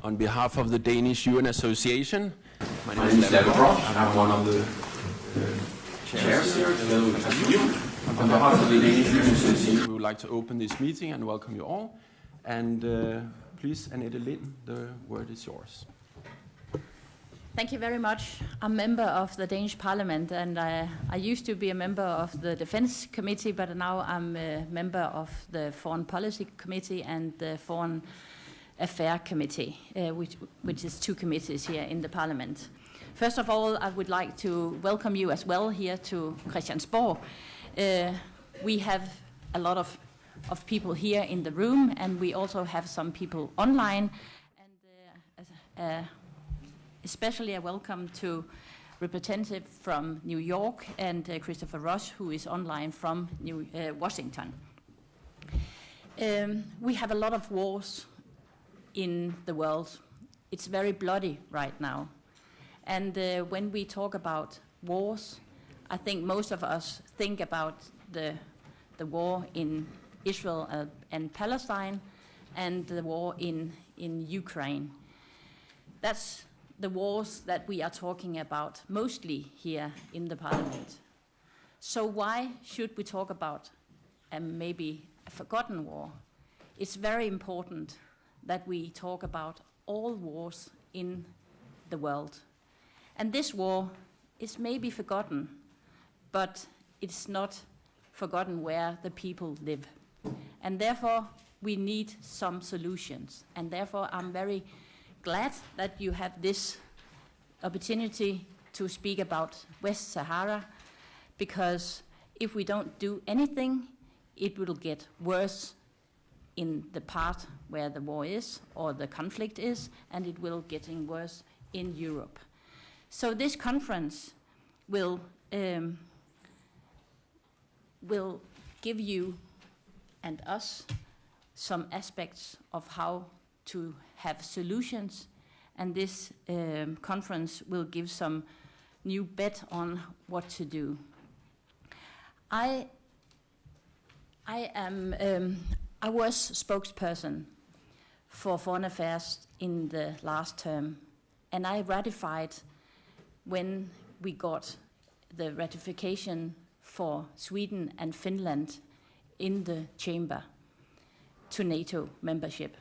On behalf of the Danish UN Association, my name is Sidi Omar. I'm one of the chairs here, together with you. On behalf of the Danish UN Association, we would like to open this meeting and welcome you all. And please, Annette Lind, the word is yours. Thank you very much. I'm a member of the Danish Parliament, and I used to be a member of the Defense Committee, but now I'm a member of the Foreign Policy Committee and the Foreign Affairs Committee, which is two committees here in the Parliament. First of all, I would like to welcome you as well here to Christiansborg. We have a lot of people here in the room, and we also have some people online. And especially a welcome to representative from New York and Christopher Ross, who is online from Washington. We have a lot of wars in the world. It's very bloody right now. And when we talk about wars, I think most of us think about the war in Israel and Palestine and the war in Ukraine. That's the wars that we are talking about mostly here in the Parliament. So why should we talk about maybe a forgotten war? It's very important that we talk about all wars in the world. And this war is maybe forgotten, but it's not forgotten where the people live. And therefore, we need some solutions. And therefore, I'm very glad that you have this opportunity to speak about Vestsahara, because if we don't do anything, it will get worse in the part where the war is or the conflict is, and it will getting worse in Europe. So this conference will give you and us some aspects of how to have solutions, and this conference will give some new bet on what to do. I was spokesperson for Foreign Affairs in the last term, and I ratified when we got the ratification for Sweden and Finland in the chamber to NATO membership.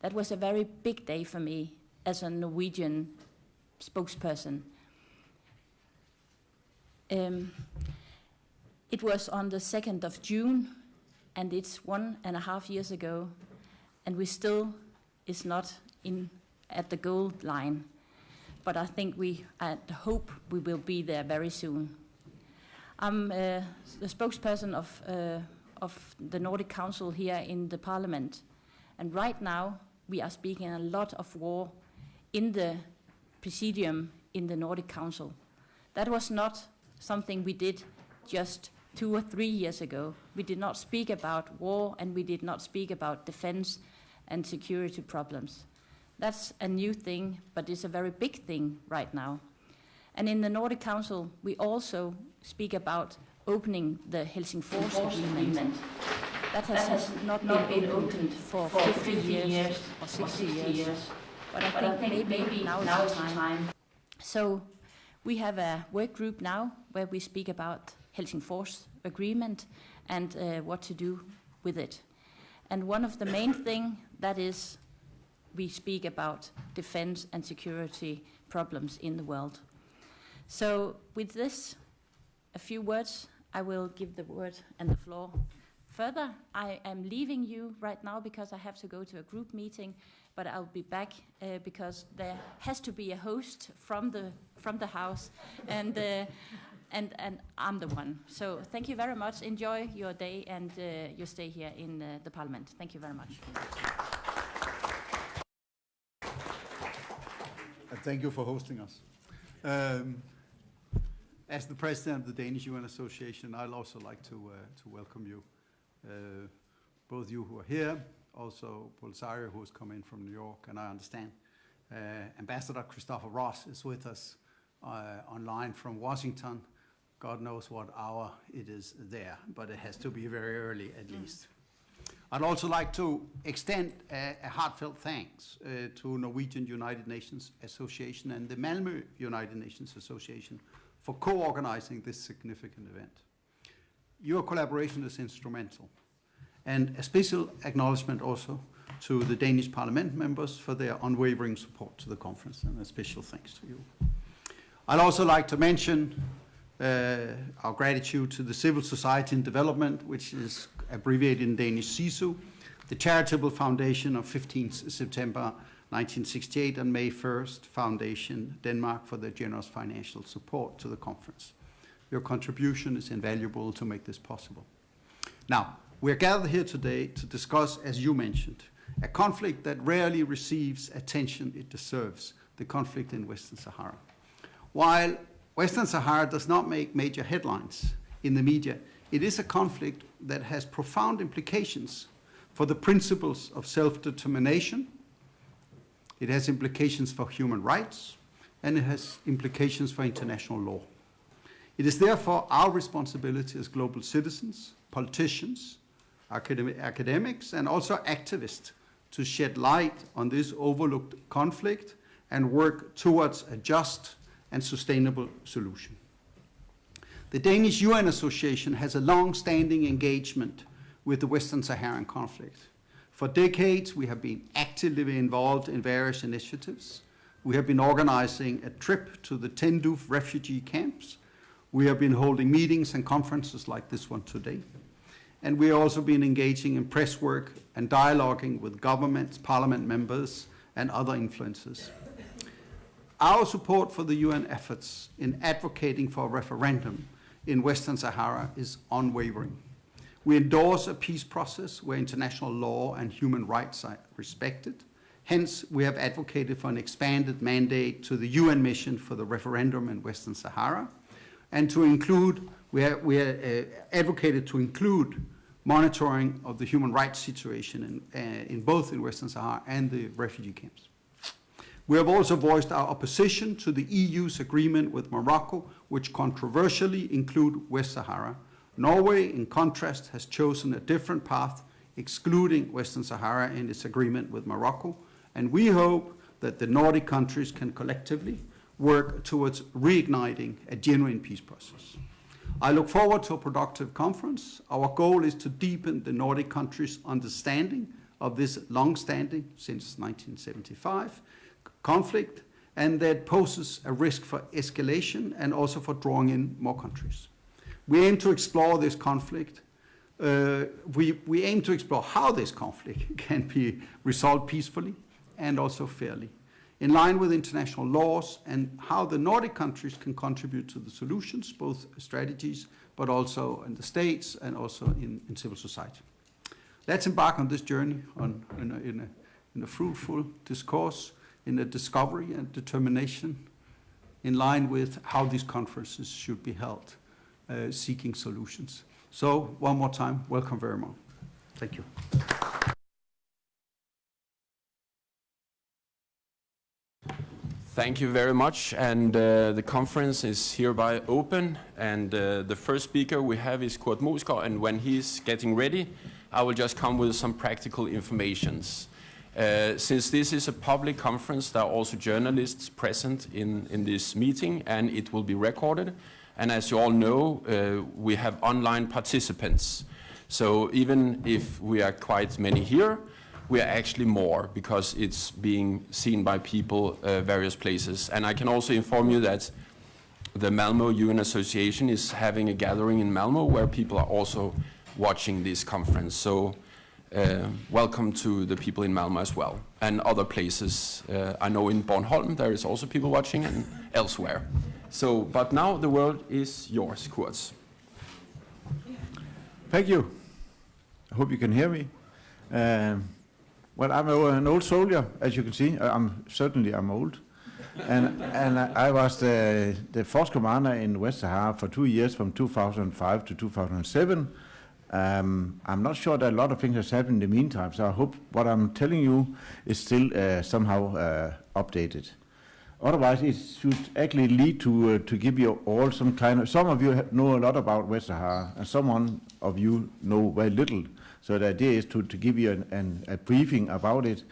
That was a very big day for me as a Norwegian spokesperson. It was on the 2nd of June, and it's 1.5 years ago, and we still is not at the goal line. But I think I hope we will be there very soon. I'm the spokesperson of the Nordic Council here in the Parliament, and right now we are speaking a lot of war in the Presidium in the Nordic Council. That was not something we did just 2 or 3 years ago. We did not speak about war, and we did not speak about defense and security problems. That's a new thing, but it's a very big thing right now. And in the Nordic Council, we also speak about opening the Helsingfors Agreement. That has not been opened for 50 years or 60 years, but I think maybe now is the time. So we have a work group now where we speak about Helsingfors Agreement and what to do with it. And one of the main things that is we speak about defense and security problems in the world. So with this, a few words, I will give the word and the floor further. I am leaving you right now because I have to go to a group meeting, but I'll be back because there has to be a host from the house, and I'm the one. So thank you very much. Enjoy your day and your stay here in the Parliament. Thank you very much. Thank you for hosting us. As the president of the Danish UN Association, I'd also like to welcome you. Both you who are here, also Polisario, who has come in from New York, and I understand Ambassador Christopher Ross is with us online from Washington. God knows what hour it is there, but it has to be very early at least. I'd also like to extend a heartfelt thanks to Norwegian United Nations Association and the Malmö United Nations Association for co-organizing this significant event. Your collaboration is instrumental, and a special acknowledgement also to the Danish Parliament members for their unwavering support to the conference, and a special thanks to you. I'd also like to mention our gratitude to the Civil Society in Development, which is abbreviated in Danish CISU, the charitable foundation of 15th September 1968 and May 1st Foundation Denmark for their generous financial support to the conference. Your contribution is invaluable to make this possible. Now, we're gathered here today to discuss, as you mentioned, a conflict that rarely receives attention it deserves, the conflict in Western Sahara. While Western Sahara does not make major headlines in the media, it is a conflict that has profound implications for the principles of self-determination. It has implications for human rights, and it has implications for international law. It is therefore our responsibility as global citizens, politicians, academics, and also activists to shed light on this overlooked conflict and work towards a just and sustainable solution. The Danish UN Association has a long-standing engagement with the Western Saharan conflict. For decades, we have been actively involved in various initiatives. We have been organizing a trip to the Tindouf refugee camps. We have been holding meetings and conferences like this one today. And we have also been engaging in press work and dialoguing with governments, parliament members, and other influencers. Our support for the UN efforts in advocating for a referendum in Western Sahara is unwavering. We endorse a peace process where international law and human rights are respected. Hence, we have advocated for an expanded mandate to the UN mission for the referendum in Western Sahara, and to include, we advocated to include monitoring of the human rights situation in both in Western Sahara and the refugee camps. We have also voiced our opposition to the EU's agreement with Morocco, which controversially include West Sahara. Norway, in contrast, has chosen a different path, excluding Western Sahara in its agreement with Morocco, and we hope that the Nordic countries can collectively work towards reigniting a genuine peace process. I look forward to a productive conference. Our goal is to deepen the Nordic countries' understanding of this long-standing, since 1975, conflict, and that poses a risk for escalation and also for drawing in more countries. We aim to explore this conflict. We aim to explore how this conflict can be resolved peacefully and also fairly, in line with international laws, and how the Nordic countries can contribute to the solutions, both strategies, but also in the states and also in civil society. Let's embark on this journey in a fruitful discourse, in a discovery and determination, in line with how these conferences should be held, seeking solutions. So, one more time, welcome very much. Thank you. Thank you very much, and the conference is hereby open, and the first speaker we have is Mosgaard, and when he's getting ready, I will just come with some practical informations. Since this is a public conference, there are also journalists present in this meeting, and it will be recorded. And as you all know, we have online participants. So even if we are quite many here, we are actually more, because it's being seen by people various places. And I can also inform you that the Malmö UN Association is having a gathering in Malmö where people are also watching this conference. So welcome to the people in Malmö as well, and other places. I know in Bornholm there is also people watching, and elsewhere. So, but now the word is yours, Kurz. Thank you. I hope you can hear me. Well, I'm an old soldier, as you can see. I'm old. and I was the force commander in West Sahara for 2 years, from 2005 to 2007. I'm not sure that a lot of things have happened in the meantime, so I hope what I'm telling you is still somehow updated. Otherwise, it should actually lead to give you all some of you know a lot about West Sahara, and some of you know very little. So the idea is to give you a briefing about it,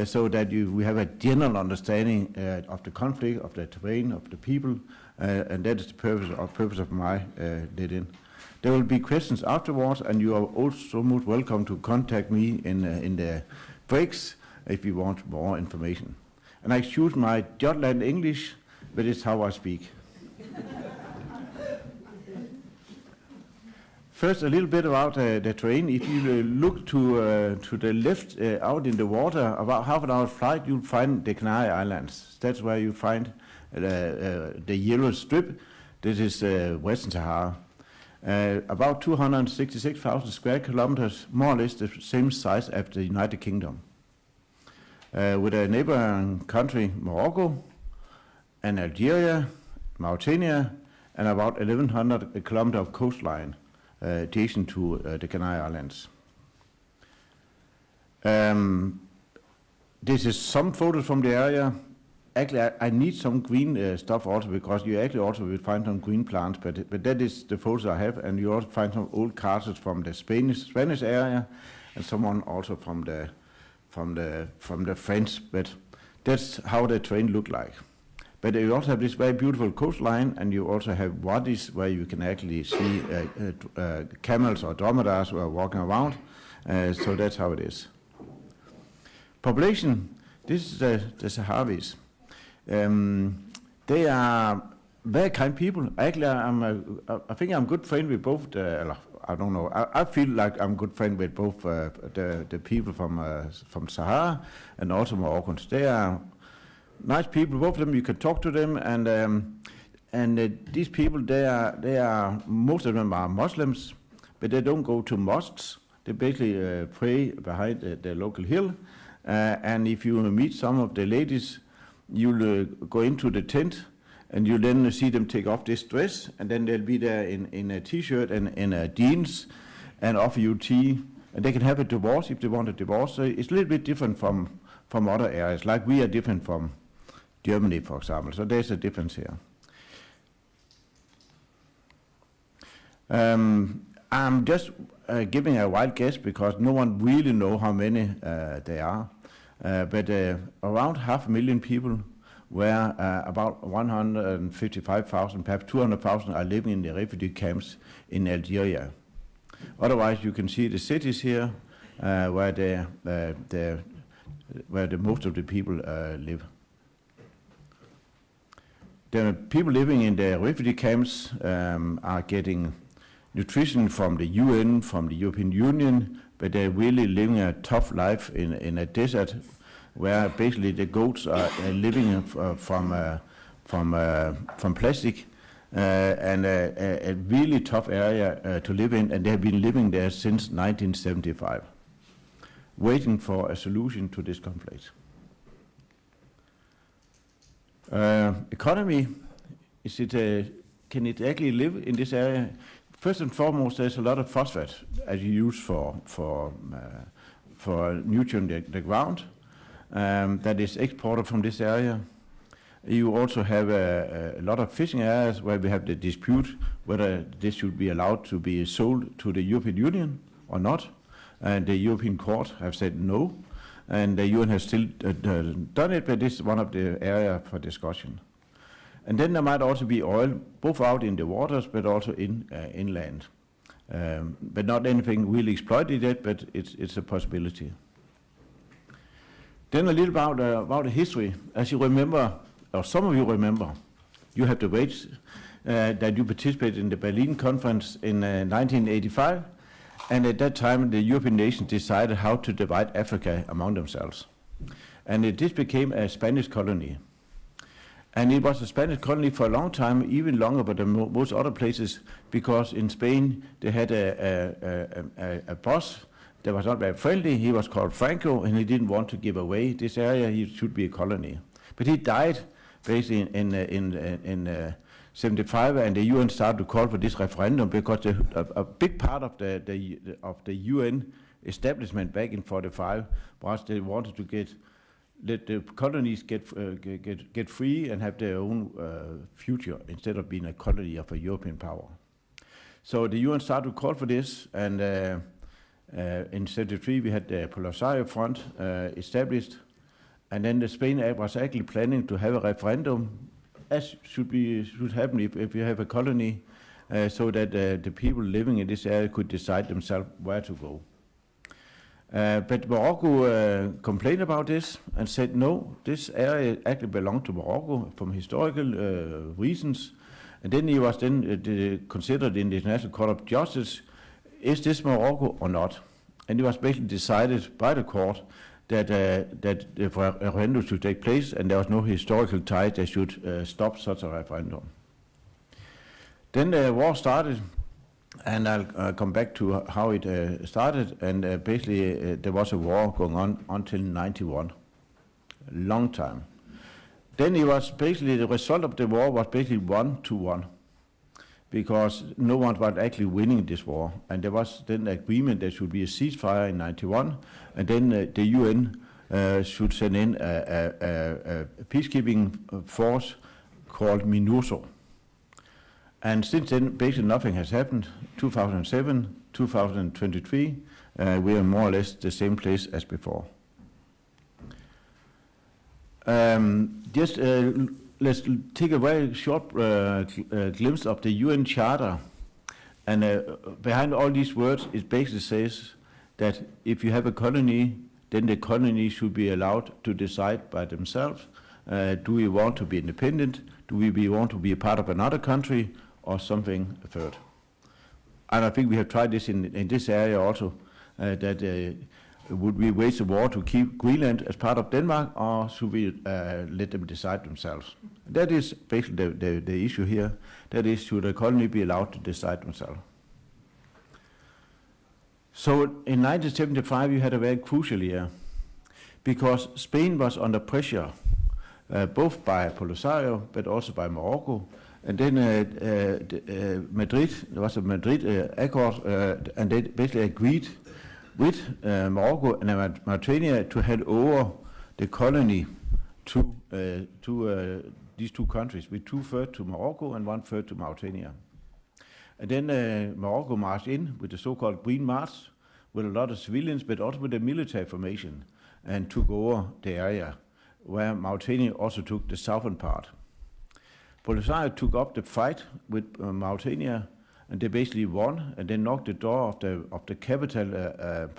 so that we have a general understanding of the conflict, of the terrain, of the people, and that is the purpose of my lead in. There will be questions afterwards, and you are also most welcome to contact me in the breaks if you want more information. And I choose my Jutland English, but it's how I speak. First, a little bit about the terrain. If you look to the left out in the water, about half an hour flight, you'll find the Canary Islands. That's where you find the yellow strip. This is Western Sahara. About 266,000 square kilometers, more or less the same size as the United Kingdom. With a neighboring country, Morocco, and Algeria, Mauritania, and about 1,100 kilometers of coastline adjacent to the Canary Islands. This is some photos from the area. Actually, I need some green stuff also, because you actually also will find some green plants, but that is the photos I have, and you also find some old castles from the Spanish area, and someone also from the French, but that's how the terrain look like. But you also have this very beautiful coastline, and you also have wadis where you can actually see camels or dromedaries who are walking around. So that's how it is. Population, this is the Sahrawis. They are very kind people. Actually, I think I'm good friend with both. I don't know. I feel like I'm good friend with both the people from Sahara and also Moroccans. They are nice people. Both of them, you can talk to them, and these people, they are most of them are Muslims, but they don't go to mosques. They basically pray behind the local hill, and if you meet some of the ladies, you'll go into the tent, and you then see them take off this dress, and then they'll be there in a t-shirt and in jeans, and offer you tea, and they can have a divorce if they want a divorce. So it's a little bit different from other areas, like we are different from Germany, for example. So there's a difference here. I'm just giving a wild guess because no one really knows how many there are. But around 500,000 people, where about 155,000, perhaps 200,000 are living in the refugee camps in Algeria. Otherwise, you can see the cities here where the most of the people live. The people living in the refugee camps are getting nutrition from the UN, from the European Union, but they're really living a tough life in a desert where basically the goats are living from plastic, and a really tough area to live in, and they have been living there since 1975, waiting for a solution to this conflict. Economy, can it actually live in this area? First and foremost, there's a lot of phosphate as you use for nutrient the ground that is exported from this area. You also have a lot of fishing areas where we have the dispute whether this should be allowed to be sold to the European Union or not. And the European Court have said no, and the UN has still done it, but this is one of the areas for discussion. And then there might also be oil, both out in the waters, but also inland. But not anything really exploited yet, but it's a possibility. Then a little about the history. As you remember, or some of you remember, you have the weights that you participated in the Berlin conference in 1985. And at that time, the European nations decided how to divide Africa among themselves. And this became a Spanish colony. And it was a Spanish colony for a long time, even longer than most other places, because in Spain they had a boss that was not very friendly. He was called Franco, and he didn't want to give away this area. He should be a colony. But he died basically in 75, and the UN started to call for this referendum because a big part of the UN establishment back in 45 was they wanted to let the colonies get free and have their own future instead of being a colony of a European power. So the UN started to call for this, and In 73, we had the Polisario Front established, and then the Spain was actually planning to have a referendum, as should happen if you have a colony, so that the people living in this area could decide themselves where to go. But Morocco complained about this and said, no, this area actually belonged to Morocco from historical reasons. And then he was considered in the International Court of Justice, is this Morocco or not? And it was basically decided by the court that the referendum should take place, and there was no historical tie that should stop such a referendum. Then the war started, and I'll come back to how it started, and basically there was a war going on until 91, long time. Then it was basically, the result of the war was basically 1-1, because no one was actually winning this war, and there was then agreement there should be a ceasefire in 91, and then the UN should send in a peacekeeping force called MINURSO. And since then, basically nothing has happened. 2007, 2023, we are more or less the same place as before. Let's take a very short glimpse of the UN Charter. And behind all these words, it basically says that if you have a colony, then the colony should be allowed to decide by themselves. Do we want to be independent? Do we want to be a part of another country? Or something third. And I think we have tried this in this area also, would we wage a war to keep Greenland as part of Denmark, or should we let them decide themselves? That is basically the issue here. That is, should a colony be allowed to decide themselves? So in 1975 you had a very crucial year, because Spain was under pressure, both by Polisario but also by Morocco. And then Madrid, there was a Madrid accord, and they basically agreed with Morocco and Mauritania to hand over the colony to these two countries, with 2/3 to Morocco and 1/3 to Mauritania. And then Morocco marched in with the so-called Green March, with a lot of civilians, but also with a military formation, and took over the area, where Mauritania also took the southern part. Polisario took up the fight with Mauritania, and they basically won, and they knocked the door of the capital,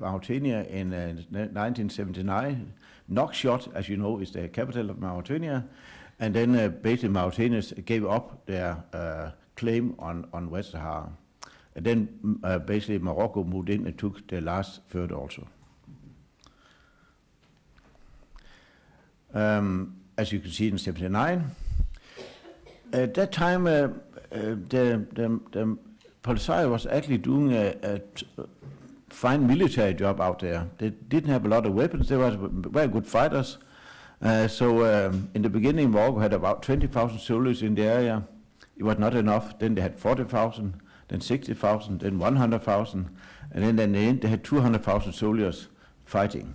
Mauritania, in 1979. Nouakchott, as you know, is the capital of Mauritania, and then basically Mauritanians gave up their claim on Vestsahara. And then basically Morocco moved in and took the last third also. As you can see in 79, at that time, the Polisario was actually doing a fine military job out there. They didn't have a lot of weapons. They were very good fighters. In the beginning, Morocco had about 20,000 soldiers in the area. It was not enough. Then they had 40,000, then 60,000, then 100,000, and then in the end they had 200,000 soldiers fighting.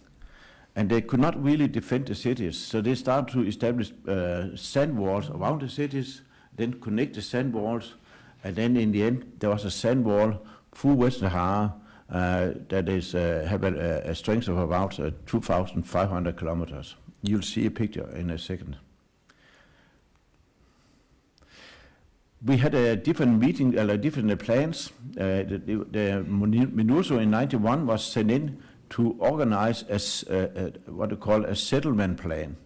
And they could not really defend the cities, so they started to establish sand walls around the cities, then connect the sand walls, and then in the end there was a sand wall through West Sahara that is have a strength of about 2,500 kilometers. You'll see a picture in a second. We had a different meeting, different plans. The MINURSO in 91 was sent in to organize what they call a settlement plan.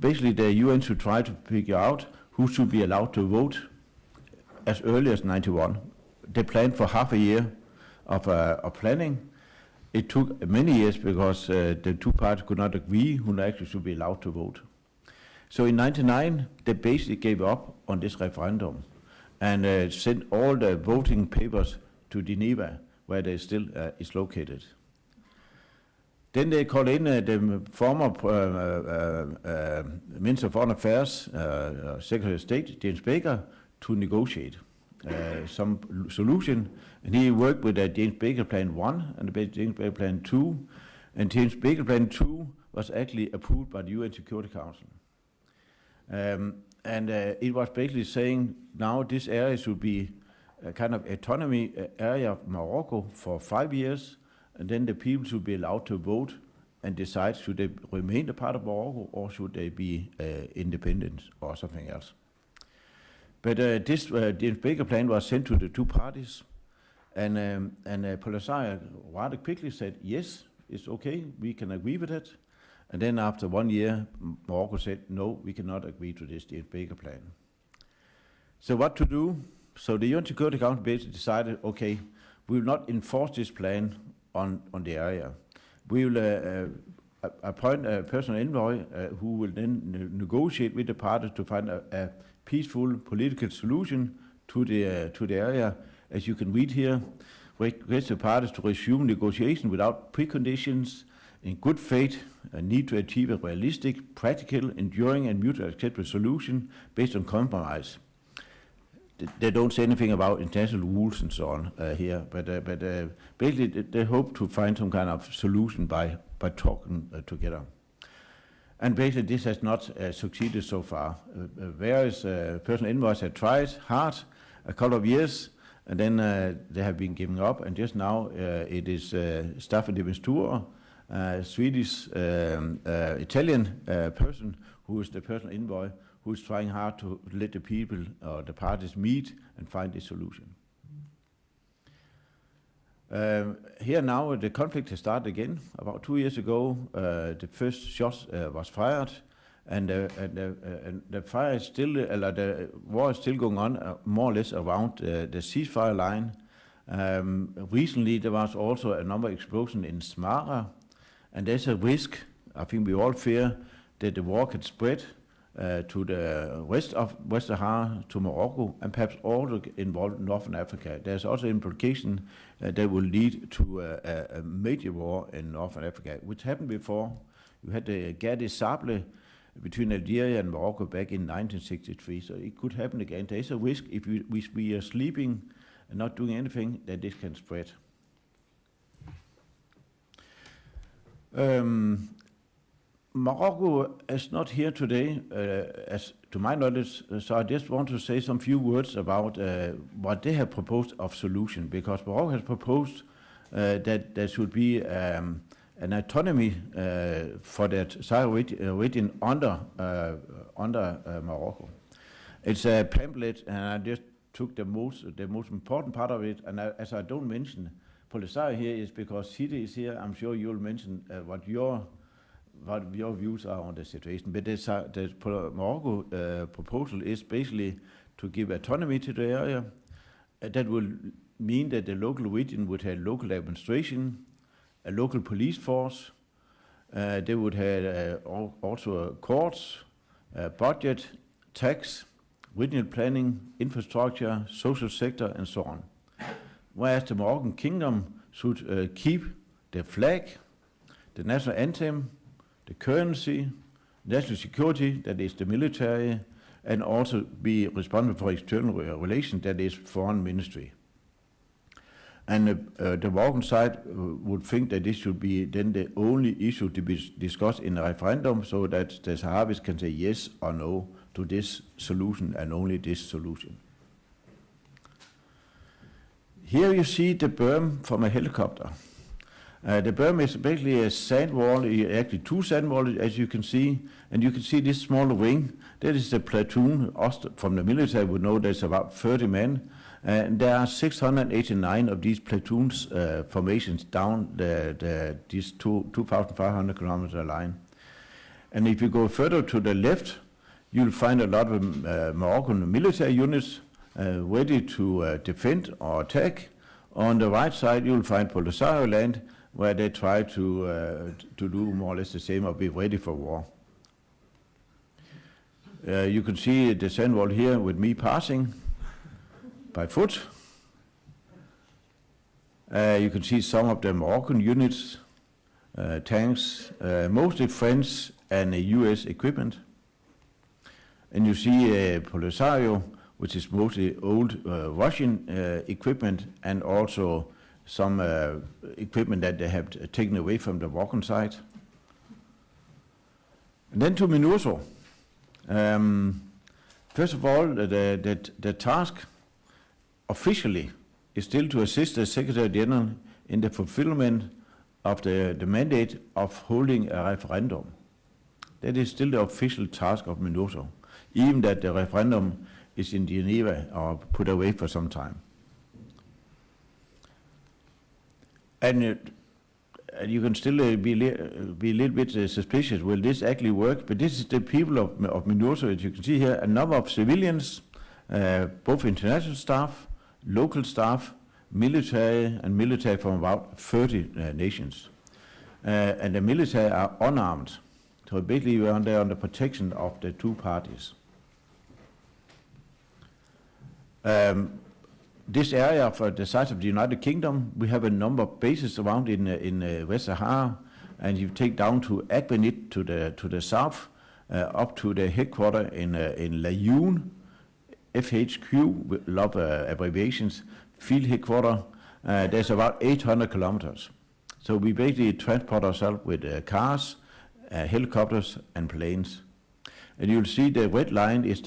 Basically, the UN should try to figure out who should be allowed to vote as early as 91. They planned for half a year of planning. It took many years because the two parties could not agree who actually should be allowed to vote. So in 99, they basically gave up on this referendum and sent all the voting papers to Geneva, where they still is located. Then they called in the former Minister of Foreign Affairs, Secretary of State, James Baker, to negotiate some solution. And he worked with the James Baker Plan 1 and the James Baker Plan 2. And James Baker Plan 2 was actually approved by the UN Security Council. It was basically saying now this area should be a kind of autonomy area of Morocco for 5 years, and then the people should be allowed to vote and decide should they remain a part of Morocco or should they be independent or something else. But this bigger plan was sent to the two parties, and Polisario rather quickly said, yes, it's okay, we can agree with it. And then after 1 year, Morocco said, no, we cannot agree to this bigger plan. So what to do? So the UN Security Council basically decided, okay, we will not enforce this plan on the area. We will appoint a personal envoy who will then negotiate with the parties to find a peaceful political solution to the area. As you can read here, request the parties to resume negotiation without preconditions, in good faith, a need to achieve a realistic, practical, enduring, and mutually acceptable solution based on compromise. They don't say anything about international rules and so on here, but basically they hope to find some kind of solution by talking together. And basically this has not succeeded so far. Various personal envoys have tried hard a couple of years, and then they have been giving up, and just now it is Staffan de Mistura, Swedish Italian person who is the personal envoy, who is trying hard to let the people or the parties meet and find a solution. Here now the conflict has started again. About 2 years ago, the first shot was fired, and the fire is still, the war is still going on more or less around the ceasefire line. Recently there was also a number of explosions in Smara, and there's a risk, I think we all fear, that the war could spread to the west of Vestsahara, to Morocco, and perhaps also involve Northern Africa. There's also implication that will lead to a major war in Northern Africa, which happened before. You had the guerre des Sables between Algeria and Morocco back in 1963, so it could happen again. There is a risk if we are sleeping and not doing anything, that this can spread. Morocco is not here today, as to my knowledge, so I just want to say some few words about what they have proposed of solution, because Morocco has proposed that there should be an autonomy for that Sahara region under Morocco. It's a pamphlet, and I just took the most important part of it, and as I don't mention Polisario here is because Sidi is here. I'm sure you'll mention what your views are on the situation. But the Morocco proposal is basically to give autonomy to the area. That will mean that the local region would have local administration, a local police force. They would have also courts, budget, tax, regional planning, infrastructure, social sector, and so on. Whereas the Moroccan kingdom should keep the flag, the national anthem, the currency, national security, that is the military, and also be responsible for external relations, that is foreign ministry. And the Moroccan side would think that this should be then the only issue to be discussed in a referendum, so that the Sahrawis can say yes or no to this solution and only this solution. Here you see the berm from a helicopter. The berm is basically a sand wall, actually two sand walls, as you can see, and you can see this small wing. That is the platoon. Us from the military would know there's about 30 men, and there are 689 of these platoons formations down this 2,500 kilometer line. And if you go further to the left, you'll find a lot of Moroccan military units ready to defend or attack. On the right side, you'll find Polisario land, where they try to do more or less the same or be ready for war. You can see the sand wall here with me passing by foot. You can see some of the Moroccan units, tanks, mostly French and US equipment. And you see Polisario, which is mostly old Russian equipment, and also some equipment that they have taken away from the Moroccan side. And then to MINURSO. First of all, the task officially is still to assist the Secretary General in the fulfillment of the mandate of holding a referendum. That is still the official task of MINURSO, even that the referendum is in Geneva or put away for some time. And you can still be a little bit suspicious, will this actually work? But this is the people of MINURSO, as you can see here, a number of civilians, both international staff, local staff, military from about 30 nations. And the military are unarmed. So basically we are under protection of the two parties. This area for the size of the United Kingdom, we have a number of bases around in Vestsahara, and you take down to Åbning to the south, up to the headquarters in Layun, FHQ, with a lot of abbreviations, field headquarters. There's about 800 kilometers. So we basically transport ourselves with cars, helicopters, and planes. And you'll see the red line is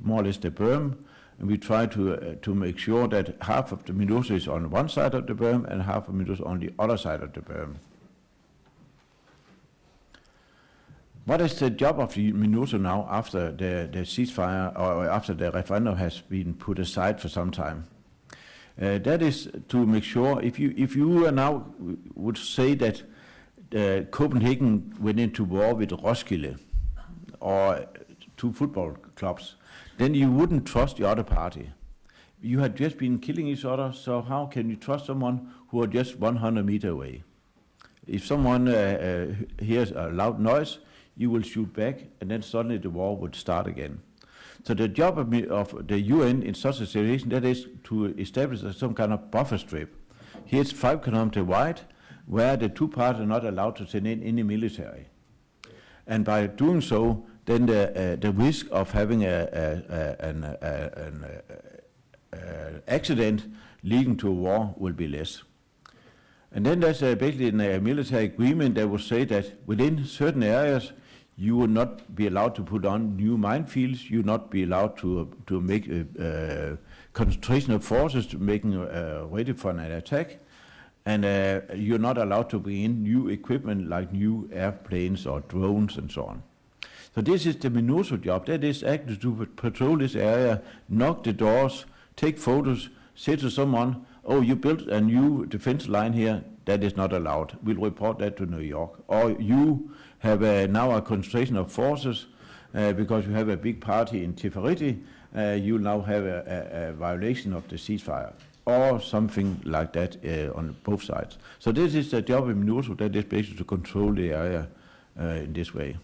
more or less the berm. And we try to make sure that half of the MINURSO is on one side of the berm and half of MINURSO on the other side of the berm. What is the job of the MINURSO now after the ceasefire or after the referendum has been put aside for some time? That is to make sure, if you now would say that Copenhagen went into war with Roskilde or two football clubs, then you wouldn't trust the other party. You had just been killing each other, so how can you trust someone who are just 100 meters away? If someone hears a loud noise, you will shoot back, and then suddenly the war would start again. So the job of the UN in such a situation, that is to establish some kind of buffer strip. Here it's 5 kilometers wide, where the two parties are not allowed to send in any military. And by doing so, then the risk of having an accident leading to a war will be less. And then there's basically a military agreement that will say that within certain areas you will not be allowed to put on new minefields, you will not be allowed to make concentration of forces to making ready for an attack, and you're not allowed to bring in new equipment like new airplanes or drones and so on. So this is the MINURSO job. That is actually to patrol this area, knock the doors, take photos, say to someone, oh, you built a new defense line here, that is not allowed. We'll report that to New York. Or you have now a concentration of forces because you have a big party in Tifariti, you now have a violation of the ceasefire. Or something like that on both sides. So this is the job of MINURSO, that is basically to control the area in this way.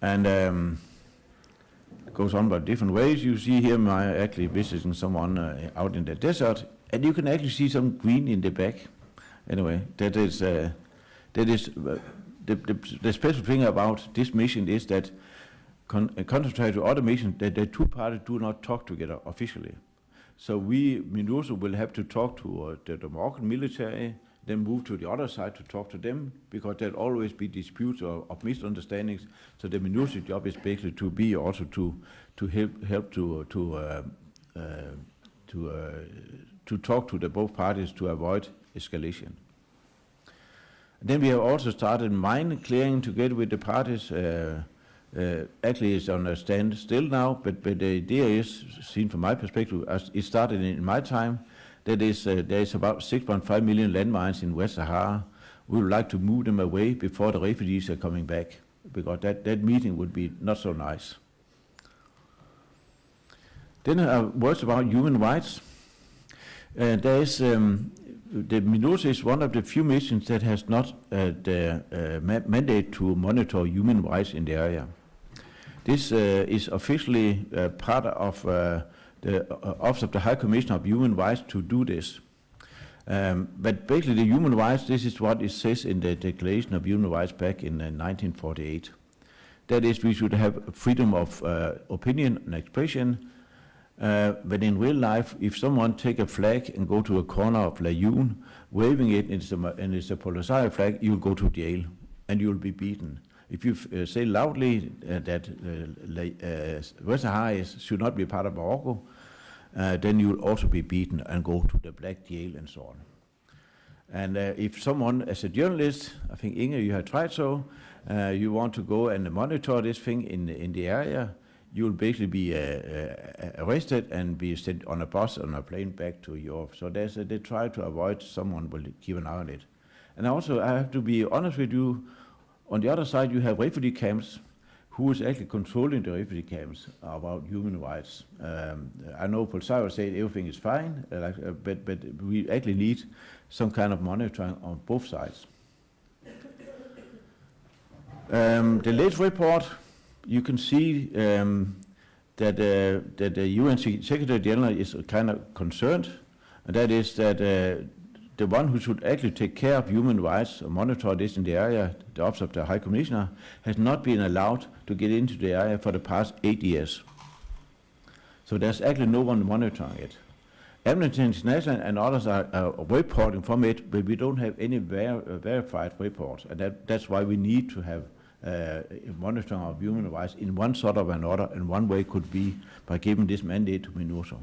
And it goes on by different ways. You see here my actually visiting someone out in the desert, and you can actually see some green in the back. Anyway, that is the special thing about this mission is that contrary to other missions, that the two parties do not talk together officially. So we, MINURSO, will have to talk to the Moroccan military, then move to the other side to talk to them, because there'll always be disputes or misunderstandings. So the MINURSO job is basically to be also to help to talk to the both parties to avoid escalation. Then we have also started mine clearing together with the parties. Actually, it's on a standstill now, but the idea is, seen from my perspective, as it started in my time, that is there is about 6.5 million landmines in Vestsahara. We would like to move them away before the refugees are coming back, because that meeting would be not so nice. Then words about human rights. There is the MINURSO is one of the few missions that has not the mandate to monitor human rights in the area. This is officially part of the Office of the High Commissioner of Human Rights to do this. But basically the human rights, this is what it says in the Declaration of Human Rights back in 1948. That is, we should have freedom of opinion and expression. But in real life, if someone take a flag and go to a corner of Layun, waving it, and it's a Polisario flag, you'll go to jail and you'll be beaten. If you say loudly that Vestsahara should not be part of Morocco, then you'll also be beaten and go to the black jail and so on. And if someone, as a journalist, I think Inge, you have tried so, you want to go and monitor this thing in the area, you will basically be arrested and be sent on a bus on a plane back to Europe. So they try to avoid someone will keep an eye on it. And also, I have to be honest with you, on the other side, you have refugee camps. Who is actually controlling the refugee camps about human rights? I know Polsaro said everything is fine, but we actually need some kind of monitoring on both sides. The latest report, you can see that the UN Secretary General is kind of concerned, and that is that the one who should actually take care of human rights or monitor this in the area, the Office of the High Commissioner, has not been allowed to get into the area for the past 8 years. So there's actually no one monitoring it. Amnesty International and others are reporting from it, but we don't have any verified reports, and that's why we need to have monitoring of human rights in one sort of another, and one way could be by giving this mandate to MINURSO.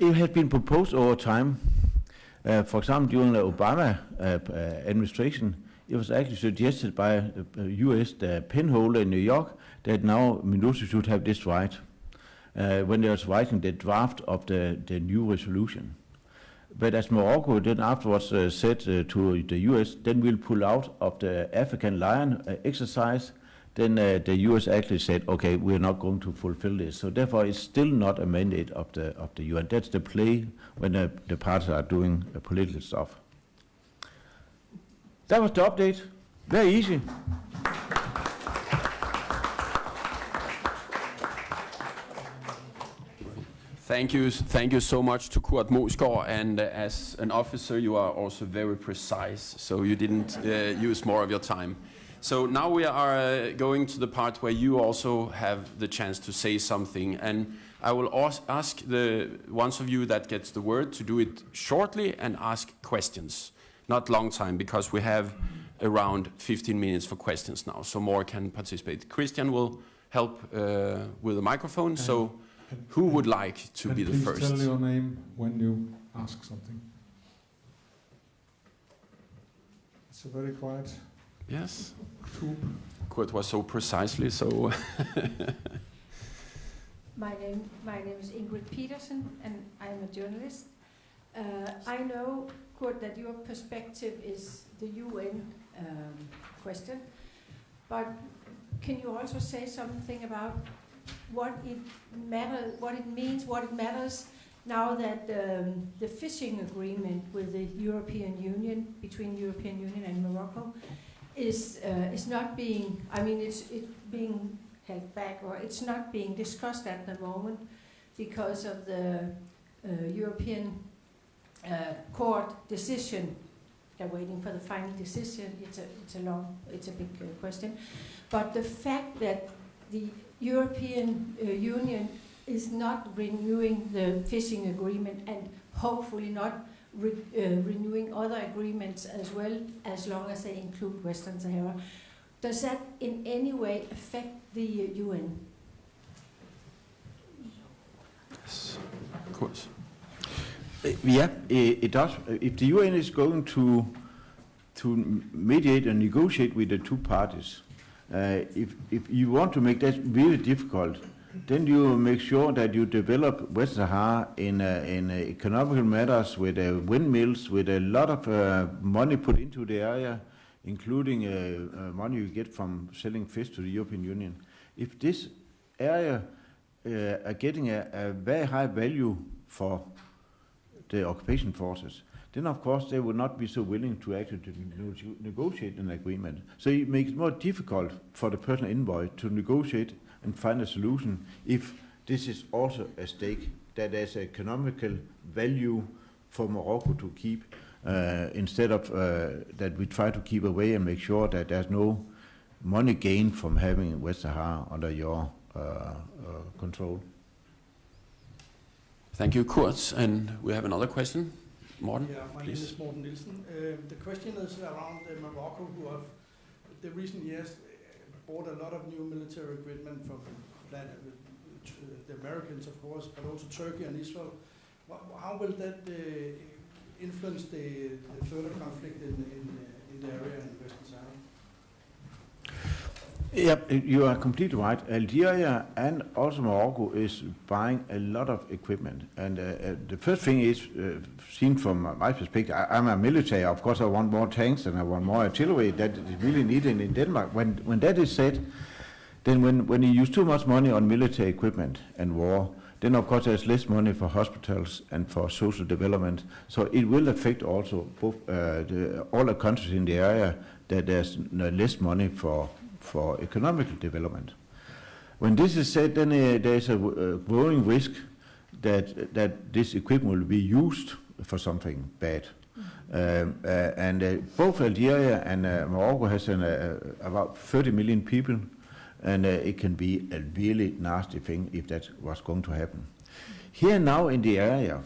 It has been proposed over time, for example, during the Obama administration, it was actually suggested by the US, the penholder in New York, that now MINURSO should have this right when they was writing the draft of the new resolution. But as Morocco then afterwards said to the US, then we'll pull out of the African Lion exercise, then the US actually said, okay, we're not going to fulfill this. So therefore, it's still not a mandate of the UN. That's the play when the parties are doing political stuff. That was the update. Very easy. Thank you so much to Kurt Mosgaard, and as an officer you are also very precise, so you didn't use more of your time. So now we are going to the part where you also have the chance to say something, and I will ask the ones of you that gets the word to do it shortly and ask questions. Not long time, because we have around 15 minutes for questions now, so more can participate. Christian will help with the microphone, so who would like to be the first? Please tell your name when you ask something. It's a very quiet. Yes. Group. Kurt was so precisely so. My name is Ingrid Petersen, and I'm a journalist. I know, Kurt, that your perspective is the UN question, but can you also say something about what it matters now that the fishing agreement with the European Union, between the European Union and Morocco, is not being, it's being held back, or it's not being discussed at the moment because of the European court decision. They're waiting for the final decision. It's a big question, but the fact that the European Union is not renewing the fishing agreement, and hopefully not renewing other agreements as well, as long as they include Western Sahara. Does that in any way affect the UN? Yes, of course. Yeah, it does. If the UN is going to mediate and negotiate with the two parties, if you want to make that really difficult, then you make sure that you develop West Sahara in economical matters with windmills, with a lot of money put into the area, including money you get from selling fish to the European Union. If this area are getting a very high value for the occupation forces, then of course they would not be so willing to actually negotiate an agreement. So it makes it more difficult for the person envoy to negotiate and find a solution if this is also a stake, that there's economical value for Morocco to keep, instead of that we try to keep away and make sure that there's no money gained from having West Sahara under your control. Thank you, Kurt. And we have another question. Morten, yeah, my please. name is Morten Nielsen. The question is around Morocco, who have the recent years bought a lot of new military equipment from the Americans, of course, but also Turkey and Israel. How will that influence the further conflict in the area in Western Sahara? Yeah, you are completely right. Algeria and also Morocco is buying a lot of equipment. And the first thing is, seen from my perspective, I'm a military. Of course, I want more tanks and I want more artillery. That is really needed in Denmark. When that is said, then when you use too much money on military equipment and war, then of course there's less money for hospitals and for social development. So it will affect also both all the countries in the area that there's less money for economical development. When this is said, then there's a growing risk that this equipment will be used for something bad. Both Algeria and Morocco has about 30 million people, and it can be a really nasty thing if that was going to happen. Here now in the area,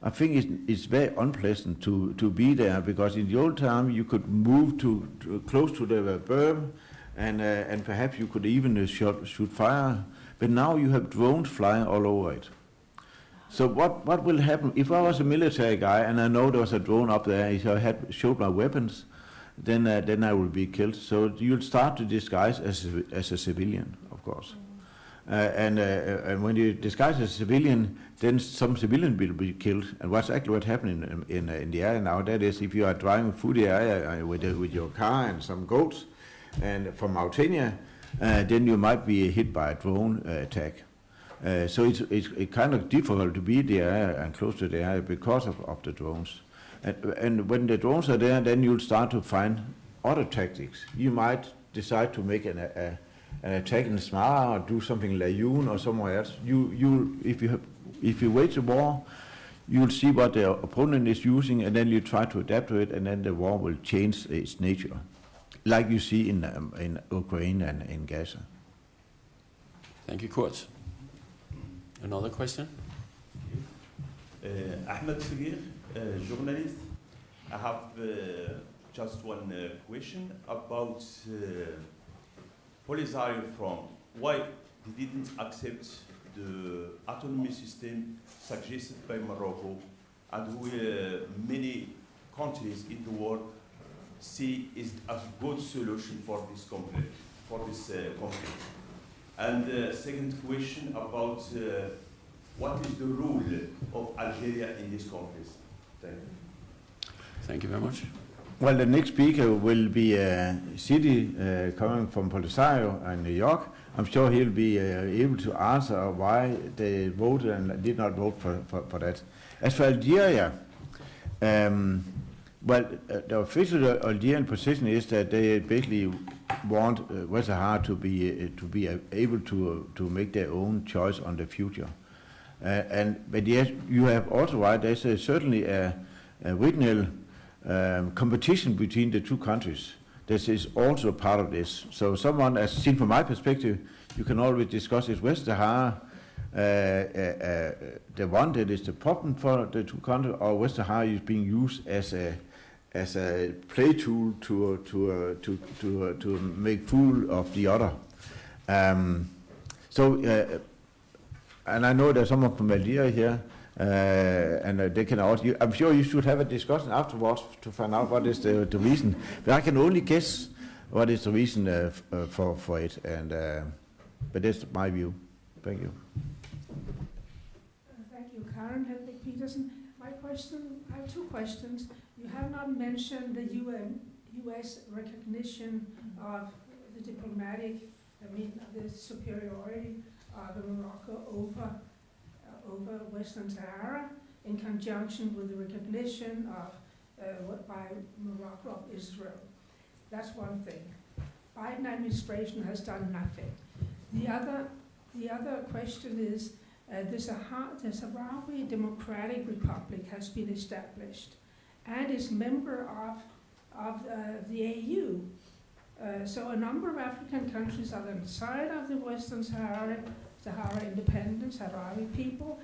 I think it's very unpleasant to be there, because in the old time you could move to close to the berm, and perhaps you could even shoot fire, but now you have drones flying all over it. So what will happen if I was a military guy and I know there was a drone up there, if I had showed my weapons, then I will be killed. So you'll start to disguise as a civilian, of course. And when you disguise as a civilian, then some civilian will be killed. And what's actually what happening in the area now, that is, if you are driving through the area with your car and some goats, and from Mauritania, then you might be hit by a drone attack. So it's kind of difficult to be there and close to the area because of the drones. And when the drones are there, then you'll start to find other tactics. You might decide to make an attack in Smara or do something in Layun or somewhere else. If you wage a war, you'll see what the opponent is using, and then you try to adapt to it, and then the war will change its nature, like you see in Ukraine and in Gaza. Thank you, Kurt. Another question? Ahmed Figir, journalist. I have just one question about Polisario from why they didn't accept the autonomy system suggested by Morocco, and who many countries in the world see is a good solution for this conflict. And second question about what is the role of Algeria in this conflict? Thank you. Thank you very much. Well, the next speaker will be Sidi, coming from Polisario in New York. I'm sure he'll be able to answer why they voted and did not vote for that. As for Algeria, the official Algerian position is that they basically want Vestsahara to be able to make their own choice on the future. But yes, you have also right. There's certainly a regional competition between the two countries. This is also part of this. So someone, as seen from my perspective, you can always discuss is Vestsahara the one that is the problem for the two countries, or Vestsahara is being used as a play tool to make fool of the other. And I know there's someone from Algeria here, and they can also. I'm sure you should have a discussion afterwards to find out what is the reason. But I can only guess what is the reason for it. And but that's my view. Thank you. Thank you, Karen Henrik Petersen. My question. I have two questions. You have not mentioned the U.S. recognition of the diplomatic, the superiority of Morocco over Western Sahara, in conjunction with the recognition of by Morocco of Israel. That's one thing. Biden administration has done nothing. The other question is the Sahrawi Democratic Republic has been established and is member of the AU. So a number of African countries are on the side of the Western Sahara independence, Sahrawi people,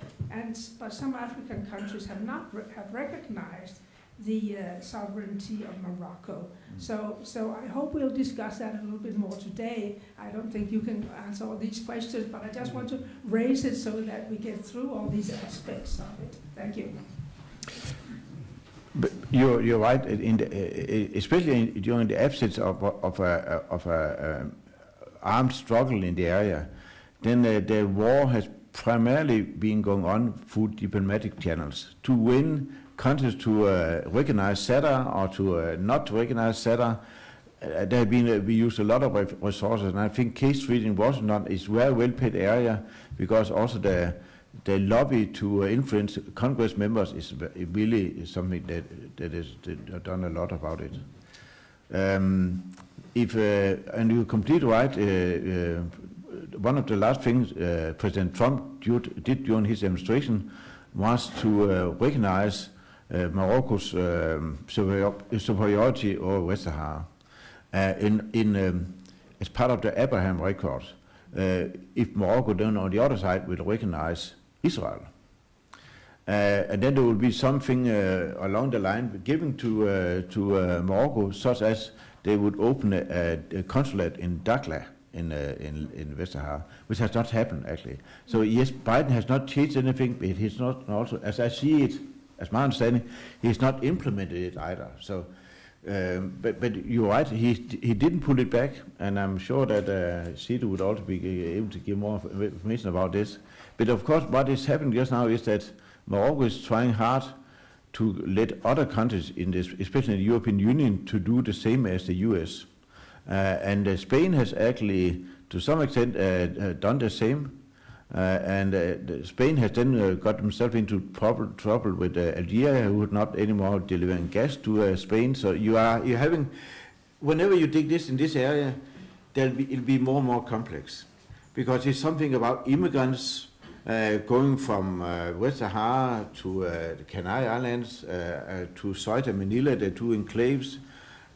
but some African countries have not have recognized the sovereignty of Morocco. So I hope we'll discuss that a little bit more today. I don't think you can answer all these questions, but I just want to raise it so that we get through all these aspects of it. Thank you. You're right. Especially during the absence of a armed struggle in the area, then the war has primarily been going on through diplomatic channels to win countries to recognize SADA or to not recognize SADA. We use a lot of resources, and I think K Street in Washington is a very well-paid area because also the lobby to influence Congress members is really something that is done a lot about it. And you're completely right. One of the last things President Trump did during his administration was to recognize Morocco's superiority over Vestsahara. As part of the Abraham Accord, if Morocco then on the other side would recognize Israel. And then there will be something along the line given to Morocco, such as they would open a consulate in Dakhla in Vestsahara, which has not happened actually. So yes, Biden has not changed anything, but he's not also, as I see it, as my understanding, he's not implemented it either. So, but you're right, he didn't pull it back, and I'm sure that Sidi would also be able to give more information about this. But of course, what is happening just now is that Morocco is trying hard to let other countries, in this, especially the European Union, to do the same as the US. And Spain has actually, to some extent, done the same. Spain has then got themselves into trouble with Algeria, who would not anymore delivering gas to Spain. So you're having, whenever you dig this in this area, it'll be more and more complex, because it's something about immigrants going from West Sahara to the Canary Islands, to Ceuta, Melilla, the two enclaves.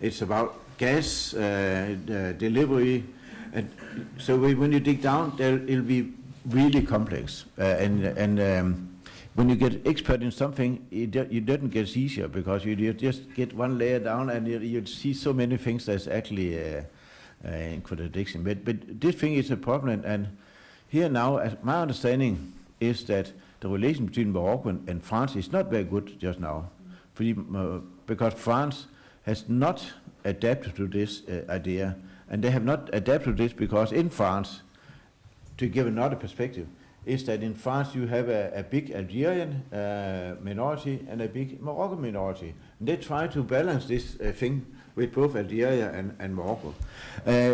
It's about gas delivery, and so when you dig down, it'll be really complex. When you get expert in something, it doesn't get easier, because you just get one layer down and you see so many things that's actually in contradiction. But this thing is a problem, and here now, as my understanding is that the relation between Morocco and France is not very good just now, because France has not adapted to this idea, and they have not adapted to this because in France, to give another perspective, is that in France you have a big Algerian minority and a big Moroccan minority. And they try to balance this thing with both Algeria and Morocco.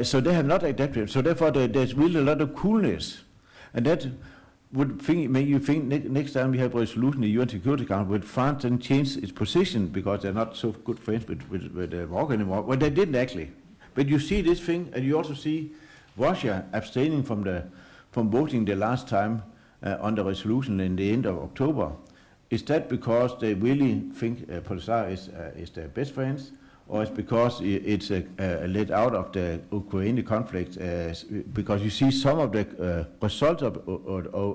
So they have not adapted. So therefore there's really a lot of coolness. And that would make you think next time we have a resolution in the UN Security Council, would France then change its position because they're not so good friends with Morocco anymore? Well, they didn't actually. But you see this thing, and you also see Russia abstaining from voting the last time on the resolution in the end of October. Is that because they really think Polisario is their best friends, or is because it's let out of the Ukraine conflict? Because you see some of the results of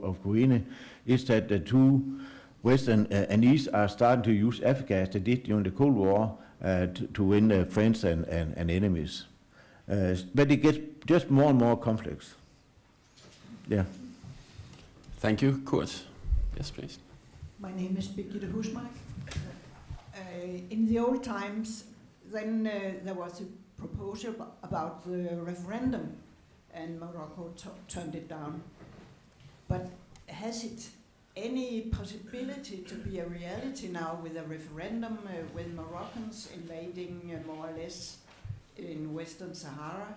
Ukraine is that the two West and East are starting to use Africa as they did during the Cold War to win friends and enemies. But it gets just more and more complex. Yeah. Thank you, Kurt. Yes, please. My name is Birgitte Husmark. In the old times, then there was a proposal about the referendum, and Morocco turned it down. But has it any possibility to be a reality now with a referendum, with Moroccans invading more or less in Western Sahara,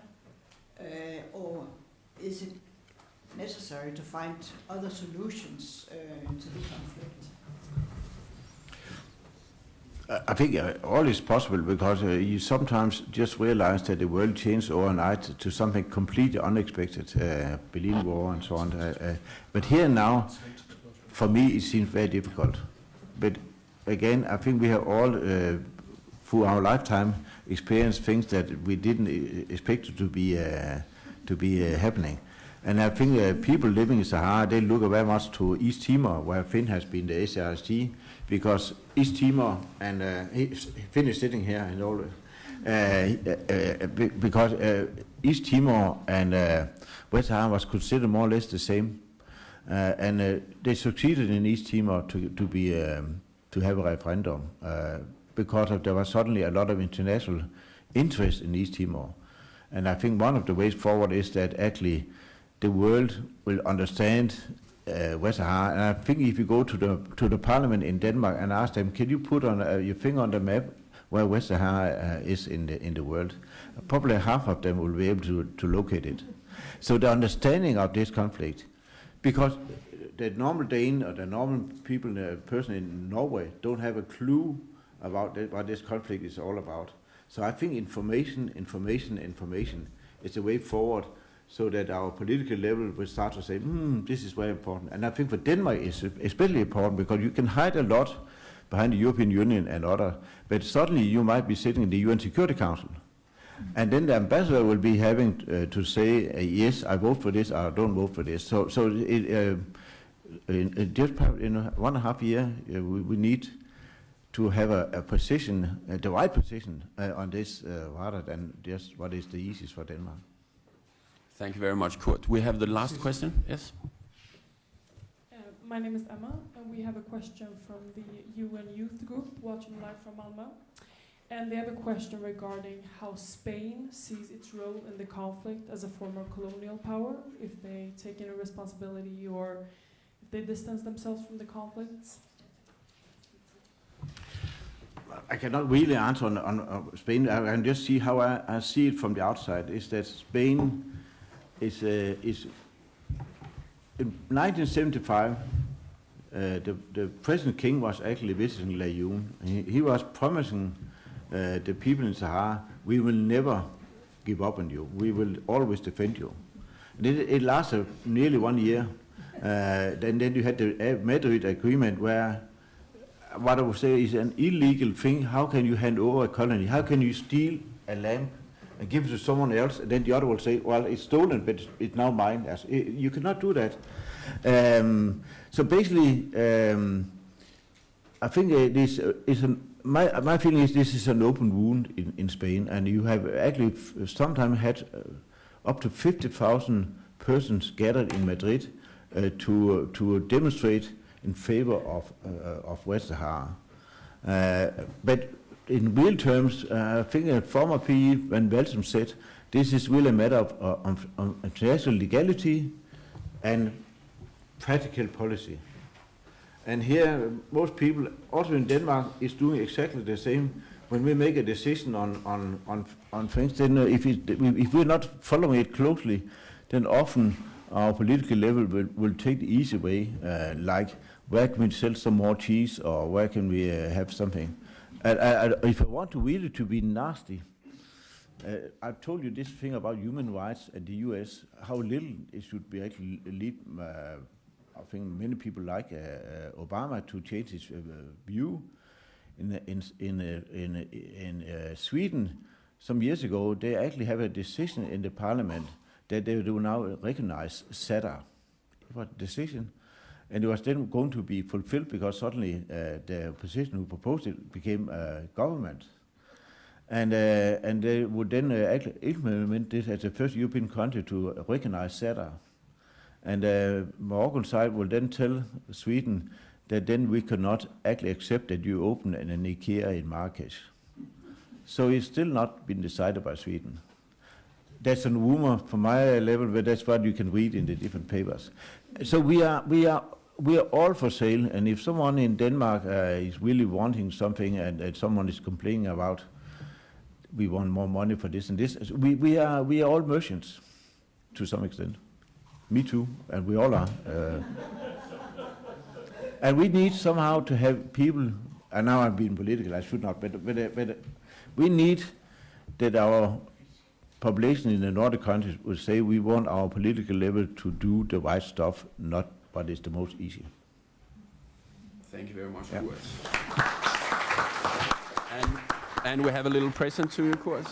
or is it necessary to find other solutions to the conflict? I think all is possible, because you sometimes just realize that the world changed overnight to something completely unexpected, Berlin War and so on. But here now, for me, it seems very difficult. But again, I think we have all, through our lifetime, experienced things that we didn't expect to be happening. And I think people living in Sahara, they look very much to East Timor, where Finn has been the SRST, because East Timor, and Finn is sitting here in Norway, because East Timor and West Sahara was considered more or less the same, and they succeeded in East Timor to have a referendum, because there was suddenly a lot of international interest in East Timor. And I think one of the ways forward is that actually the world will understand Vestsahara. And I think if you go to the parliament in Denmark and ask them, can you put on your finger on the map where Vestsahara is in the world, probably half of them will be able to locate it. So the understanding of this conflict, because the normal Dane or the normal people, person in Norway, don't have a clue about what this conflict is all about. So I think information is the way forward, so that our political level will start to say, this is very important. And I think for Denmark it's especially important, because you can hide a lot behind the European Union and other, but suddenly you might be sitting in the UN Security Council. And then the ambassador will be having to say, yes, I vote for this, or I don't vote for this. So in just in 1.5 years, we need to have a position, the right position on this, rather than just what is the easiest for Denmark. Thank you very much, Kurt. We have the last question. Yes. My name is Emma, and we have a question from the UN Youth Group watching live from Malmö. And they have a question regarding how Spain sees its role in the conflict as a former colonial power, if they take any responsibility or if they distance themselves from the conflicts. I cannot really answer on Spain. I can just see how I see it from the outside. Is that Spain is in 1975, the President King was actually visiting Layun. He was promising the people in Sahara, we will never give up on you. We will always defend you. And it lasted nearly 1 year. Then you had the Madrid agreement, where what I would say is an illegal thing. How can you hand over a colony? How can you steal a lamp and give it to someone else? And then the other will say, well, it's stolen, but it's now mine. You cannot do that. So basically, I think this is my feeling is this is an open wound in Spain, and you have actually sometimes had up to 50,000 persons gathered in Madrid to demonstrate in favor of Vestsahara. But in real terms, I think former PE Van Velsen said this is really a matter of international legality and practical policy. And here, most people, also in Denmark, is doing exactly the same. When we make a decision on things, then if we're not following it closely, then often our political level will take the easy way, like where can we sell some more cheese, or where can we have something. If I want to really to be nasty, I've told you this thing about human rights and the US, how little it should be actually lead. I think many people like Obama to change his view. In Sweden, some years ago, they actually have a decision in the parliament that they do now recognize SADA. It was a decision, and it was then going to be fulfilled because suddenly the opposition who proposed it became government. And they would then actually implement this as the first European country to recognize SADA. And Moroccan side will then tell Sweden that then we cannot actually accept that you open an IKEA in Marrakesh. So it's still not been decided by Sweden. That's a rumor from my level, but that's what you can read in the different papers. So we are all for sale, and if someone in Denmark is really wanting something and someone is complaining about, we want more money for this and this, we are all merchants to some extent. Me too, and we all are. And we need somehow to have people, and now I'm being political, I should not, but we need that our population in the Nordic countries will say we want our political level to do the right stuff, not what is the most easy. Thank you very much, Yeah. Kurt. And we have a little present to you, Kurt.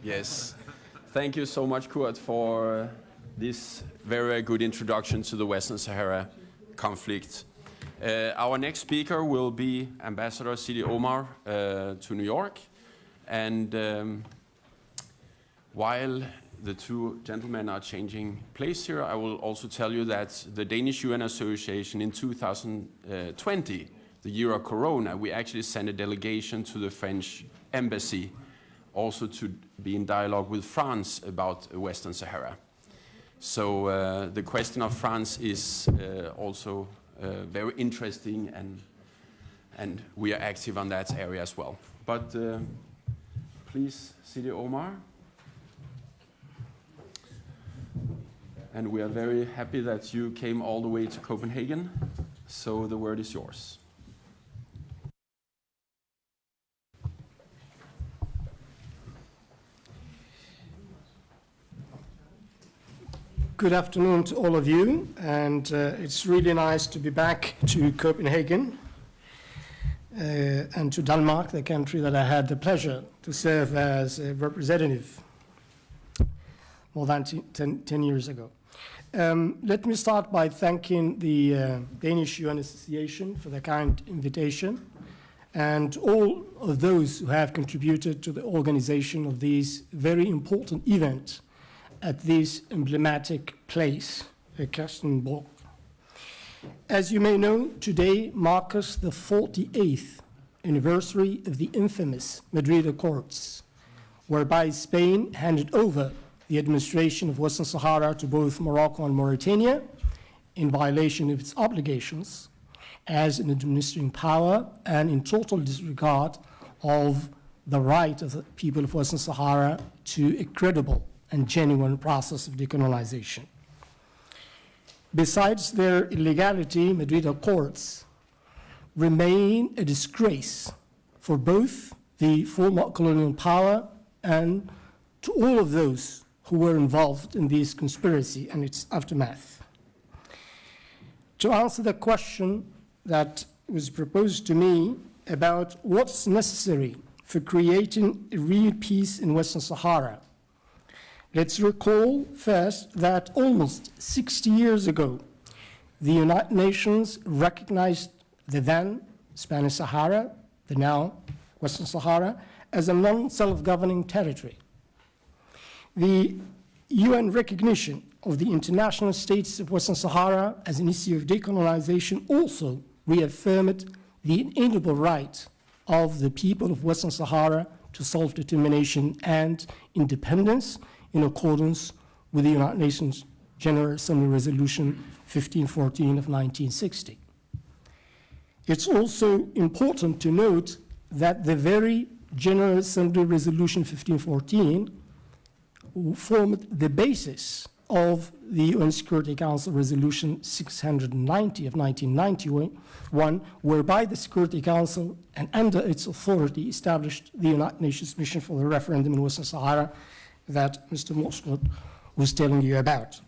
Yes. Thank you so much, Kurt, for this very good introduction to the Western Sahara conflict. Our next speaker will be Ambassador Sidi Omar to New York. And while the two gentlemen are changing place here, I will also tell you that the Danish UN Association in 2020 the year of Corona, we actually sent a delegation to the French embassy also to be in dialogue with France about Western Sahara. So the question of France is also very interesting, and we are active on that area as well. But please, Sidi Omar. And we are very happy that you came all the way to Copenhagen. So the word is yours. Good afternoon to all of you, and it's really nice to be back to Copenhagen and to Denmark, the country that I had the pleasure to serve as a representative more than 10 years ago. Let me start by thanking the Danish UN Association for the kind invitation and all of those who have contributed to the organization of this very important event at this emblematic place, Kerstenborg. As you may know, today marks the 48th anniversary of the infamous Madrid Accords, whereby Spain handed over the administration of Western Sahara to both Morocco and Mauritania in violation of its obligations as an administering power and in total disregard of the right of the people of Western Sahara to a credible and genuine process of decolonization. Besides their illegality, Madrid Accords remain a disgrace for both the former colonial power and to all of those who were involved in this conspiracy and its aftermath. To answer the question that was proposed to me about what's necessary for creating a real peace in Western Sahara, let's recall first that almost 60 years ago, the United Nations recognized the then Spanish Sahara, the now Western Sahara, as a non-self-governing territory. The UN recognition of the international status of Western Sahara as an issue of decolonization also reaffirmed the inalienable right of the people of Western Sahara to self-determination and independence in accordance with the United Nations General Assembly Resolution 1514 of 1960. It's also important to note that the very General Assembly Resolution 1514 formed the basis of the UN Security Council Resolution 690 of 1991, whereby the Security Council, and under its authority, established the United Nations Mission for the Referendum in Western Sahara that Mr. Mosgaard was telling you about.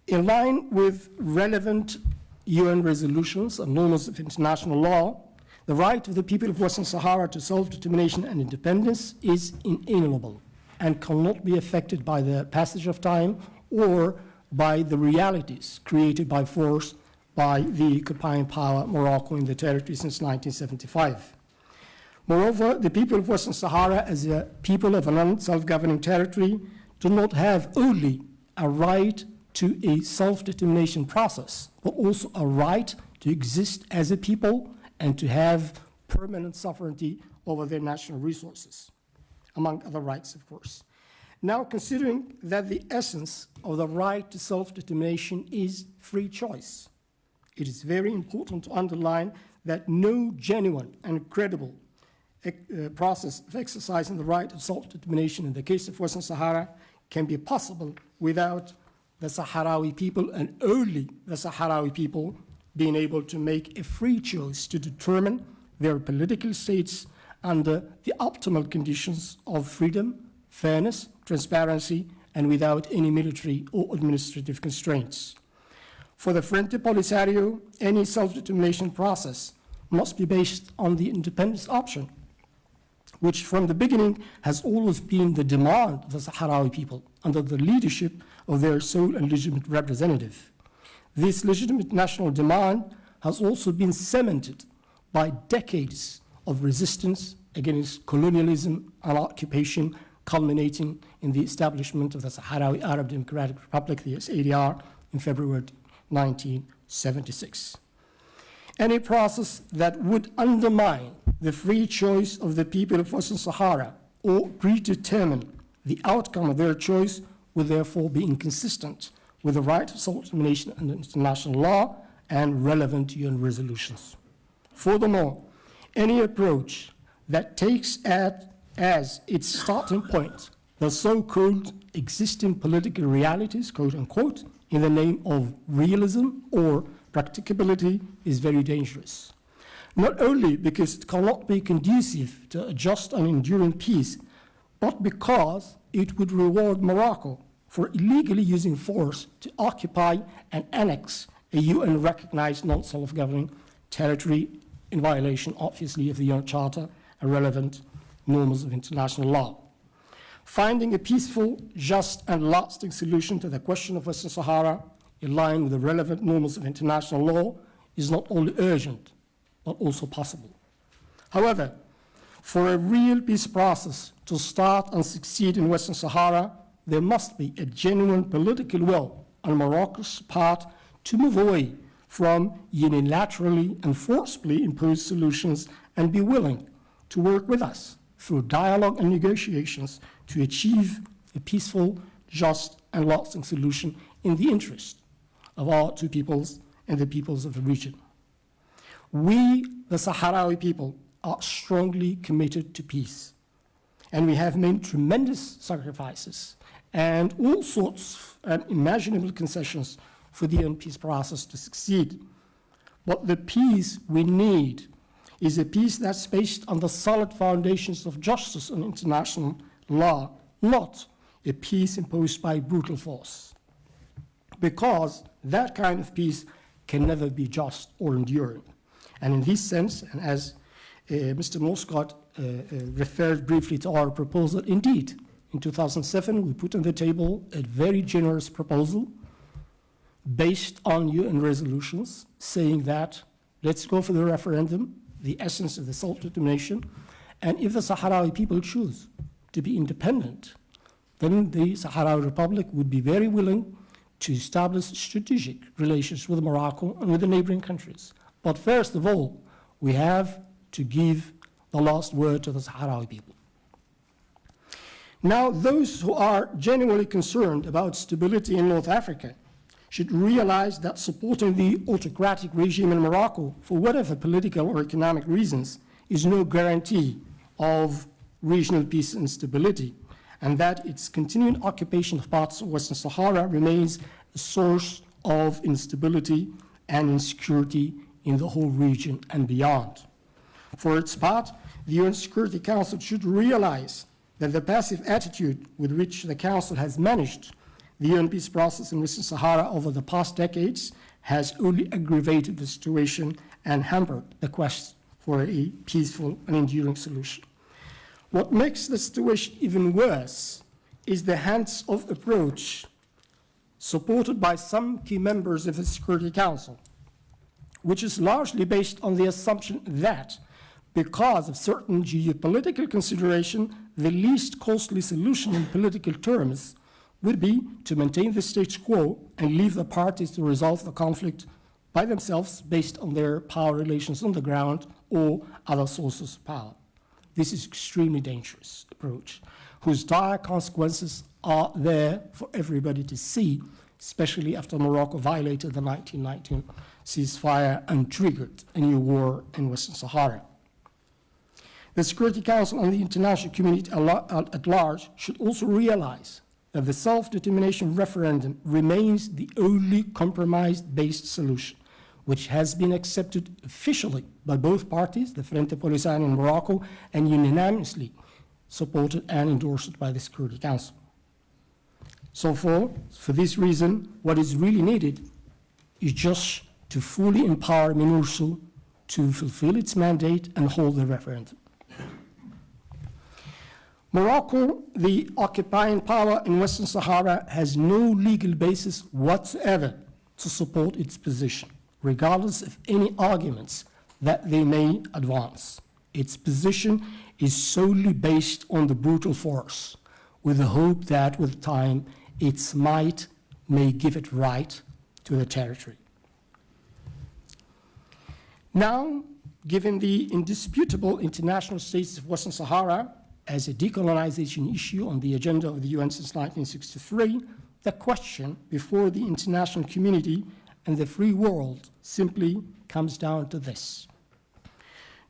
In line with relevant UN resolutions and norms of international law, the right of the people of Western Sahara to self-determination and independence is inalienable and cannot be affected by the passage of time or by the realities created by force by the occupying power Morocco in the territory since 1975. Moreover, the people of Western Sahara, as a people of a non-self-governing territory, do not have only a right to a self-determination process, but also a right to exist as a people and to have permanent sovereignty over their national resources, among other rights, of course. Now, considering that the essence of the right to self-determination is free choice, it is very important to underline that no genuine and credible process of exercising the right of self-determination in the case of Western Sahara can be possible without the Sahrawi people, and only the Sahrawi people, being able to make a free choice to determine their political states under the optimal conditions of freedom, fairness, transparency, and without any military or administrative constraints. For the Frente Polisario, any self-determination process must be based on the independence option, which from the beginning has always been the demand of the Sahrawi people under the leadership of their sole and legitimate representative. This legitimate national demand has also been cemented by decades of resistance against colonialism and occupation, culminating in the establishment of the Sahrawi Arab Democratic Republic, the SADR, in February 1976. Any process that would undermine the free choice of the people of Western Sahara or predetermine the outcome of their choice would therefore be inconsistent with the right of self-determination under international law and relevant UN resolutions. Furthermore, any approach that takes as its starting point the so-called existing political realities, quote unquote, in the name of realism or practicability is very dangerous. Not only because it cannot be conducive to a just and enduring peace, but because it would reward Morocco for illegally using force to occupy and annex a UN-recognized non-self-governing territory in violation, obviously, of the UN Charter and relevant norms of international law. Finding a peaceful, just, and lasting solution to the question of Western Sahara in line with the relevant norms of international law is not only urgent, but also possible. However, for a real peace process to start and succeed in Western Sahara, there must be a genuine political will on Morocco's part to move away from unilaterally and forcibly imposed solutions and be willing to work with us through dialogue and negotiations to achieve a peaceful, just, and lasting solution in the interest of our two peoples and the peoples of the region. We, the Sahrawi people, are strongly committed to peace, and we have made tremendous sacrifices and all sorts of unimaginable concessions for the peace process to succeed. But the peace we need is a peace that's based on the solid foundations of justice and international law, not a peace imposed by brutal force. Because that kind of peace can never be just or enduring. And in this sense, and as Mr. Mosgaard referred briefly to our proposal, indeed, in 2007, we put on the table a very generous proposal based on UN resolutions saying that let's go for the referendum, the essence of the self-determination, and if the Sahrawi people choose to be independent, then the Sahrawi Republic would be very willing to establish strategic relations with Morocco and with the neighboring countries. But first of all, we have to give the last word to the Sahrawi people. Now, those who are genuinely concerned about stability in North Africa should realize that supporting the autocratic regime in Morocco for whatever political or economic reasons is no guarantee of regional peace and stability, and that its continuing occupation of parts of Western Sahara remains a source of instability and insecurity in the whole region and beyond. For its part, the UN Security Council should realize that the passive attitude with which the Council has managed the UN peace process in Western Sahara over the past decades has only aggravated the situation and hampered the quest for a peaceful and enduring solution. What makes the situation even worse is the hands-off approach supported by some key members of the Security Council, which is largely based on the assumption that because of certain geopolitical consideration, the least costly solution in political terms would be to maintain the status quo and leave the parties to resolve the conflict by themselves based on their power relations on the ground or other sources of power. This is an extremely dangerous approach, whose dire consequences are there for everybody to see, especially after Morocco violated the 1919 ceasefire and triggered a new war in Western Sahara. The Security Council and the international community at large should also realize that the self-determination referendum remains the only compromise-based solution, which has been accepted officially by both parties, the Frente Polisario in Morocco, and unanimously supported and endorsed by the Security Council. So for this reason, what is really needed is just to fully empower MINURSO to fulfill its mandate and hold the referendum. Morocco, the occupying power in Western Sahara, has no legal basis whatsoever to support its position, regardless of any arguments that they may advance. Its position is solely based on the brutal force, with the hope that with time its might may give it right to the territory. Now, given the indisputable international status of Western Sahara as a decolonization issue on the agenda of the UN since 1963, the question before the international community and the free world simply comes down to this.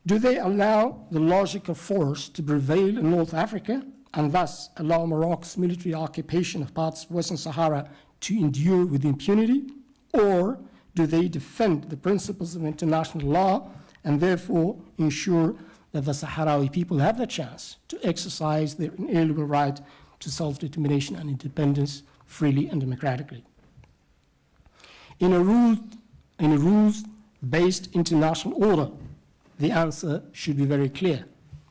Do they allow the logical force to prevail in North Africa and thus allow Morocco's military occupation of parts of Western Sahara to endure with impunity? Or do they defend the principles of international law and therefore ensure that the Sahrawi people have the chance to exercise their inalienable right to self-determination and independence freely and democratically? In a rules-based international order, the answer should be very clear,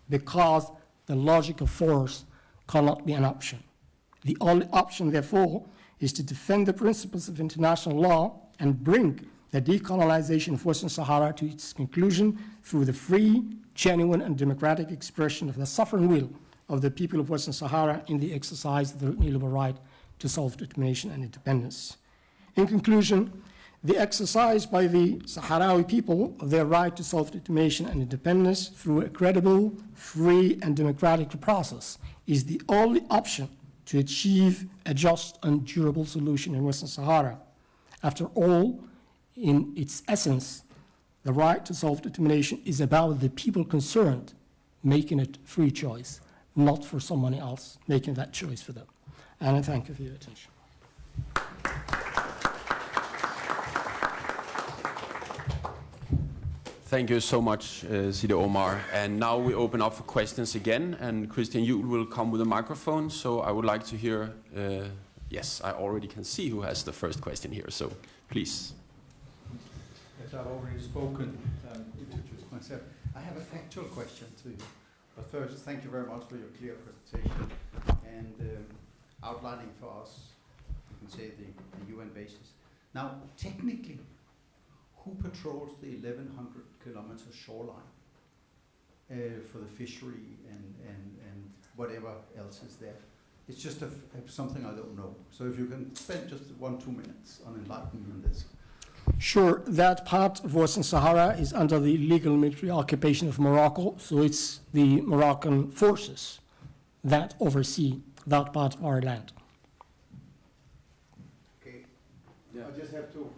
because the logical force cannot be an option. The only option, therefore, is to defend the principles of international law and bring the decolonization of Western Sahara to its conclusion through the free, genuine, and democratic expression of the sovereign will of the people of Western Sahara in the exercise of their inalienable right to self-determination and independence. In conclusion, the exercise by the Sahrawi people of their right to self-determination and independence through a credible, free, and democratic process is the only option to achieve a just and durable solution in Western Sahara. After all, in its essence, the right to self-determination is about the people concerned making a free choice, not for someone else making that choice for them. And I thank you for your attention. Thank you so much, Sidi Omar. And now we open up for questions again, and Christian Juhl will come with a microphone. So I would like to hear, yes, I already can see who has the first question here, so please. As I've already spoken, introduced myself, I have a factual question to you. But first, thank you very much for your clear presentation and outlining for us, you can say, the UN basis. Now, technically, who patrols the 1,100 kilometer shoreline for the fishery and whatever else is there? It's just something I don't know. So if you can spend just 1-2 minutes on enlightening me on this. Sure, that part of Western Sahara is under the legal military occupation of Morocco, so it's the Moroccan forces that oversee that part of our land. Okay. Yeah. I just have to.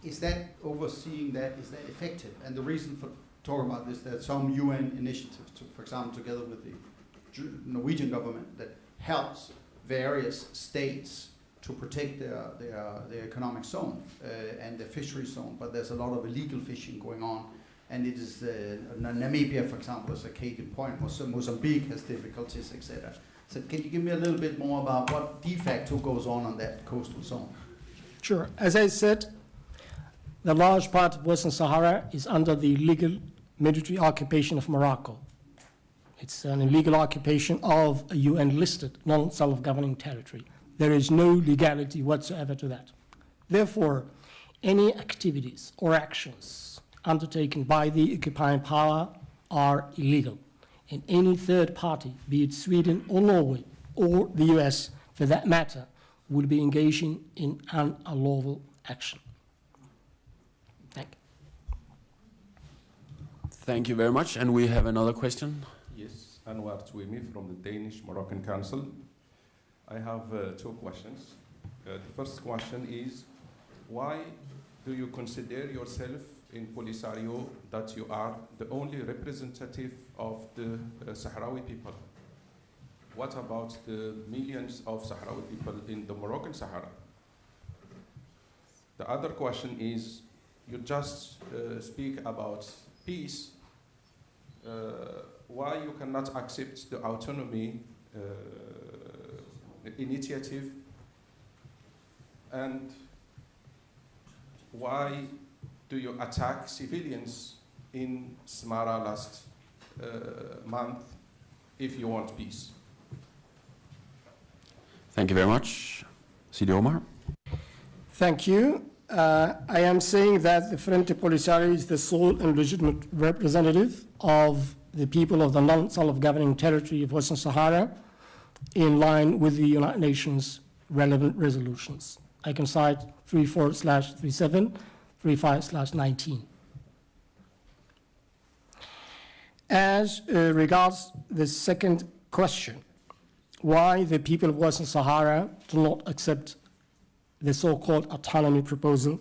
Is that overseeing that, is that effective? And the reason for talking about this, that some UN initiatives, for example, together with the Norwegian government, that helps various states to protect their economic zone and their fishery zone, but there's a lot of illegal fishing going on. And it is, Namibia, for example, is a case in point, Mozambique has difficulties, etc. So can you give me a little bit more about what de facto goes on that coastal zone? Sure. As I said, the large part of Western Sahara is under the legal military occupation of Morocco. It's an illegal occupation of a UN-listed non-self-governing territory. There is no legality whatsoever to that. Therefore, any activities or actions undertaken by the occupying power are illegal. And any third party, be it Sweden or Norway or the US for that matter, will be engaging in an unlawful action. Thank you. Thank you very much. And we have another question. Yes, Anwar Twimi from the Danish Moroccan Council. I have 2 questions. The first question is, why do you consider yourself in Polisario that you are the only representative of the Sahrawi people? What about the millions of Sahrawi people in the Moroccan Sahara? The other question is, you just speak about peace. Why you cannot accept the autonomy initiative, and why do you attack civilians in Smara last month if you want peace? Thank you very much. Sidi Omar. Thank you. I am saying that the Frente Polisario is the sole and legitimate representative of the people of the non-self-governing territory of Western Sahara, in line with the United Nations relevant resolutions. I can cite 34/37, 35/19. As regards the second question, why the people of Western Sahara do not accept the so-called autonomy proposal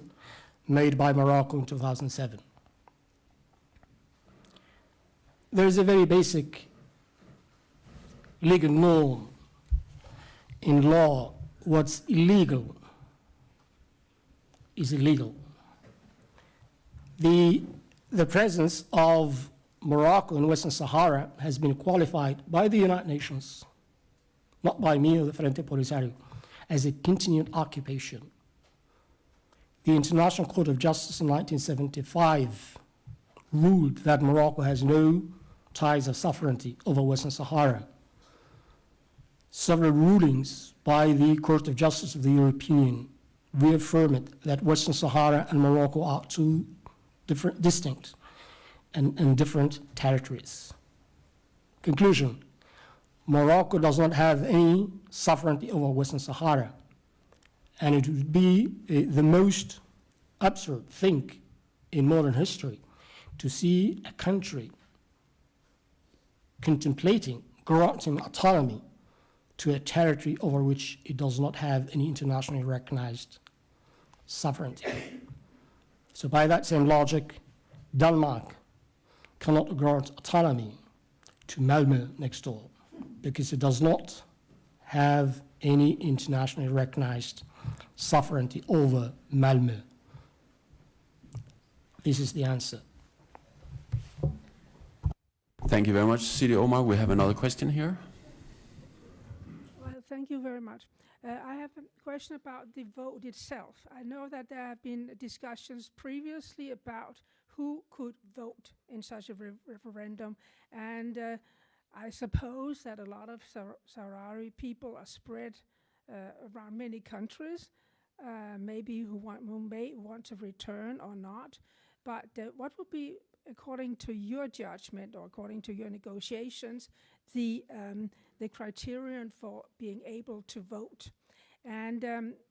made by Morocco in 2007. There is a very basic legal norm in law. What's illegal is illegal. The presence of Morocco in Western Sahara has been qualified by the United Nations, not by me or the Frente Polisario, as a continued occupation. The International Court of Justice in 1975 ruled that Morocco has no ties of sovereignty over Western Sahara. Several rulings by the Court of Justice of the European Union reaffirmed that Western Sahara and Morocco are two distinct and different territories. Conclusion: Morocco does not have any sovereignty over Western Sahara, and it would be the most absurd thing in modern history to see a country contemplating granting autonomy to a territory over which it does not have any internationally recognized sovereignty. So by that same logic, Denmark cannot grant autonomy to Malmö next door because it does not have any internationally recognized sovereignty over Malmö. This is the answer. Thank you very much, Sidi Omar. We have another question here. Well, thank you very much. I have a question about the vote itself. I know that there have been discussions previously about who could vote in such a referendum, and I suppose that a lot of Sahrawi people are spread around many countries, maybe who may want to return or not. But what would be, according to your judgment or according to your negotiations, the criterion for being able to vote? And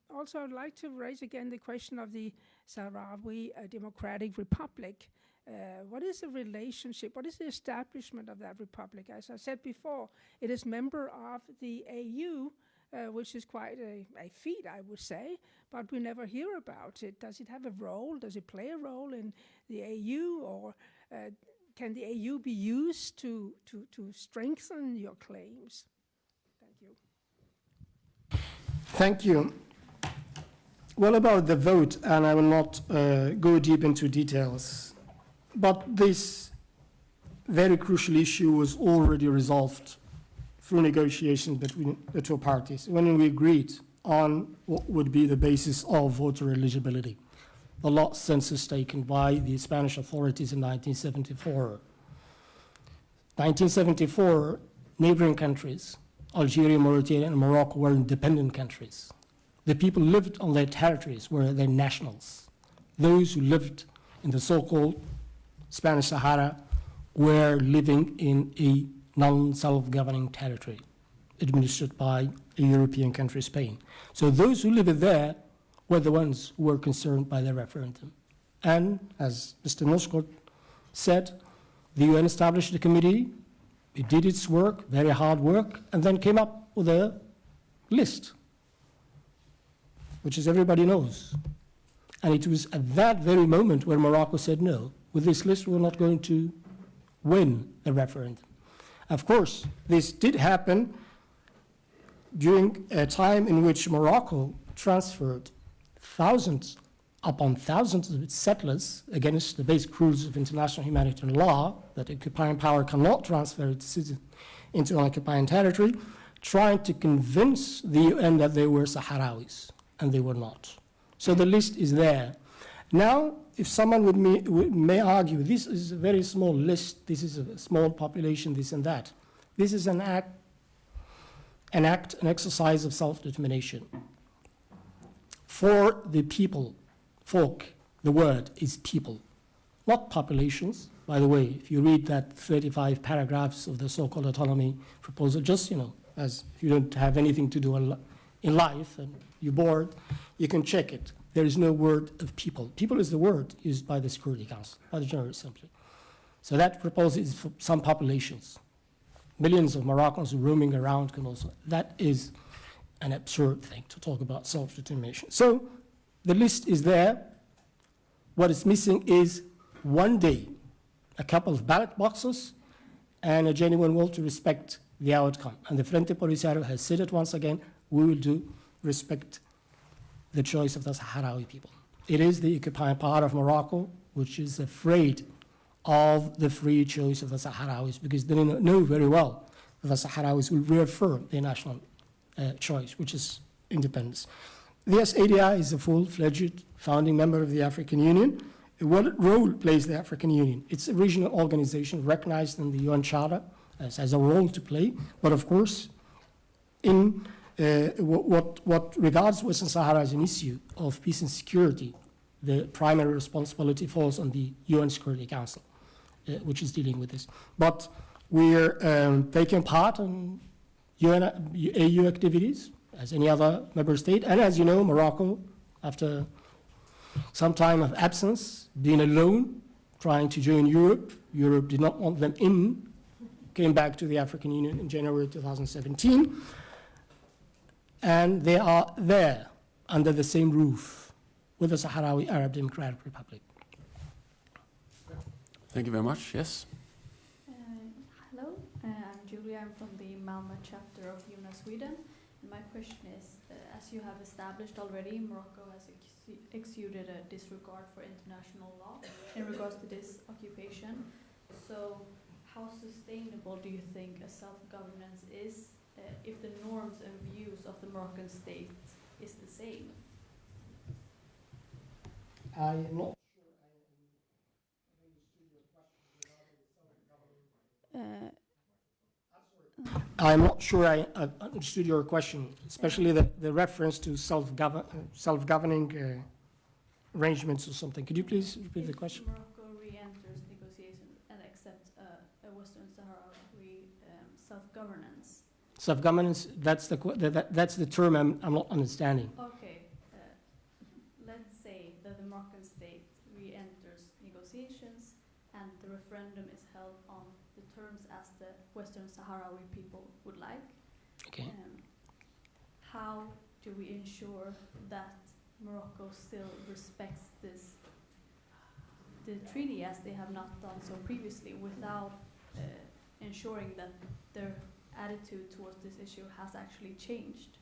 also I'd like to raise again the question of the Sahrawi Democratic Republic. What is the relationship, what is the establishment of that republic? As I said before, it is member of the AU, which is quite a feat, I would say, but we never hear about it. Does it have a role? Does it play a role in the AU, or can the AU be used to strengthen your claims? Thank you. Thank you. Well, about the vote, and I will not go deep into details, but this very crucial issue was already resolved through negotiations between the two parties when we agreed on what would be the basis of voter eligibility, the last census taken by the Spanish authorities in 1974. 1974, neighboring countries, Algeria, Mauritania, and Morocco, were independent countries. The people lived on their territories were their nationals. Those who lived in the so-called Spanish Sahara were living in a non-self-governing territory administered by a European country, Spain. So those who lived there were the ones who were concerned by the referendum. And as Mr. Mosgaard said, the UN established a committee, it did its work, very hard work, and then came up with a list, which as everybody knows. And it was at that very moment where Morocco said, no, with this list we're not going to win the referendum. Of course, this did happen during a time in which Morocco transferred thousands upon thousands of its settlers against the basic rules of international humanitarian law that occupying power cannot transfer its citizens into occupying territory, trying to convince the UN that they were Sahrawis, and they were not. So the list is there. Now, if someone may argue, this is a very small list, this is a small population, this and that. This is an exercise of self-determination. For the people, folk, the word is people, not populations, by the way, if you read that 35 paragraphs of the so-called autonomy proposal, just, you know, as if you don't have anything to do in life and you're bored, you can check it. There is no word of people. People is the word used by the Security Council, by the General Assembly. So that proposal is for some populations. Millions of Moroccans roaming around can also, that is an absurd thing to talk about self-determination. So the list is there. What is missing is one day, a couple of ballot boxes, and a genuine will to respect the outcome. And the Frente Polisario has said it once again, we will do respect the choice of the Sahrawi people. It is the occupying part of Morocco which is afraid of the free choice of the Sahrawis because they know very well that the Sahrawis will reaffirm their national choice, which is independence. The SADI is a full-fledged founding member of the African Union. What role plays the African Union? It's a regional organization recognized in the UN Charter as a role to play, but of course, in what regards Western Sahara as an issue of peace and security, the primary responsibility falls on the UN Security Council, which is dealing with this. But we're taking part in AU activities as any other member state, and as you know, Morocco, after some time of absence, being alone, trying to join Europe, Europe did not want them in, came back to the African Union in January 2017, and they are there under the same roof with the Sahrawi Arab Democratic Republic. Thank you very much. Yes? Hello, I'm Julia. I'm from the Malmö chapter of UNA Sweden. And my question is, as you have established already, Morocco has exuded a disregard for international law in regards to this occupation. So how sustainable do you think a self-governance is if the norms and views of the Moroccan state is the same? I am not I'm not sure I understood your question, especially the reference to self-governing arrangements or something. Could you please repeat the question? Morocco re-enters negotiations and accepts a Western Sahrawi self-governance. Self-governance, that's the term I'm not understanding. Okay, let's say that the Moroccan state re-enters negotiations and the referendum is held on the terms as the Western Sahrawi people would like. Okay. How do we ensure that Morocco still respects the treaty as they have not done so previously without ensuring that their attitude towards this issue has actually changed?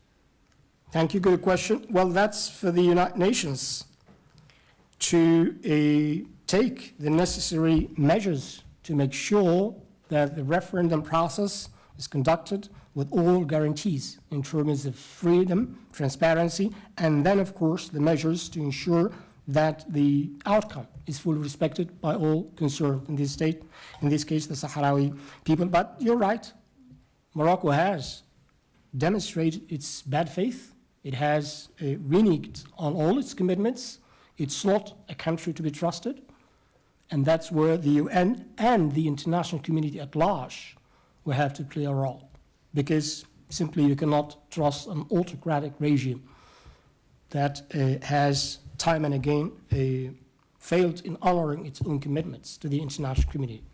Thank you, good question. Well, that's for the United Nations to take the necessary measures to make sure that the referendum process is conducted with all guarantees in terms of freedom, transparency, and then, of course, the measures to ensure that the outcome is fully respected by all concerned in this state, in this case, the Sahrawi people. But you're right, Morocco has demonstrated its bad faith. It has reneged on all its commitments. It's not a country to be trusted. And that's where the UN and the international community at large will have to play a role. Because simply you cannot trust an autocratic regime that has time and again failed in honoring its own commitments to the international community.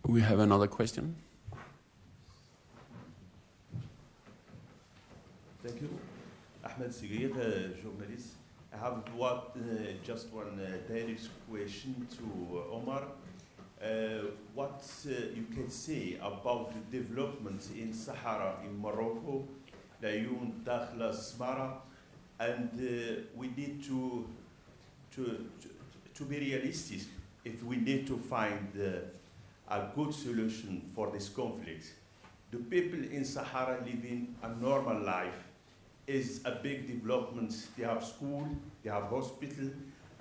We have another question. Thank you. Ahmed Sigir, journalist. I have just one direct question to Omar. What you can say about the development in Sahara, in Morocco, العيون داخل السمارة, and we need to be realistic if we need to find a good solution for this conflict. The people in Sahara living a normal life is a big development. They have school, they have hospital,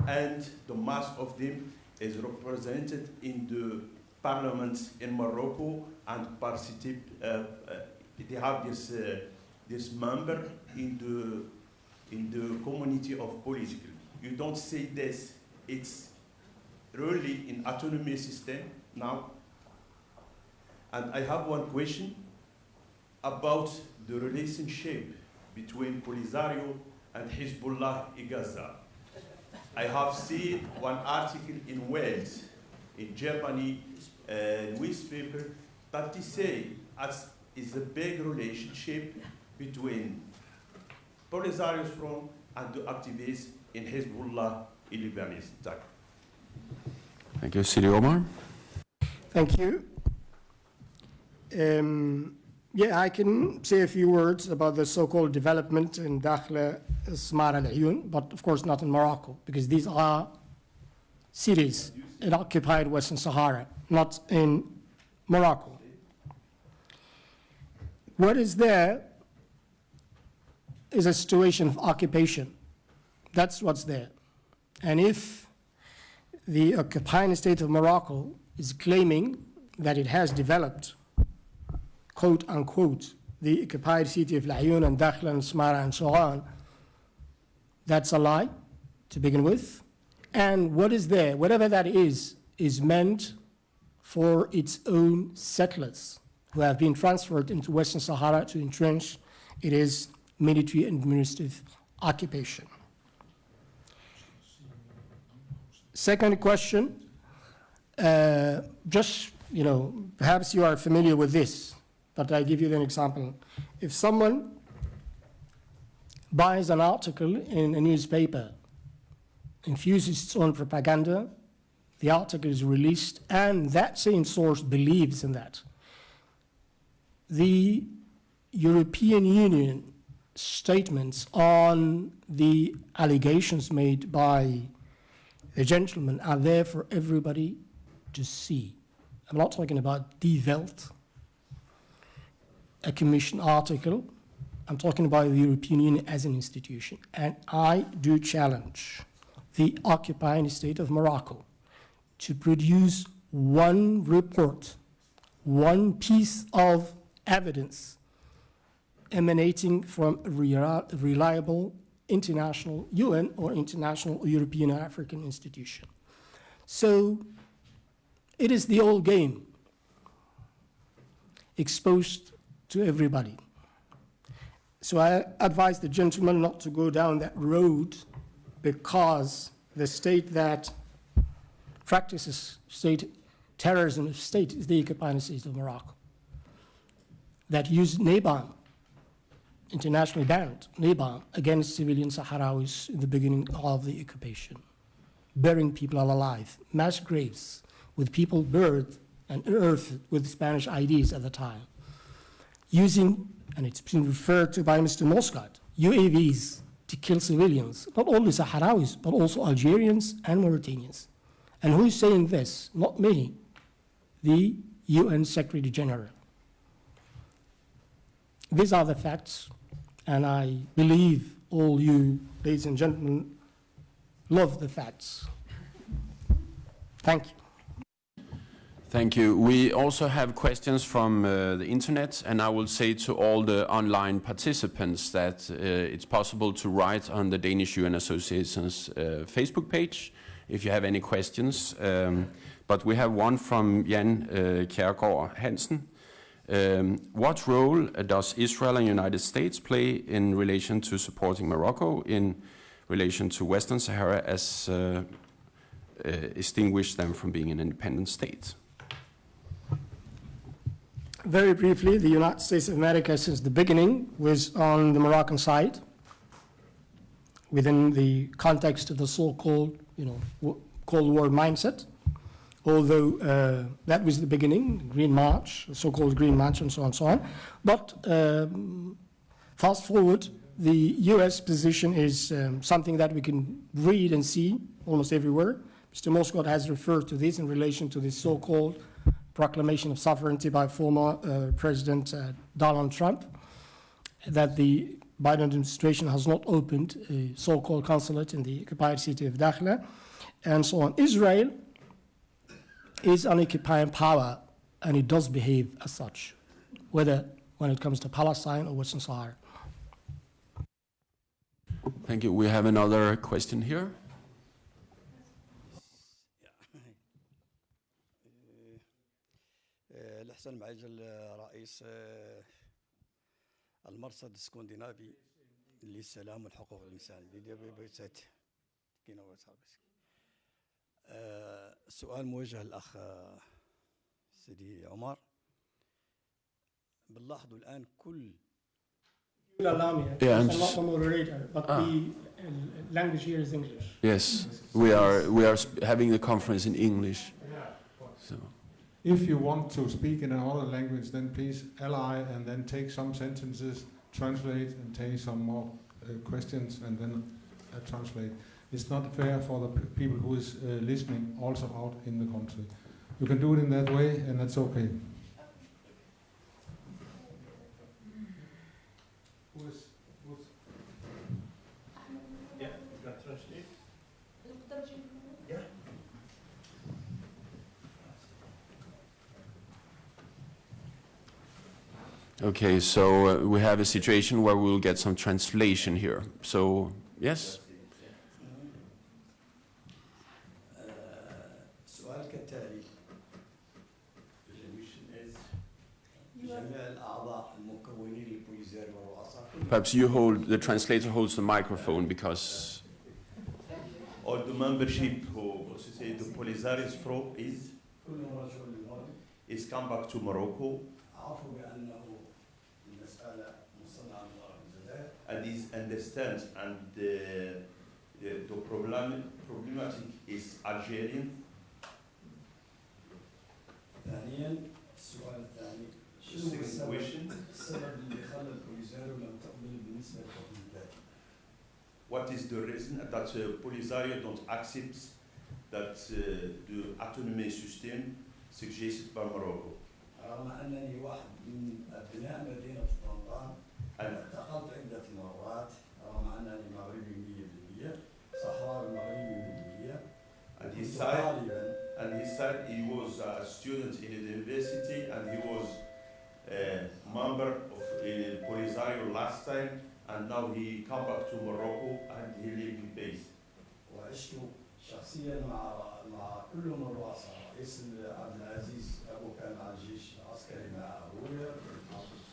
and the mass of them is represented in the parliament in Morocco and participate. They have this member in the community of political. You don't see this it's really in autonomy system now. And I have one question about the relationship between Polisario and Hezbollah in Gaza. I have seen one article in Wales, in Germany, newspaper, that they say as is a big relationship between Polisario's front and the activists in Hezbollah in Lebanese. Thank you, Sidi Omar. Thank you. Yeah, I can say a few words about the so-called development in Dakhla Smar al-Ayun, but of course not in Morocco, because these are cities in occupied Western Sahara, not in Morocco. What is there is a situation of occupation. That's what's there. And if the occupying state of Morocco is claiming that it has developed, quote unquote, the occupied city of Al-Ayun and Dakhla and Smara and so on, that's a lie to begin with. And what is there, whatever that is meant for its own settlers who have been transferred into Western Sahara to entrench. It is military and administrative occupation. Second question, just, perhaps you are familiar with this, but I give you an example. If someone buys an article in a newspaper, infuses its own propaganda, the article is released, and that same source believes in that. The European Union statements on the allegations made by the gentleman are there for everybody to see. I'm not talking about Die Welt, a commission article. I'm talking about the European Union as an institution. And I do challenge the occupying state of Morocco to produce one report, one piece of evidence emanating from a reliable international UN or international European or African institution. So it is the old game exposed to everybody. So I advise the gentleman not to go down that road, because the state that practices state terrorism of state is the occupying state of Morocco, that used NABAM, internationally banned NABAM, against civilian Sahrawis in the beginning of the occupation, burying people alive, mass graves with people buried and unearthed with Spanish IDs at the time, using, and it's been referred to by Mr. Mosgaard, UAVs to kill civilians, not only Sahrawis, but also Algerians and Mauritanians. And who is saying this? Not me, the UN Secretary General. These are the facts, and I believe all you, ladies and gentlemen, love the facts. Thank you. Thank you. We also have questions from the internet, and I will say to all the online participants that it's possible to write on the Danish UN Association's Facebook page if you have any questions. But we have one from Jan Kjærgaard Hansen. What role does Israel and United States play in relation to supporting Morocco in relation to Western Sahara as extinguish them from being an independent state? Very briefly, the United States of America, since the beginning, was on the Moroccan side within the context of the so-called, Cold War mindset. Although that was the beginning, Green March, the so-called Green March, and so on and so on. But fast forward, the U.S. position is something that we can read and see almost everywhere. Mr. Mosgaard has referred to this in relation to the so-called proclamation of sovereignty by former President Donald Trump, that the Biden administration has not opened a so-called consulate in the occupied city of Dakhla, and so on. Israel is an occupying power, and it does behave as such, whether when it comes to Palestine or Western Sahara. Thank you. We have another question here. أستلم عجل رئيس المرصد الاسكندنافي للسلام والحقوق الإنسان سؤال موجه للأخ سيدي عمر. بنلاحظوا الآن كل I'm not the moderator, but the language here is English. Yes, we are having the conference in English. So. If you want to speak in another language, then please ally and then take some sentences, translate, and take some more questions, and then translate. It's not fair for the people who is listening also out in the country. You can do it in that way, and that's okay. Yeah, you can translate. Yeah. Okay, so we have a situation where we'll get some translation here. So, yes? السؤال كالتالي. جميع الأعضاء المكونين للبوليزاريو والرؤساء. Perhaps the translator holds the microphone because... All the membership who say the Polisario is come back to Morocco. And is understands and the problematic is Algerian. ثانيا السؤال الثاني شنو السبب اللي خلى البوليزاريو لم تقبل بالنسبة للحكومات؟ What is the reason that Polisario don't accept that the autonomy system suggested by Morocco? رغم أنني واحد من أبناء مدينة طنطا انتقلت عدة مرات رغم أنني مغربي 100% صحراوي مغربي 100%. And he said he was a student in the university and he was a member of Polisario last time, and now he come back to Morocco and he live in base. وعشت شخصيا مع كل من الرؤساء. رئيس عبد العزيز أبو كان على الجيش العسكري مع أبويا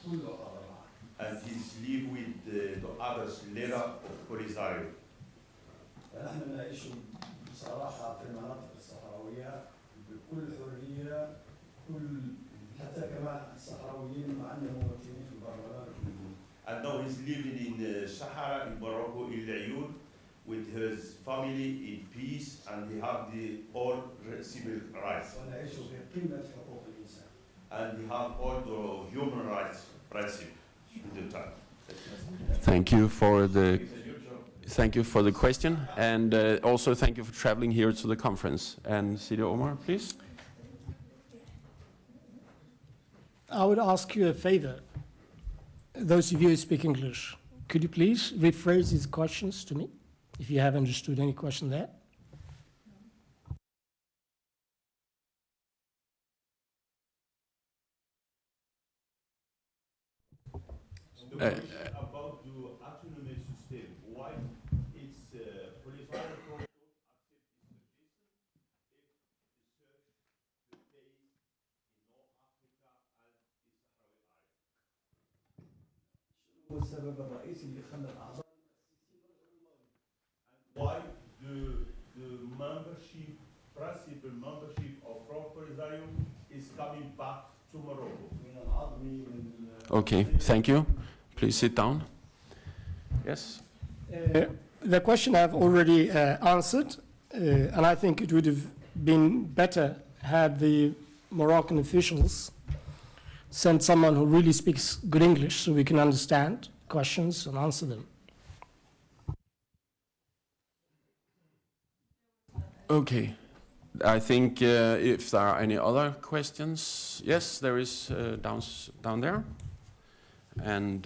كله قرر معه. And he's live with the others leader of Polisario. فنحن نعيش بصراحة في المناطق الصحراوية بكل حرية، حتى كمان الصحراويين مع أنهم ممثلين في البرلمان. And now he's living in Sahara in Morocco, in Laayoune, with his family in peace, and he have all civil rights. ونعيش في قمة حقوق الإنسان. And he have all the human rights principle in the time. Thank you for the question, and also thank you for traveling here to the conference. And Sidi Omar, please. I would ask you a favor. Those of you who speak English, could you please rephrase these questions to me, if you have understood any question there? About the autonomy system, why it's Polisario don't accept this suggestion if the search the base in North Africa and the Sahrawi area. شنو هو السبب الرئيسي اللي خلى الأعضاء why the membership, principal membership of Polisario is coming back to Morocco? Okay, thank you. Please sit down. Yes? The question I've already answered, and I think it would have been better had the Moroccan officials sent someone who really speaks good English so we can understand questions and answer them. Okay. I think if there are any other questions, yes, there is down there. And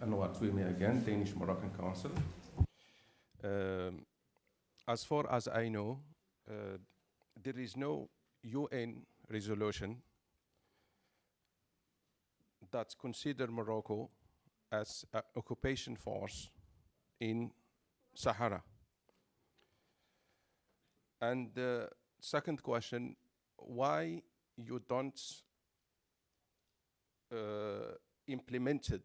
And what with me again, Danish Moroccan Council. As far as I know, there is no UN resolution that consider Morocco as an occupation force in Sahara? And the second question, why you don't implemented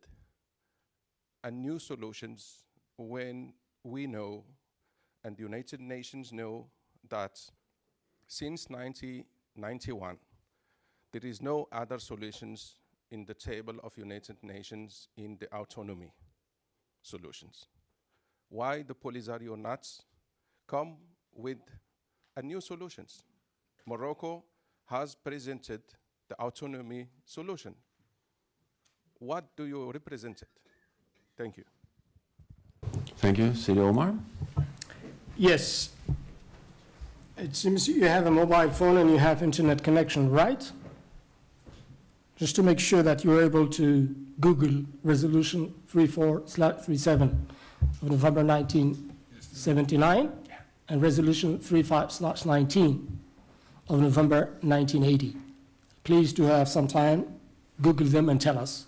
a new solutions when we know and the United Nations know that since 1991 there is no other solutions in the table of United Nations in the autonomy solutions. Why the Polisario not come with a new solutions? Morocco has presented the autonomy solution. What do you represent it? Thank you. Thank you. Sidi Omar? Yes. It seems you have a mobile phone and you have internet connection, right? Just to make sure that you're able to Google Resolution 34/37 of November 1979 and Resolution 35/19 of November 1980. Please do have some time, Google them and tell us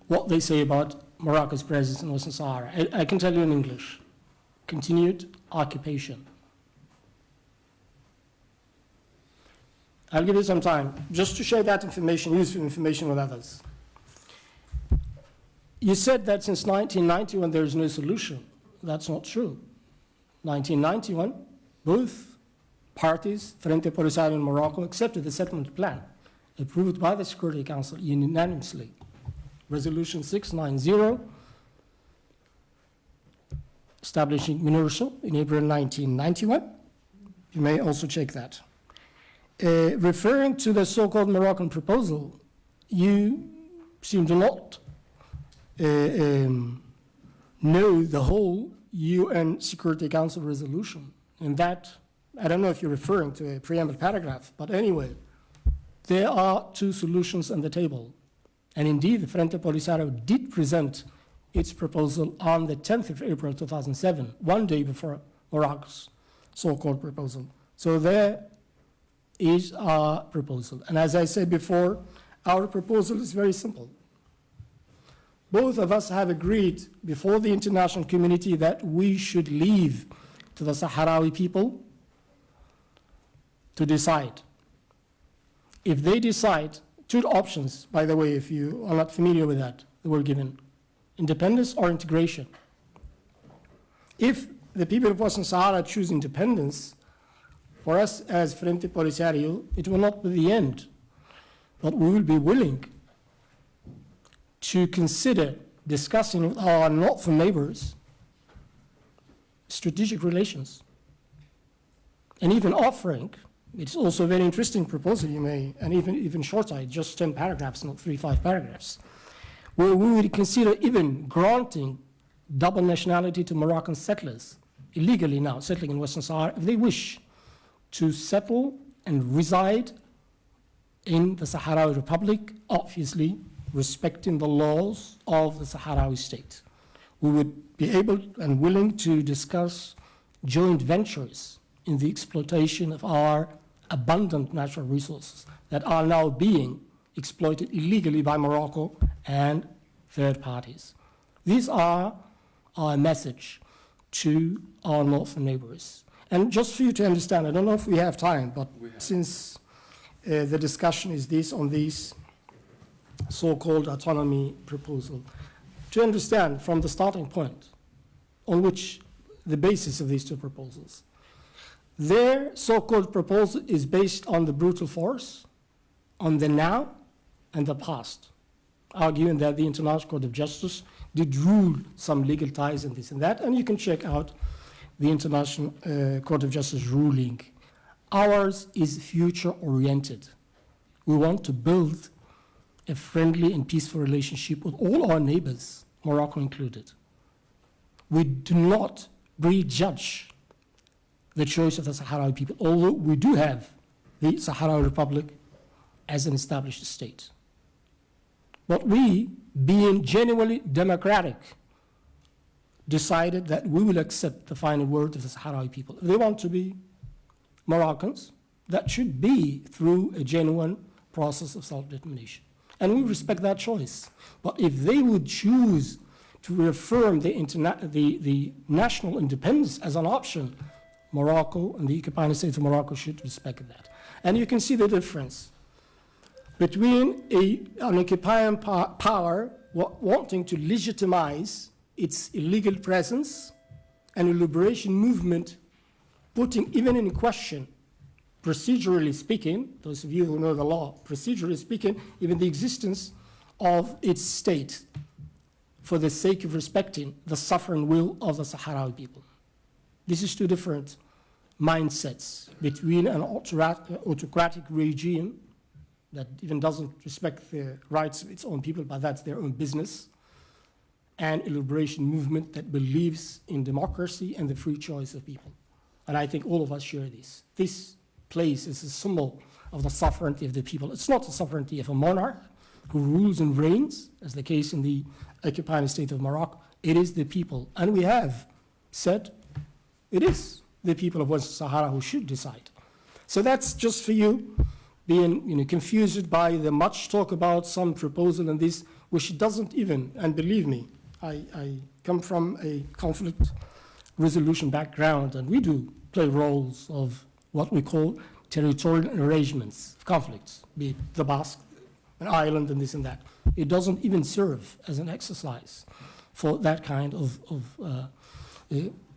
what they say about Morocco's presence in Western Sahara. I can tell you in English. Continued occupation. I'll give you some time just to share that information, useful information with others. You said that since 1991 there is no solution. That's not true. 1991, both parties, Frente Polisario and Morocco, accepted the settlement plan approved by the Security Council unanimously. Resolution 690, establishing MINURSO in April 1991. You may also check that. Referring to the so-called Moroccan proposal, you seem to not know the whole UN Security Council resolution. And that, I don't know if you're referring to a preamble paragraph, but anyway, there are two solutions on the table. And indeed, the Frente Polisario did present its proposal on the 10th of April 2007, one day before Morocco's so-called proposal. So there is our proposal. And as I said before, our proposal is very simple. Both of us have agreed before the international community that we should leave to the Sahrawi people to decide. If they decide, two options, by the way, if you are not familiar with that were given, independence or integration. If the people of Western Sahara choose independence, for us as Frente Polisario, it will not be the end, but we will be willing to consider discussing with our northern neighbors strategic relations, and even offering, it's also a very interesting proposal, you may, and even shorter, just 10 paragraphs, not 5 paragraphs, where we would consider even granting double nationality to Moroccan settlers, illegally now settling in Western Sahara, if they wish to settle and reside in the Sahrawi Republic, obviously respecting the laws of the Sahrawi state. We would be able and willing to discuss joint ventures in the exploitation of our abundant natural resources that are now being exploited illegally by Morocco and third parties. These are our message to our northern neighbors. And just for you to understand, I don't know if we have time, but since the discussion is this on this so-called autonomy proposal, to understand from the starting point on which the basis of these two proposals. Their so-called proposal is based on the brutal force, on the now and the past, arguing that the International Court of Justice did rule some legal ties and this and that, and you can check out the International Court of Justice ruling. Ours is future-oriented. We want to build a friendly and peaceful relationship with all our neighbors, Morocco included. We do not prejudge the choice of the Sahrawi people, although we do have the Sahrawi Republic as an established state. But we, being genuinely democratic, decided that we will accept the final word of the Sahrawi people. If they want to be Moroccans, that should be through a genuine process of self-determination. And we respect that choice. But if they would choose to reaffirm the national independence as an option, Morocco and the occupying state of Morocco should respect that. And you can see the difference between an occupying power wanting to legitimize its illegal presence and a liberation movement putting even in question, procedurally speaking, those of you who know the law, procedurally speaking, even the existence of its state for the sake of respecting the sovereign will of the Sahrawi people. This is two different mindsets between an autocratic regime that even doesn't respect the rights of its own people, but that's their own business, and a liberation movement that believes in democracy and the free choice of people. And I think all of us share this. This place is a symbol of the sovereignty of the people. It's not the sovereignty of a monarch who rules and reigns, as the case in the occupying state of Morocco. It is the people. And we have said it is the people of Western Sahara who should decide. So that's just for you being confused by the much talk about some proposal and this, which doesn't even, and believe me, I come from a conflict resolution background, and we do play roles of what we call territorial arrangements of conflicts, be it the Basque, an island, and this and that. It doesn't even serve as an exercise for that kind of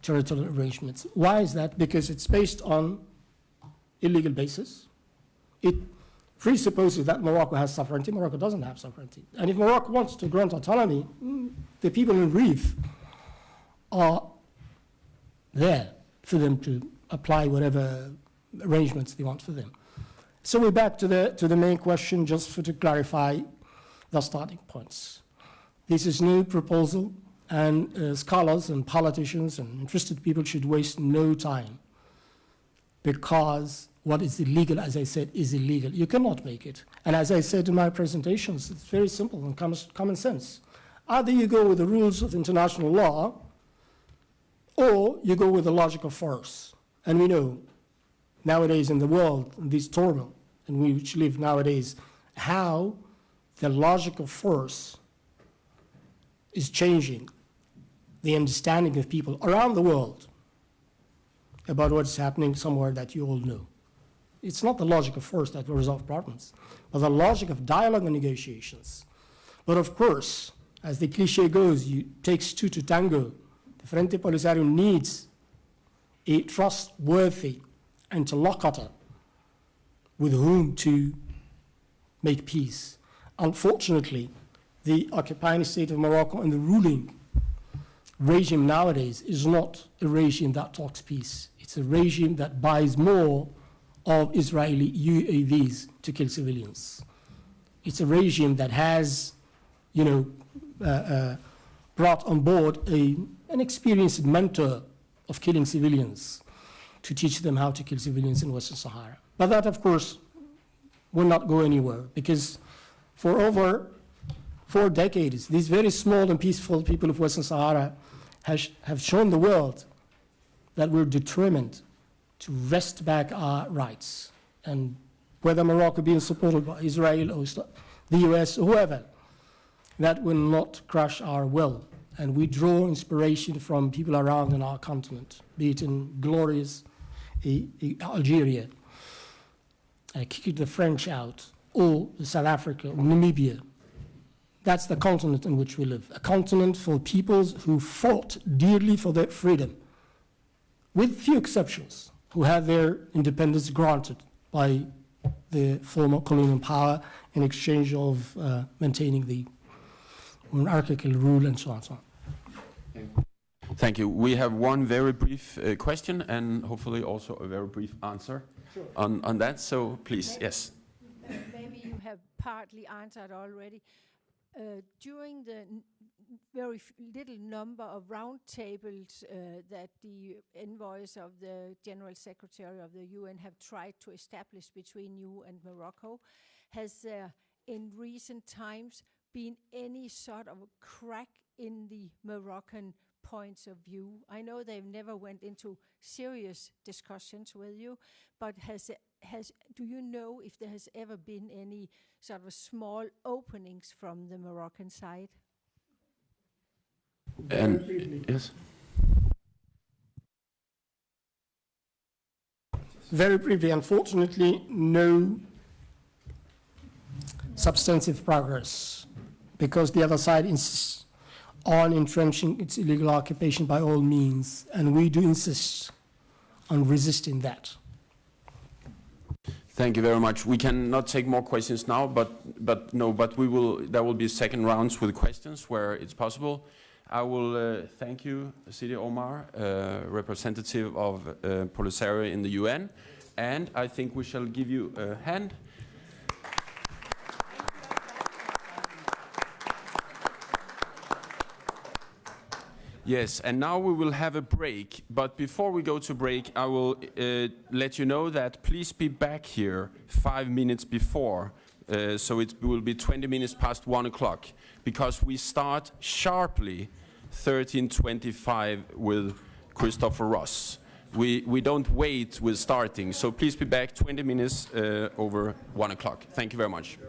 territorial arrangements. Why is that? Because it's based on illegal basis. It presupposes that Morocco has sovereignty. Morocco doesn't have sovereignty. And if Morocco wants to grant autonomy, the people in Reef are there for them to apply whatever arrangements they want for them. So we're back to the main question, just to clarify the starting points. This is new proposal, and scholars and politicians and interested people should waste no time, because what is illegal, as I said, is illegal. You cannot make it. And as I said in my presentations, it's very simple and common sense. Either you go with the rules of international law, or you go with the logic of force. And we know nowadays in the world, in this turmoil in which we live nowadays, how the logic of force is changing the understanding of people around the world about what's happening somewhere that you all know. It's not the logic of force that will resolve problems, but the logic of dialogue and negotiations. But of course, as the cliche goes, it takes two to tango. The Frente Polisario needs a trustworthy interlocutor with whom to make peace. Unfortunately, the occupying state of Morocco and the ruling regime nowadays is not a regime that talks peace. It's a regime that buys more of Israeli UAVs to kill civilians. It's a regime that has, brought on board an experienced mentor of killing civilians to teach them how to kill civilians in Western Sahara. But that, of course, will not go anywhere, because for over 4 decades, these very small and peaceful people of Western Sahara have shown the world that we're determined to wrest back our rights. And whether Morocco being supported by Israel or the US or whoever, that will not crush our will. And we draw inspiration from people around in our continent, be it in glorious Algeria, kicked the French out, or South Africa, or Namibia. That's the continent in which we live, a continent for peoples who fought dearly for their freedom, with few exceptions, who had their independence granted by the former colonial power in exchange of maintaining the monarchical rule and so on and so on. Thank you. We have one very brief question and hopefully also a very brief answer on that. So please, yes. Maybe you have partly answered already. During the very little number of roundtables that the envoys of the General Secretary of the UN have tried to establish between you and Morocco, has there in recent times been any sort of a crack in the Moroccan points of view? I know they've never went into serious discussions with you, but do you know if there has ever been any sort of small openings from the Moroccan side? And yes. Very briefly, unfortunately, no substantive progress, because the other side insists on entrenching its illegal occupation by all means, and we do insist on resisting that. Thank you very much. We cannot take more questions now, but we will. There will be second rounds with questions where it's possible. I will thank you, Sidi Omar, representative of Polisario in the UN, and I think we shall give you a hand. Yes, and now we will have a break, but before we go to break, I will let you know that please be back here 5 minutes before, so it will be 20 minutes past 1 o'clock, because we start sharply 13:25 with Christopher Ross. We don't wait with starting, so please be back 20 minutes over 1 o'clock. Thank you very much.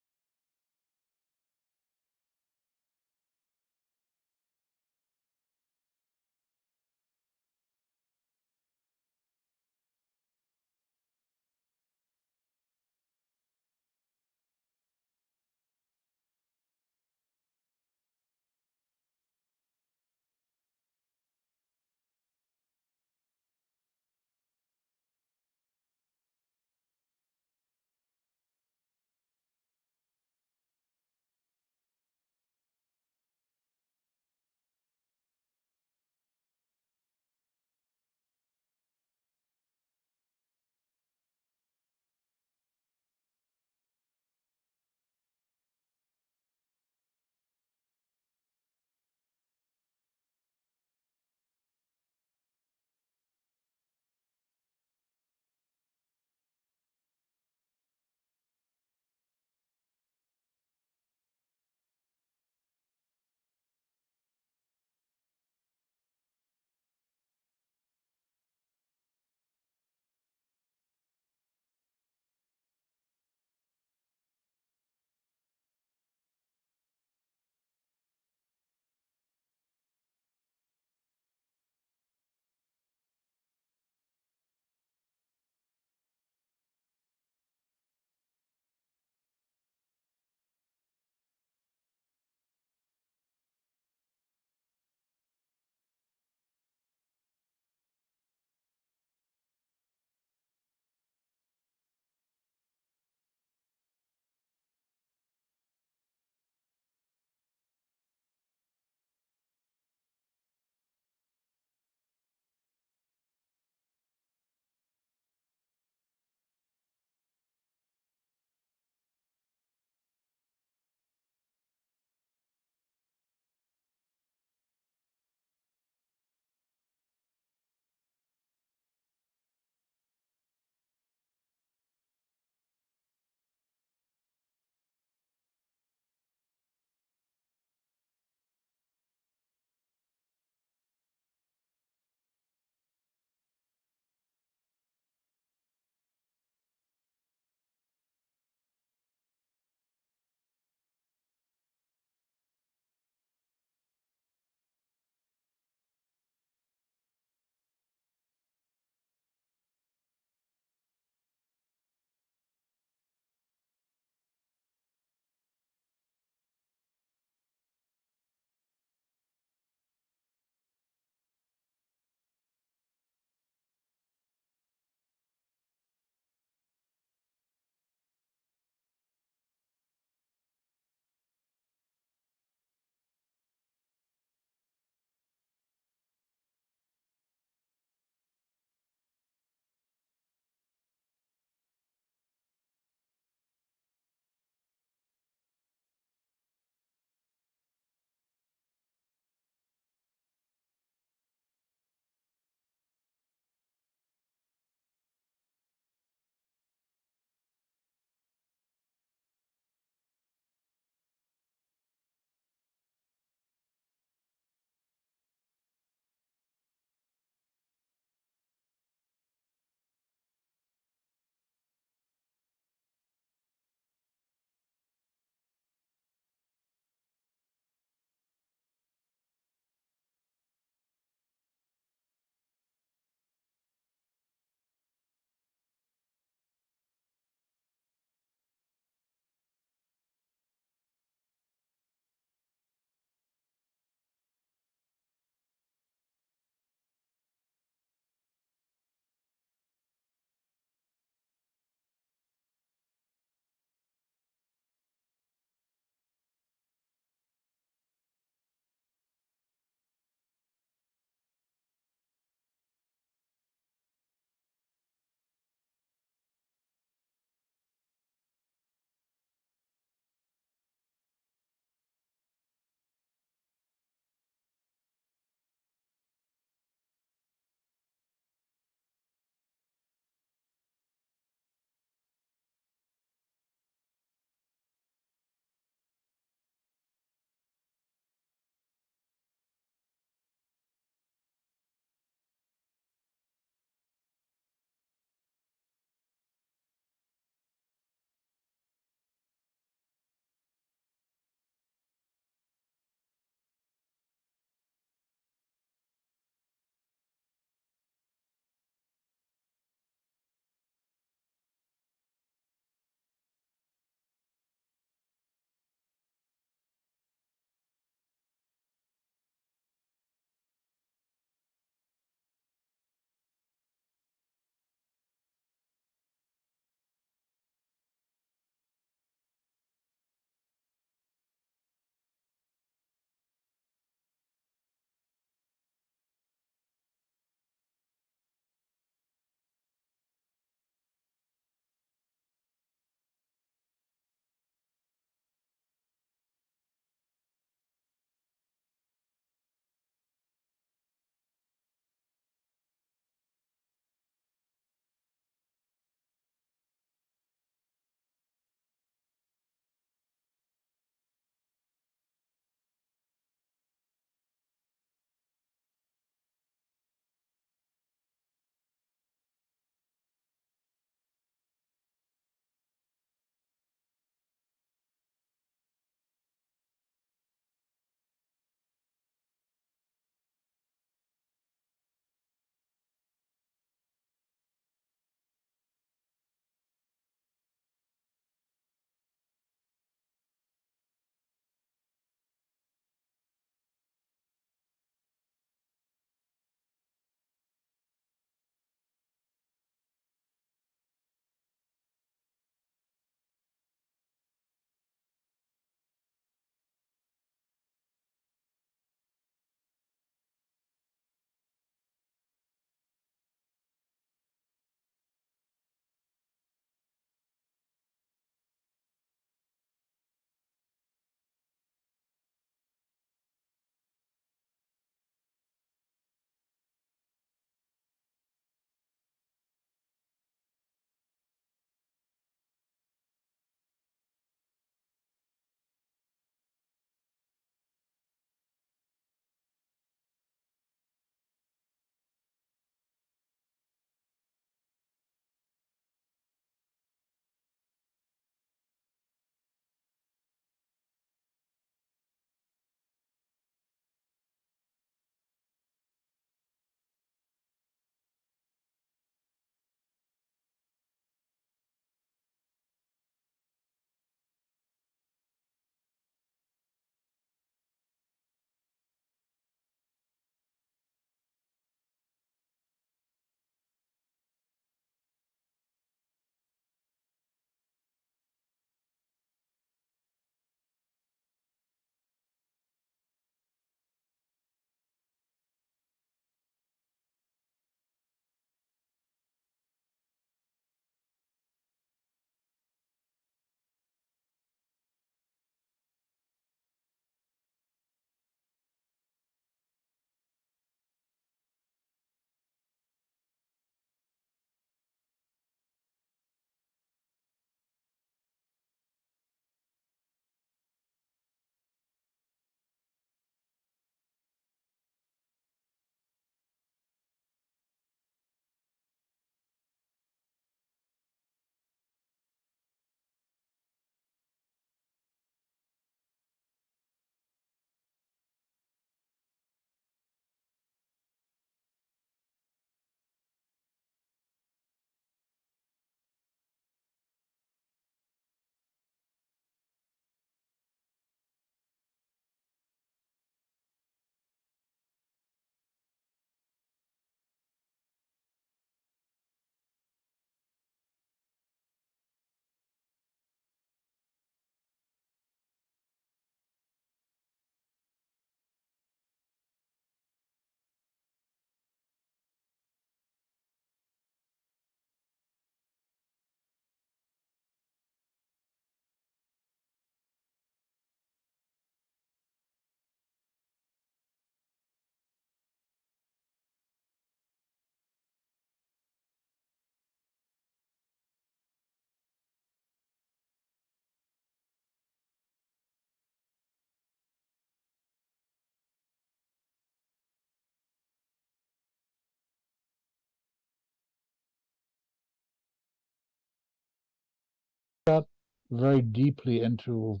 very deeply into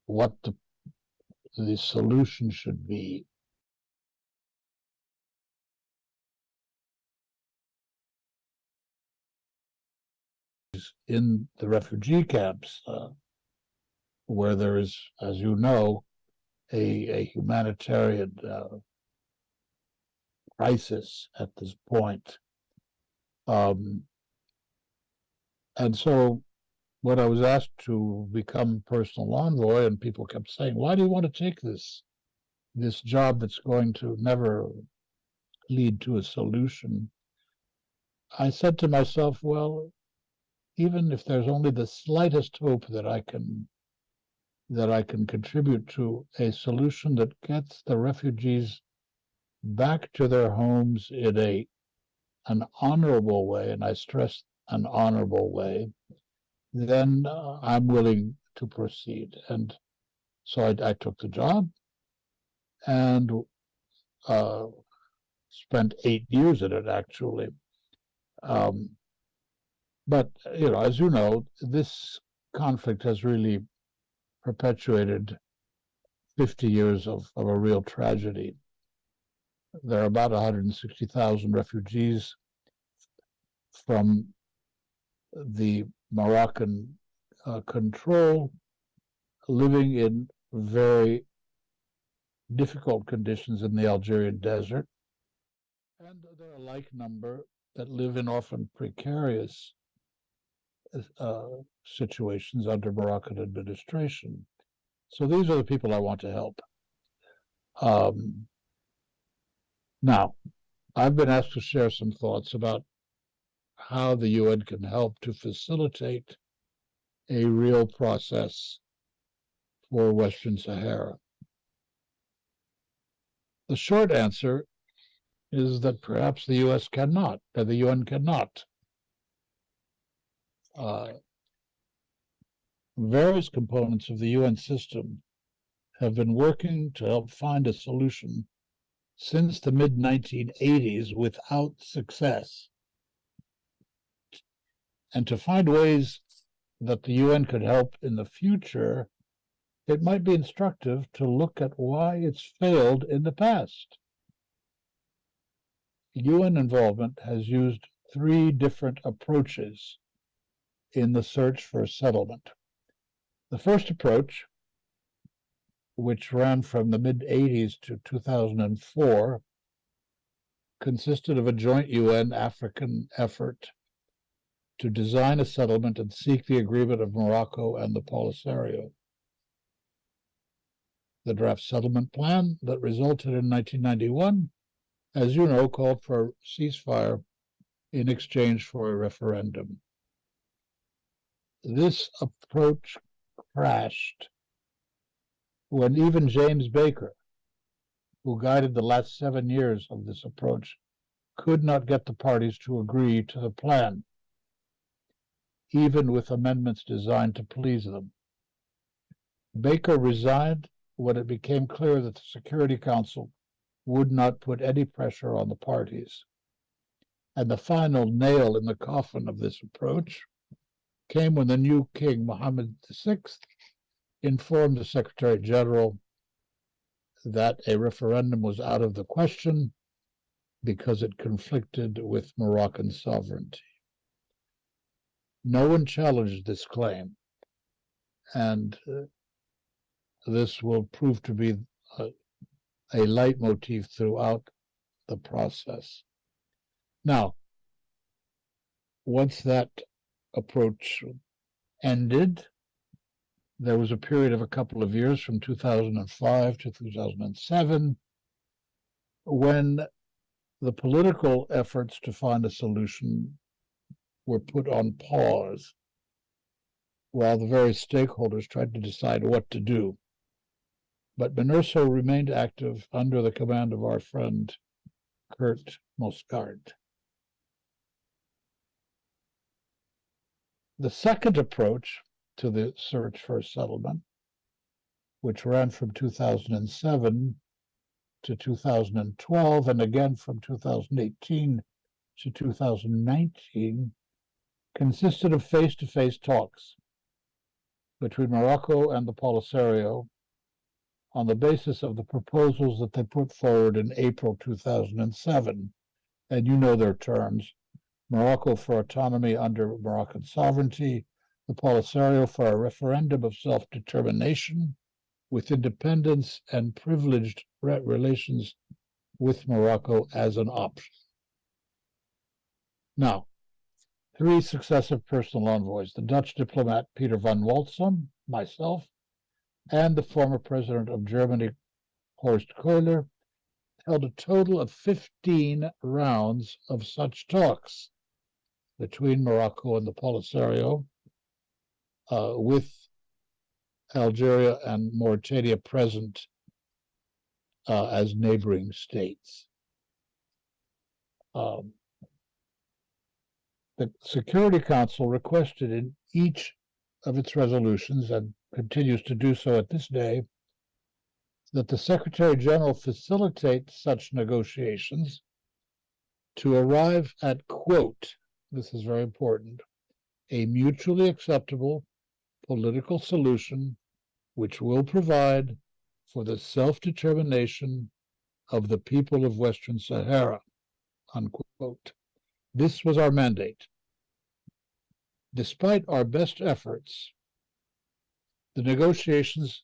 what the solution should be. In the refugee camps, where there is, as you know, a humanitarian crisis at this point. And so when I was asked to become personal envoy, and people kept saying, why do you want to take this job that's going to never lead to a solution? I said to myself, well, even if there's only the slightest hope that I can contribute to a solution that gets the refugees back to their homes in an honorable way, and I stress an honorable way, then I'm willing to proceed. And so I took the job and spent 8 years in it, actually. But, as you know, this conflict has really perpetuated 50 years of a real tragedy. There are about 160,000 refugees from the Moroccan control living in very difficult conditions in the Algerian desert. And there are a like number that live in often precarious situations under Moroccan administration. So these are the people I want to help. Now, I've been asked to share some thoughts about how the UN can help to facilitate a real process for Western Sahara. The short answer is that perhaps the UN cannot. Various components of the UN system have been working to help find a solution since the mid-1980s without success. And to find ways that the UN could help in the future, it might be instructive to look at why it's failed in the past. UN involvement has used 3 different approaches in the search for a settlement. The first approach, which ran from the mid-80s to 2004, consisted of a joint UN-African effort to design a settlement and seek the agreement of Morocco and the Polisario. The draft settlement plan that resulted in 1991, as you know, called for a ceasefire in exchange for a referendum. This approach crashed when even James Baker, who guided the last 7 years of this approach, could not get the parties to agree to the plan, even with amendments designed to please them. Baker resigned when it became clear that the Security Council would not put any pressure on the parties. And the final nail in the coffin of this approach came when the new king, Mohammed VI, informed the Secretary General that a referendum was out of the question because it conflicted with Moroccan sovereignty. No one challenged this claim, and this will prove to be a leitmotif throughout the process. Now, once that approach ended, there was a period of a couple of years from 2005 to 2007 when the political efforts to find a solution were put on pause while the various stakeholders tried to decide what to do. But MINURSO remained active under the command of our friend Kurt Mosgaard. The second approach to the search for a settlement, which ran from 2007 to 2012 and again from 2018 to 2019, consisted of face-to-face talks between Morocco and the Polisario on the basis of the proposals that they put forward in April 2007. And you know their terms: Morocco for autonomy under Moroccan sovereignty, the Polisario for a referendum of self-determination with independence and privileged relations with Morocco as an option. Now, 3 successive personal envoys, the Dutch diplomat Peter van Walsum, myself, and the former president of Germany, Horst Köhler, held a total of 15 rounds of such talks between Morocco and the Polisario, with Algeria and Mauritania present as neighboring states. The Security Council requested in each of its resolutions, and continues to do so at this day, that the Secretary General facilitate such negotiations to arrive at, quote, this is very important, a mutually acceptable political solution which will provide for the self-determination of the people of Western Sahara, unquote. This was our mandate. Despite our best efforts, no negotiations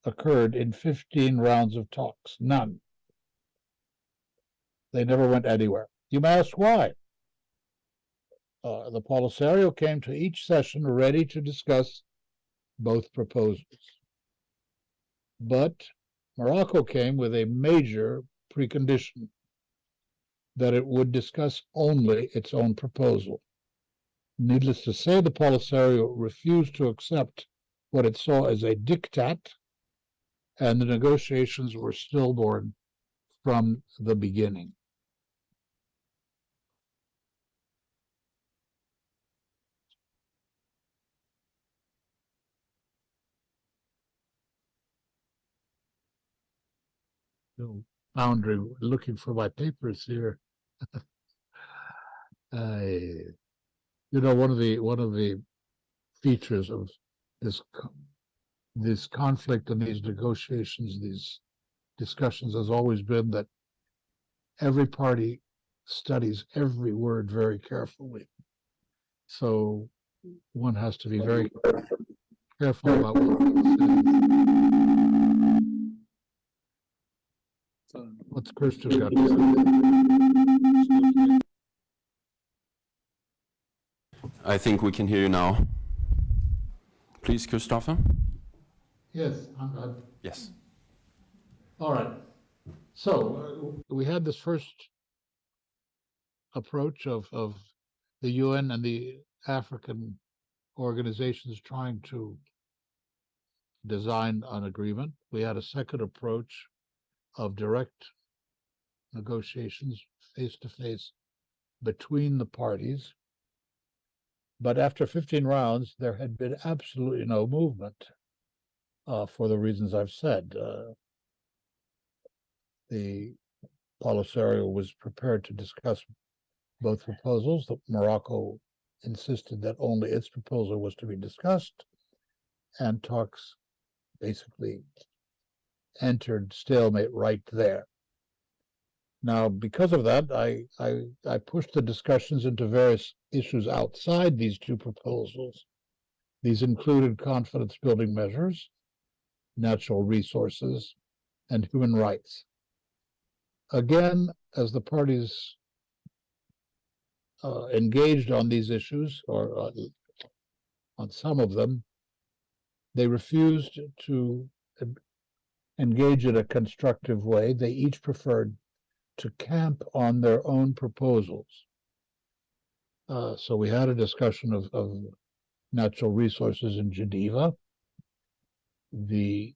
occurred in 15 rounds of talks, none. They never went anywhere. You may ask why. The Polisario came to each session ready to discuss both proposals. But Morocco came with a major precondition, that it would discuss only its own proposal. Needless to say, the Polisario refused to accept what it saw as a diktat, and the negotiations were stillborn from the beginning. No boundary, looking for my papers here. You know, one of the features of this conflict and these negotiations, these discussions, has always been that every party studies every word very carefully. So one has to be very careful about what one says. What's Christian got to say? I think we can hear you now. Please, Christopher. Yes, I'm good. Yes. All right. So we had this first approach of the UN and the African organizations trying to design an agreement. We had a second approach of direct negotiations face-to-face between the parties. But after 15 rounds, there had been absolutely no movement for the reasons I've said. The Polisario was prepared to discuss both proposals. Morocco insisted that only its proposal was to be discussed, and talks basically entered stalemate right there. Now, because of that, I pushed the discussions into various issues outside these two proposals. These included confidence-building measures, natural resources, and human rights. Again, as the parties engaged on these issues, or on some of them, they refused to engage in a constructive way. They each preferred to camp on their own proposals. So we had a discussion of natural resources in Geneva. The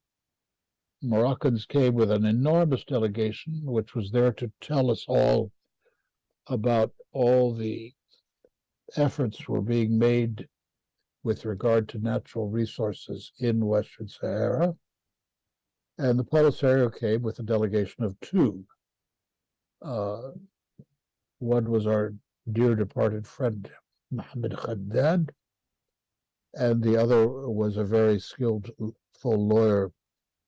Moroccans came with an enormous delegation, which was there to tell us all about all the efforts were being made with regard to natural resources in Western Sahara. And the Polisario came with a delegation of 2. One was our dear departed friend, Mohammed Khaddad, and the other was a very skilled full lawyer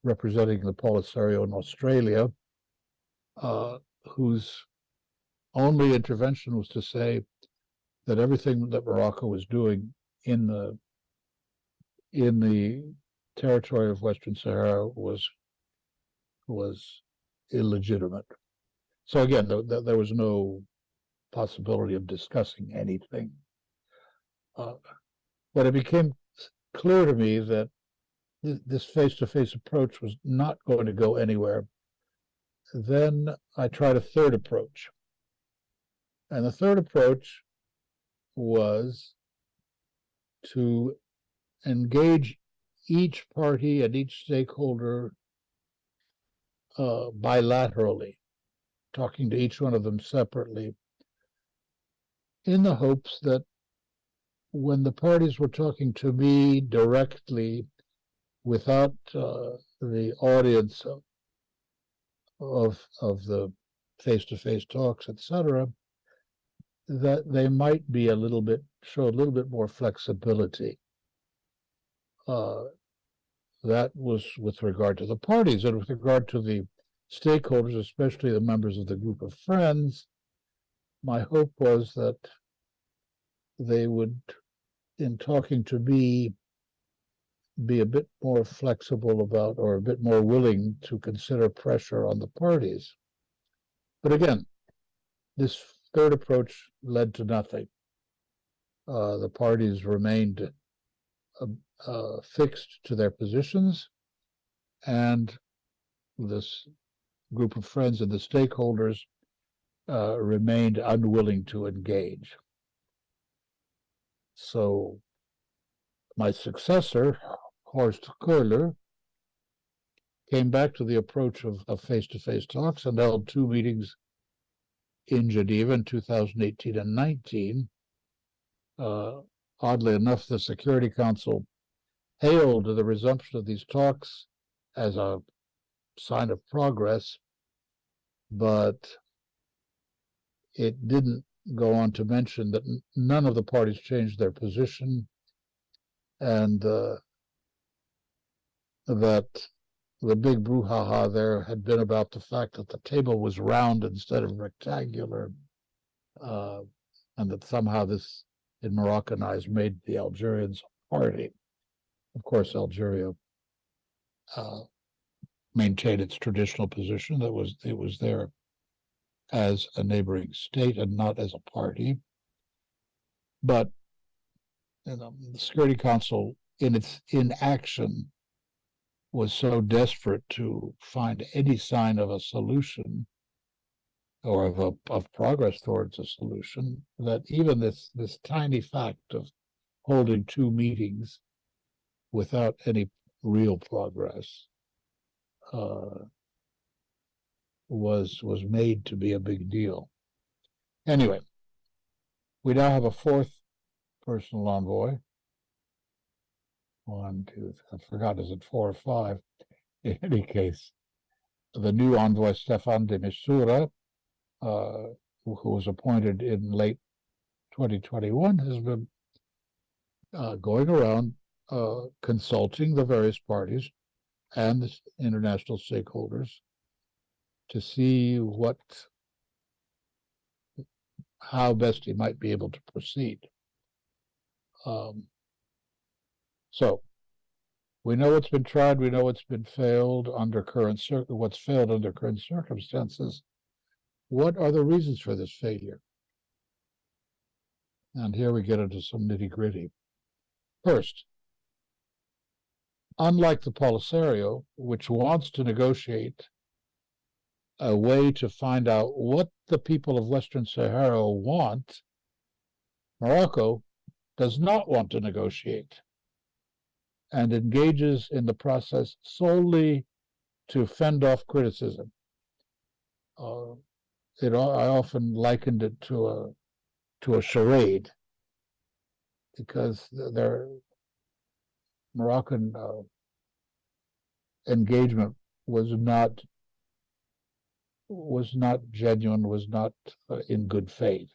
representing the Polisario in Australia, whose only intervention was to say that everything that Morocco was doing in the territory of Western Sahara was illegitimate. So again, there was no possibility of discussing anything. But it became clear to me that this face-to-face approach was not going to go anywhere. Then I tried a third approach. And the third approach was to engage each party and each stakeholder bilaterally, talking to each one of them separately, in the hopes that when the parties were talking to me directly, without the audience of the face-to-face talks, etc., that they might be show a little bit more flexibility. That was with regard to the parties, and with regard to the stakeholders, especially the members of the group of friends. My hope was that they would, in talking to me, be a bit more flexible about, or a bit more willing to consider pressure on the parties. But again, this third approach led to nothing. The parties remained fixed to their positions, and this group of friends and the stakeholders remained unwilling to engage. So my successor, Horst Köhler, came back to the approach of face-to-face talks and held 2 meetings in Geneva in 2018 and 19. Oddly enough, the Security Council hailed the resumption of these talks as a sign of progress, but it didn't go on to mention that none of the parties changed their position, and that the big brouhaha there had been about the fact that the table was round instead of rectangular, and that somehow this, in Moroccan eyes, made the Algerians a party. Of course, Algeria maintained its traditional position that it was there as a neighboring state and not as a party. But the Security Council, in its inaction, was so desperate to find any sign of a solution or of progress towards a solution, that even this tiny fact of holding 2 meetings without any real progress was made to be a big deal. Anyway, we now have a 4th personal envoy. 1, 2, I forgot, is it 4 or 5? In any case, the new envoy, Stefan de Mistura, who was appointed in late 2021, has been going around consulting the various parties and the international stakeholders to see how best he might be able to proceed. So we know what's been tried, we know what's been failed under what's failed under current circumstances. What are the reasons for this failure? And here we get into some nitty-gritty. First, unlike the Polisario, which wants to negotiate a way to find out what the people of Western Sahara want, Morocco does not want to negotiate and engages in the process solely to fend off criticism. I often likened it to a charade, because their Moroccan engagement was not genuine, was not in good faith.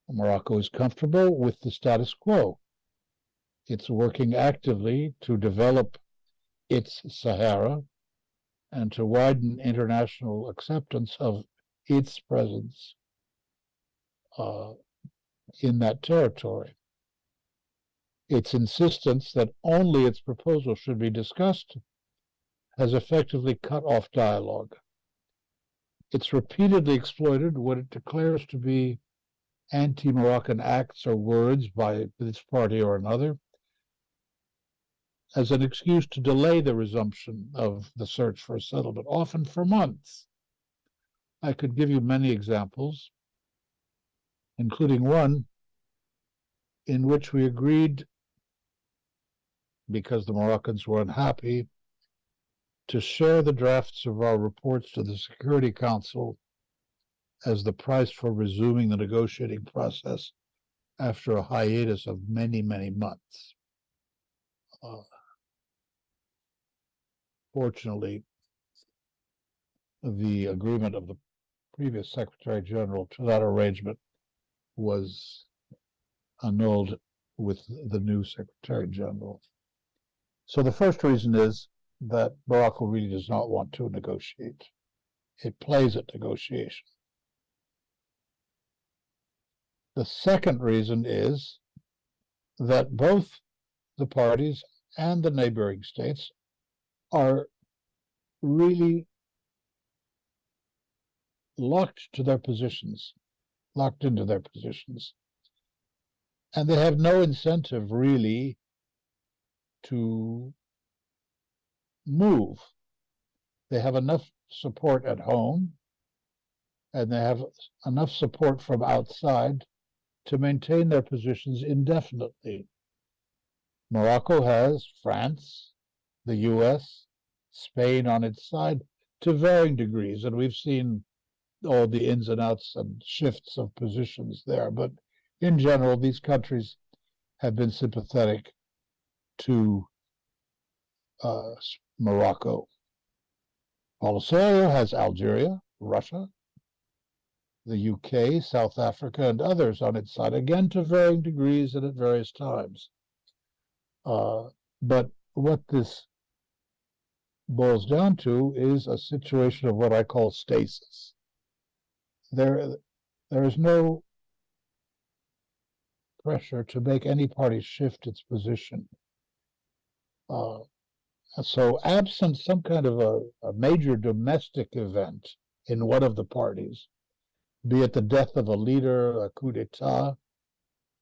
Morocco is comfortable with the status quo. It's working actively to develop its Sahara and to widen international acceptance of its presence in that territory. Its insistence that only its proposal should be discussed has effectively cut off dialogue. It's repeatedly exploited what it declares to be anti-Moroccan acts or words by this party or another as an excuse to delay the resumption of the search for a settlement, often for months. I could give you many examples, including one in which we agreed, because the Moroccans were unhappy, to share the drafts of our reports to the Security Council as the price for resuming the negotiating process after a hiatus of many, many months. Fortunately, the agreement of the previous Secretary General to that arrangement was annulled with the new Secretary General. So the first reason is that Morocco really does not want to negotiate. It plays at negotiation. The second reason is that both the parties and the neighboring states are really locked into their positions. And they have no incentive really to move. They have enough support at home, and they have enough support from outside to maintain their positions indefinitely. Morocco has France, the US, Spain on its side to varying degrees, and we've seen all the ins and outs and shifts of positions there. But in general, these countries have been sympathetic to Morocco. Polisario has Algeria, Russia, the UK, South Africa, and others on its side, again to varying degrees and at various times. But what this boils down to is a situation of what I call stasis. There is no pressure to make any party shift its position. So absent some kind of a major domestic event in one of the parties, be it the death of a leader, a coup d'etat,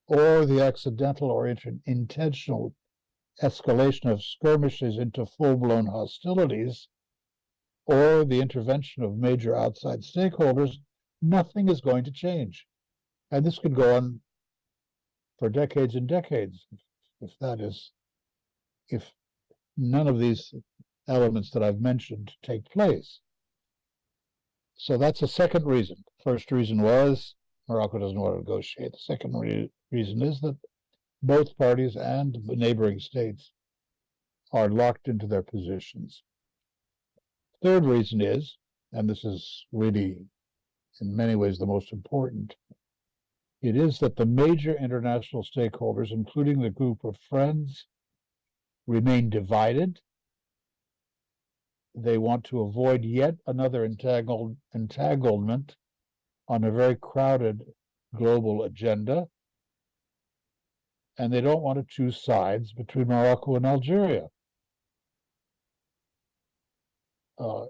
or the accidental or intentional escalation of skirmishes into full-blown hostilities, or the intervention of major outside stakeholders, nothing is going to change. And this could go on for decades and decades, if none of these elements that I've mentioned take place. So that's a second reason. First reason was Morocco doesn't want to negotiate. The second reason is that both parties and the neighboring states are locked into their positions. Third reason is, and this is really in many ways the most important, it is that the major international stakeholders, including the group of friends, remain divided. They want to avoid yet another entanglement on a very crowded global agenda, and they don't want to choose sides between Morocco and Algeria.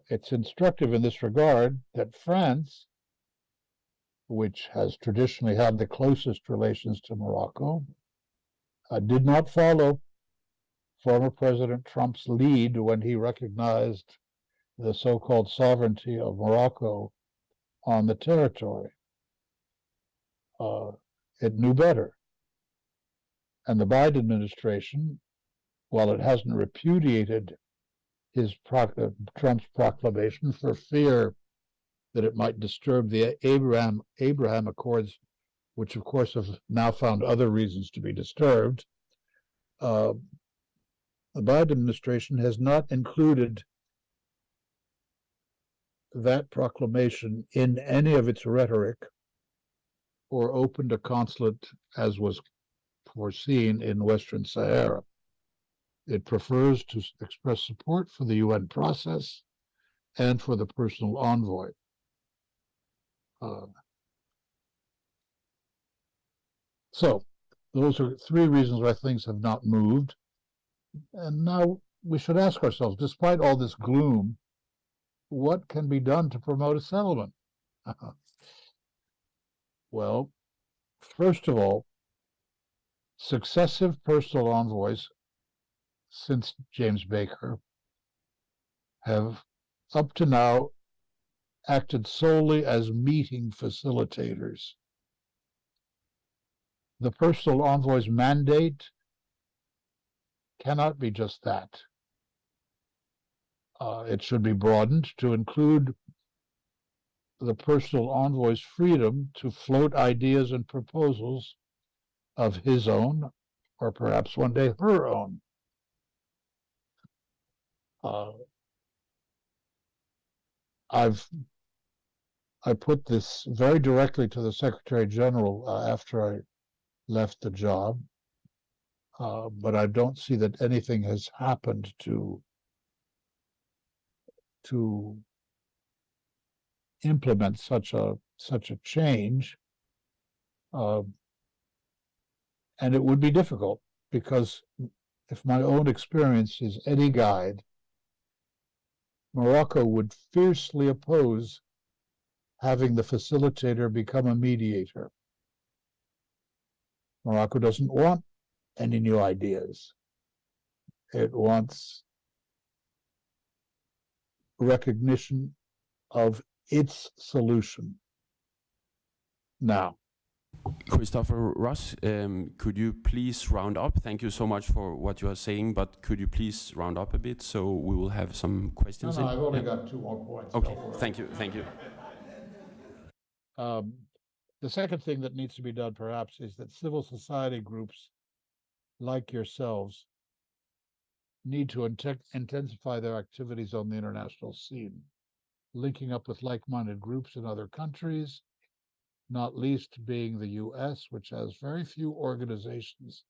It's instructive in this regard that France, which has traditionally had the closest relations to Morocco, did not follow former President Trump's lead when he recognized the so-called sovereignty of Morocco on the territory. It knew better. And the Biden administration, while it hasn't repudiated Trump's proclamation for fear that it might disturb the Abraham Accords, which of course have now found other reasons to be disturbed, the Biden administration has not included that proclamation in any of its rhetoric or opened a consulate, as was foreseen in Western Sahara. It prefers to express support for the UN process and for the personal envoy. So those are three reasons why things have not moved. And now we should ask ourselves, despite all this gloom, what can be done to promote a settlement? Well, first of all, successive personal envoys since James Baker have up to now acted solely as meeting facilitators. The personal envoy's mandate cannot be just that. It should be broadened to include the personal envoy's freedom to float ideas and proposals of his own, or perhaps one day her own. I put this very directly to the Secretary General after I left the job, but I don't see that anything has happened to implement such a change, and it would be difficult, because if my own experience is any guide, Morocco would fiercely oppose having the facilitator become a mediator. Morocco doesn't want any new ideas. It wants recognition of its solution now. Christopher Ross, could you please round up? Thank you so much for what you are saying, but could you please round up a bit so we will have some questions? No, I've only got 2 more points. Okay, thank you, thank you. The second thing that needs to be done, perhaps, is that civil society groups like yourselves need to intensify their activities on the international scene, linking up with like-minded groups in other countries, not least being the US, which has very few organizations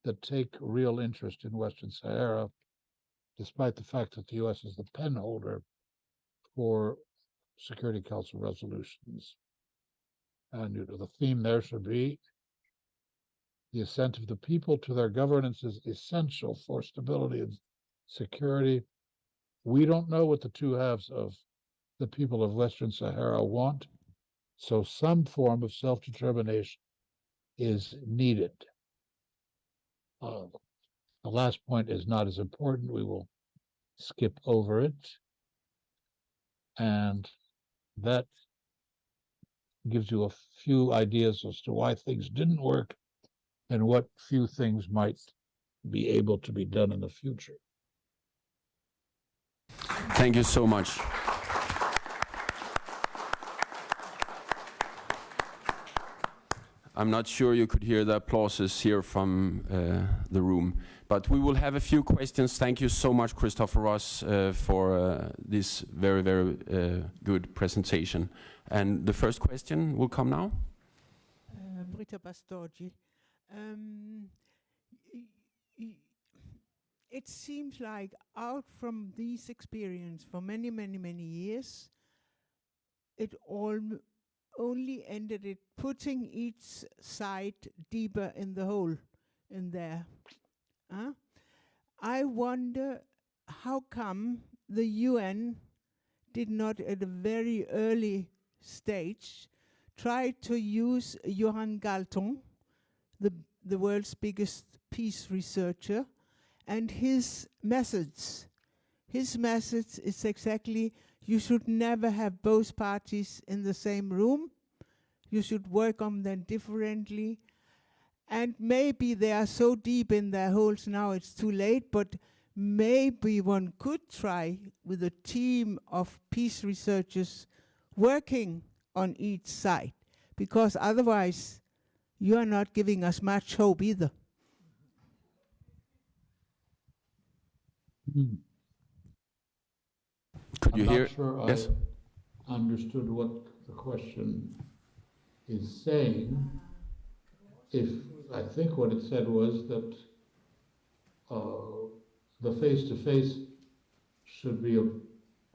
that take real interest in Western Sahara, despite the fact that the US is the pen holder for Security Council resolutions. And the theme there should be the assent of the people to their governance is essential for stability and security. We don't know what the two halves of the people of Western Sahara want, so some form of self-determination is needed. The last point is not as important. We will skip over it. And that gives you a few ideas as to why things didn't work and what few things might be able to be done in the future. Thank you so much. I'm not sure you could hear the applauses here from the room, but we will have a few questions. Thank you so much, Christopher Ross, for this very, very good presentation. And the first question will come now. Britta Bastorgi. It seems like out from this experience for many, many, many years, it only ended at putting each side deeper in the hole in there. I wonder how come the UN did not at a very early stage try to use Johan Galton, the world's biggest peace researcher, and his methods. His message is exactly, you should never have both parties in the same room. You should work on them differently. And maybe they are so deep in their holes now it's too late, but maybe one could try with a team of peace researchers working on each side, because otherwise you are not giving us much hope either. Could you hear? I'm not sure yes. I understood what the question is saying. I think what it said was that the face-to-face should be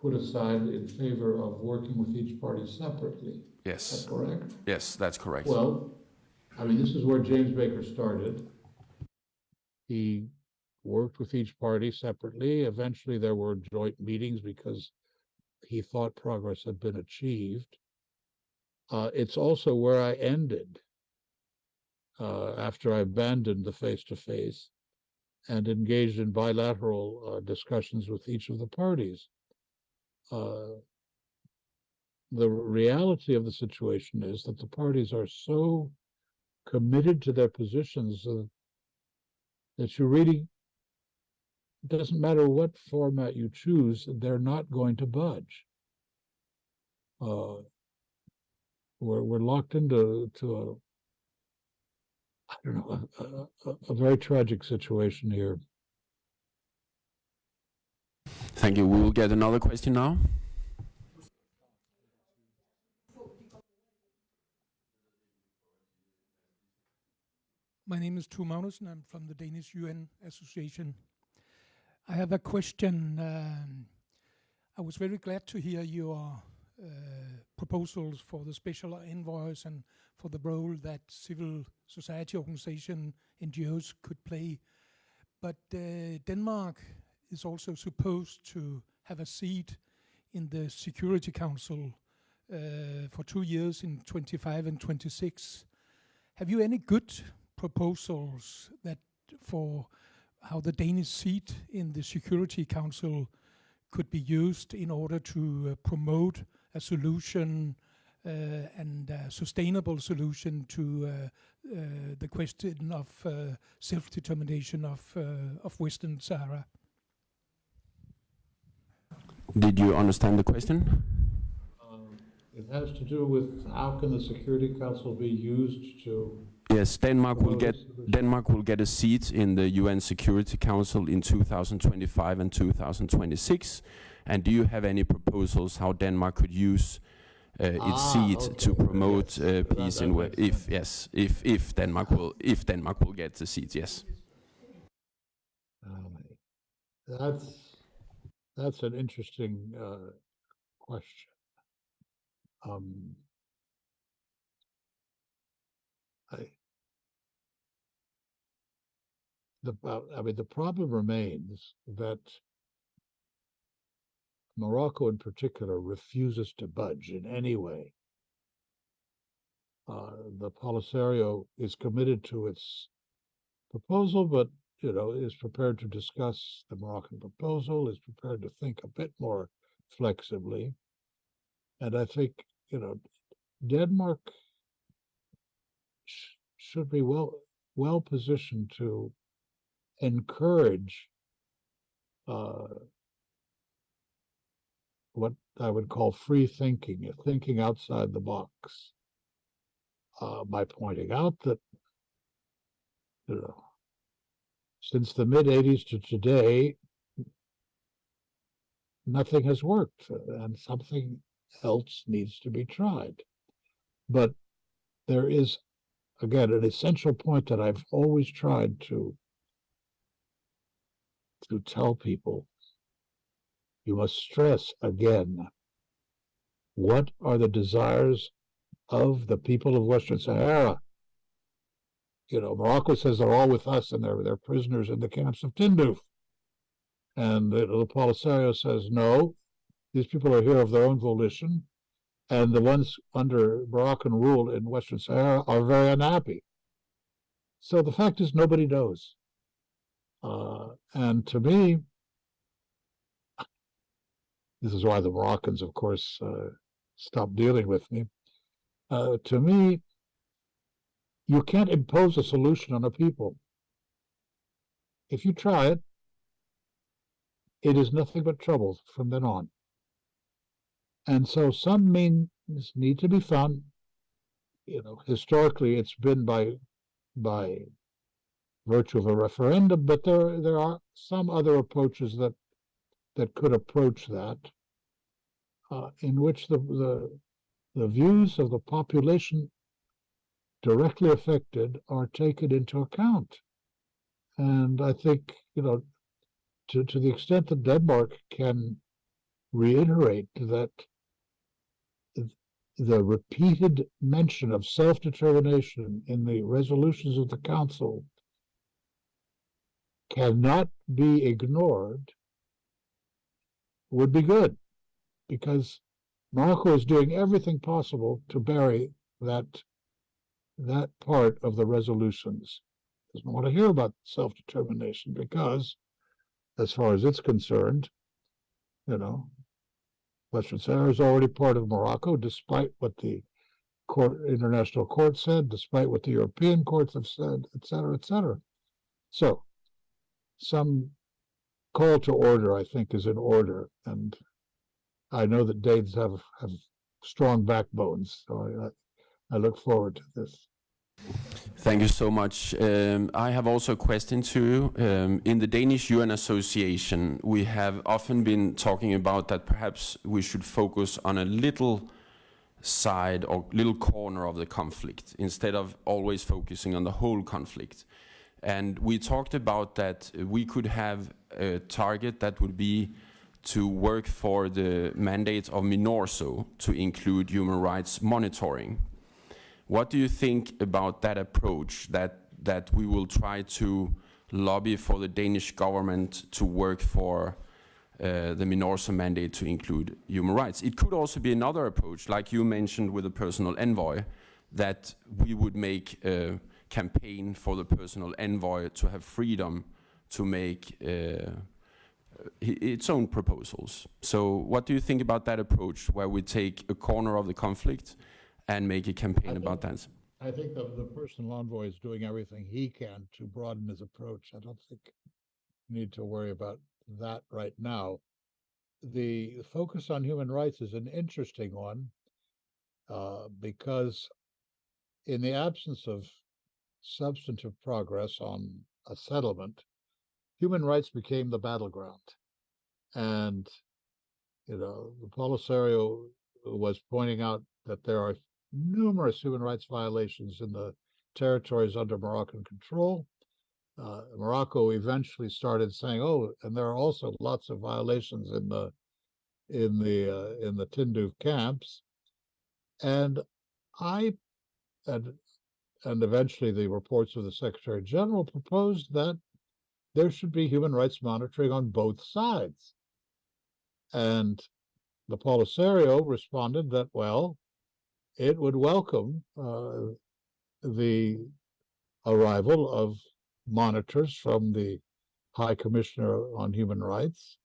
put aside in favor of working with each party separately. Yes. Is that correct? Yes, that's correct. Well, I mean, this is where James Baker started. He worked with each party separately. Eventually, there were joint meetings because he thought progress had been achieved. It's also where I ended after I abandoned the face-to-face and engaged in bilateral discussions with each of the parties. The reality of the situation is that the parties are so committed to their positions that you really, it doesn't matter what format you choose, they're not going to budge. We're locked into a very tragic situation here. Thank you. We will get another question now. My name is Tue Magnussen. I'm from the Danish UN Association. I have a question. I was very glad to hear your proposals for the special envoys and for the role that civil society organization NGOs could play. But Denmark is also supposed to have a seat in the Security Council for 2 years in 25 and 26. Have you any good proposals that for how the Danish seat in the Security Council could be used in order to promote a solution and a sustainable solution to the question of self-determination of Western Sahara? Did you understand the question? It has to do with how can the Security Council be used to... Yes, Denmark will get a seat in the UN Security Council in 2025 and 2026. And do you have any proposals how Denmark could use its seat to promote peace in if Denmark will get the seat? Yes. That's an interesting question. The problem remains that Morocco in particular refuses to budge in any way. The Polisario is committed to its proposal, but is prepared to discuss the Moroccan proposal, is prepared to think a bit more flexibly. And I think, Denmark should be well positioned to encourage what I would call free thinking, thinking outside the box, by pointing out that, since the mid-'80s to today, nothing has worked, and something else needs to be tried. But there is, again, an essential point that I've always tried to tell people. You must stress again, what are the desires of the people of Western Sahara? Morocco says they're all with us and they're prisoners in the camps of Tindouf. And the Polisario says, no, these people are here of their own volition, and the ones under Moroccan rule in Western Sahara are very unhappy. So the fact is, nobody knows. And to me, this is why the Moroccans, of course, stopped dealing with me. To me, you can't impose a solution on a people. If you try it, it is nothing but trouble from then on. And so some means need to be found. Historically, it's been by virtue of a referendum, but there are some other approaches that could approach that, in which the views of the population directly affected are taken into account. And I think, to the extent that Denmark can reiterate that the repeated mention of self-determination in the resolutions of the Council cannot be ignored, would be good, because Morocco is doing everything possible to bury that part of the resolutions. Doesn't want to hear about self-determination because, as far as it's concerned, Vestsahara is already part of Morocco, despite what the International Court said, despite what the European courts have said, etc., etc. So, some call to order, I think, is in order, and I know that Danes have strong backbones, so I look forward to this. Thank you so much. I have also a question to you. In the Danish UN Association, we have often been talking about that perhaps we should focus on a little side or little corner of the conflict instead of always focusing on the whole conflict. And we talked about that we could have a target that would be to work for the mandate of MINURSO to include human rights monitoring. What do you think about that approach, that we will try to lobby for the Danish government to work for the MINURSO mandate to include human rights? It could also be another approach, like you mentioned with the personal envoy, that we would make a campaign for the personal envoy to have freedom to make its own proposals. So what do you think about that approach, where we take a corner of the conflict and make a campaign about that? I think the personal envoy is doing everything he can to broaden his approach. I don't think we need to worry about that right now. The focus on human rights is an interesting one because in the absence of substantive progress on a settlement, human rights became the battleground. And, the Polisario was pointing out that there are numerous human rights violations in the territories under Moroccan control. Morocco eventually started saying, "Oh, and there are also lots of violations in the Tindouf camps," and eventually the reports of the Secretary General proposed that there should be human rights monitoring on both sides, and the Polisario responded that, well, it would welcome the arrival of monitors from the High Commissioner on Human Rights.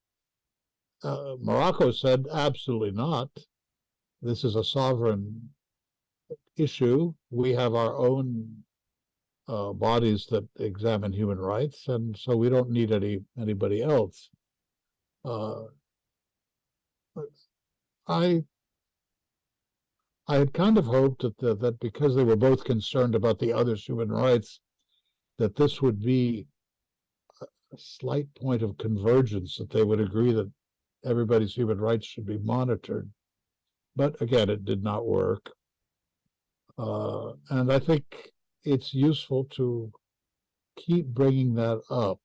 Morocco said, absolutely not. This is a sovereign issue. We have our own bodies that examine human rights, and so we don't need anybody else. I had kind of hoped that because they were both concerned about the other's human rights, that this would be a slight point of convergence, that they would agree that everybody's human rights should be monitored. But again, it did not work. And I think it's useful to keep bringing that up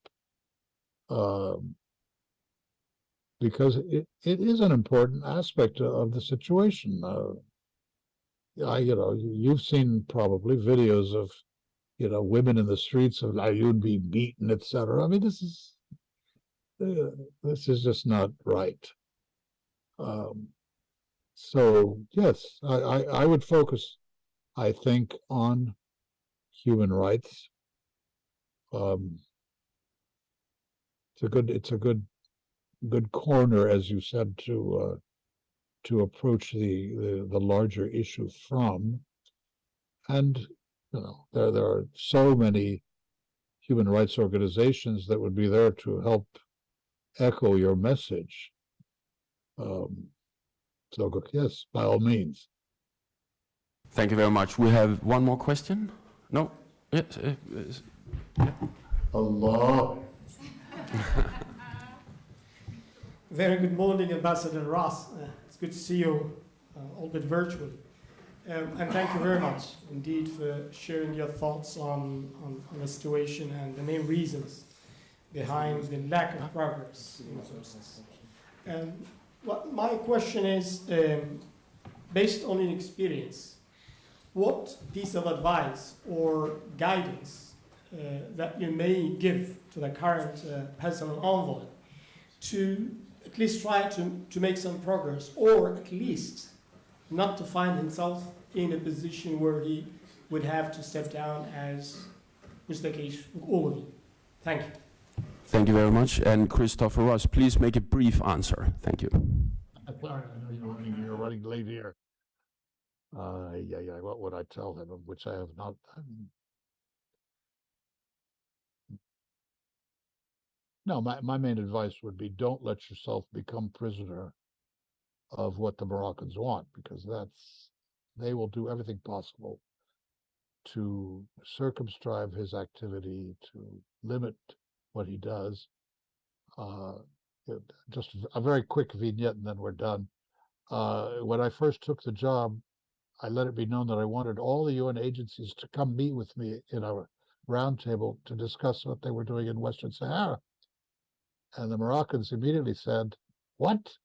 because it is an important aspect of the situation. You've seen probably videos of, women in the streets of Ayoun being beaten, etc. I mean, this is just not right. So yes, I would focus, I think, on human rights. It's a good corner, as you said, to approach the larger issue from. And there are so many human rights organizations that would be there to help echo your message. So yes, by all means. Thank you very much. We have one more question. No? Yes. Yeah. Allah. Very good morning, Ambassador Ross. It's good to see you, albeit virtually. And thank you very much indeed for sharing your thoughts on the situation and the main reasons behind the lack of progress in the process. What my question is, based on your experience, what piece of advice or guidance that you may give to the current personal envoy to at least try to make some progress, or at least not to find himself in a position where he would have to step down, as was the case with all of you? Thank you. Thank you very much. And Christopher Ross, please make a brief answer. Thank you. I know you're running late here. What would I tell him, which I have not done? No, my main advice would be don't let yourself become prisoner of what the Moroccans want, because they will do everything possible to circumscribe his activity, to limit what he does. Just a very quick vignette and then we're done. When I first took the job, I let it be known that I wanted all the UN agencies to come meet with me in a roundtable to discuss what they were doing in Western Sahara. And the Moroccans immediately said, "What?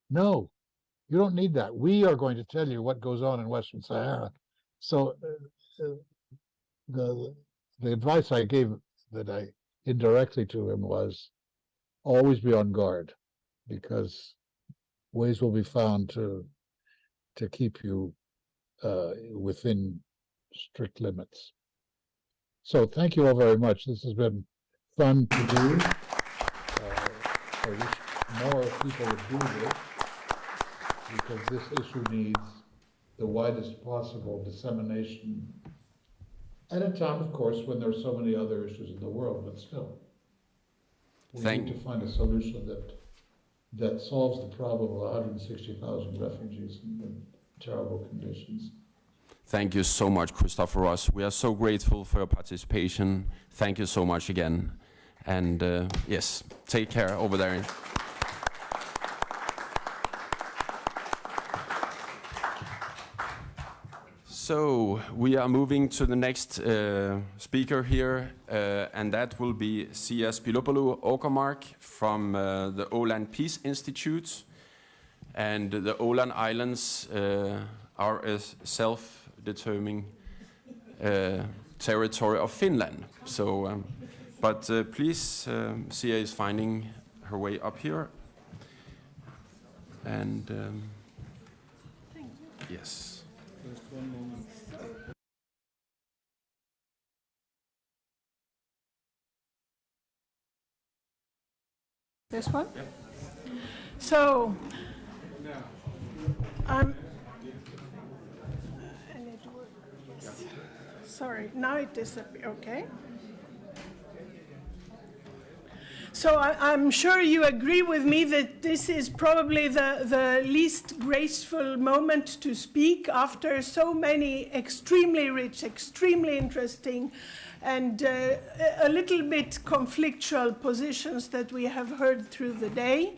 No, you don't need that. We are going to tell you what goes on in Western Sahara." So the advice I gave that I indirectly to him was always be on guard, because ways will be found to keep you within strict limits. So thank you all very much. This has been fun to do. I wish more people would do this, because this issue needs the widest possible dissemination at a time, of course, when there are so many other issues in the world, but still. We need to find a solution that solves the problem of 160,000 refugees in terrible conditions. Thank you so much, Christopher Ross. We are so grateful for your participation. Thank you so much again. And yes, take care over there. So we are moving to the next speaker here, and that will be Sia Spiliopoulou Åkermark from the Ålands Fredsinstitut. And the Åland Islands are a self-determining territory of Finland. So, but please, Sia is finding her way up here. And yes. Just one moment. This one? Yep. So, I'm. Sorry, now it disappeared. Okay. So I'm sure you agree with me that this is probably the least graceful moment to speak after so many extremely rich, extremely interesting, and a little bit conflictual positions that we have heard through the day.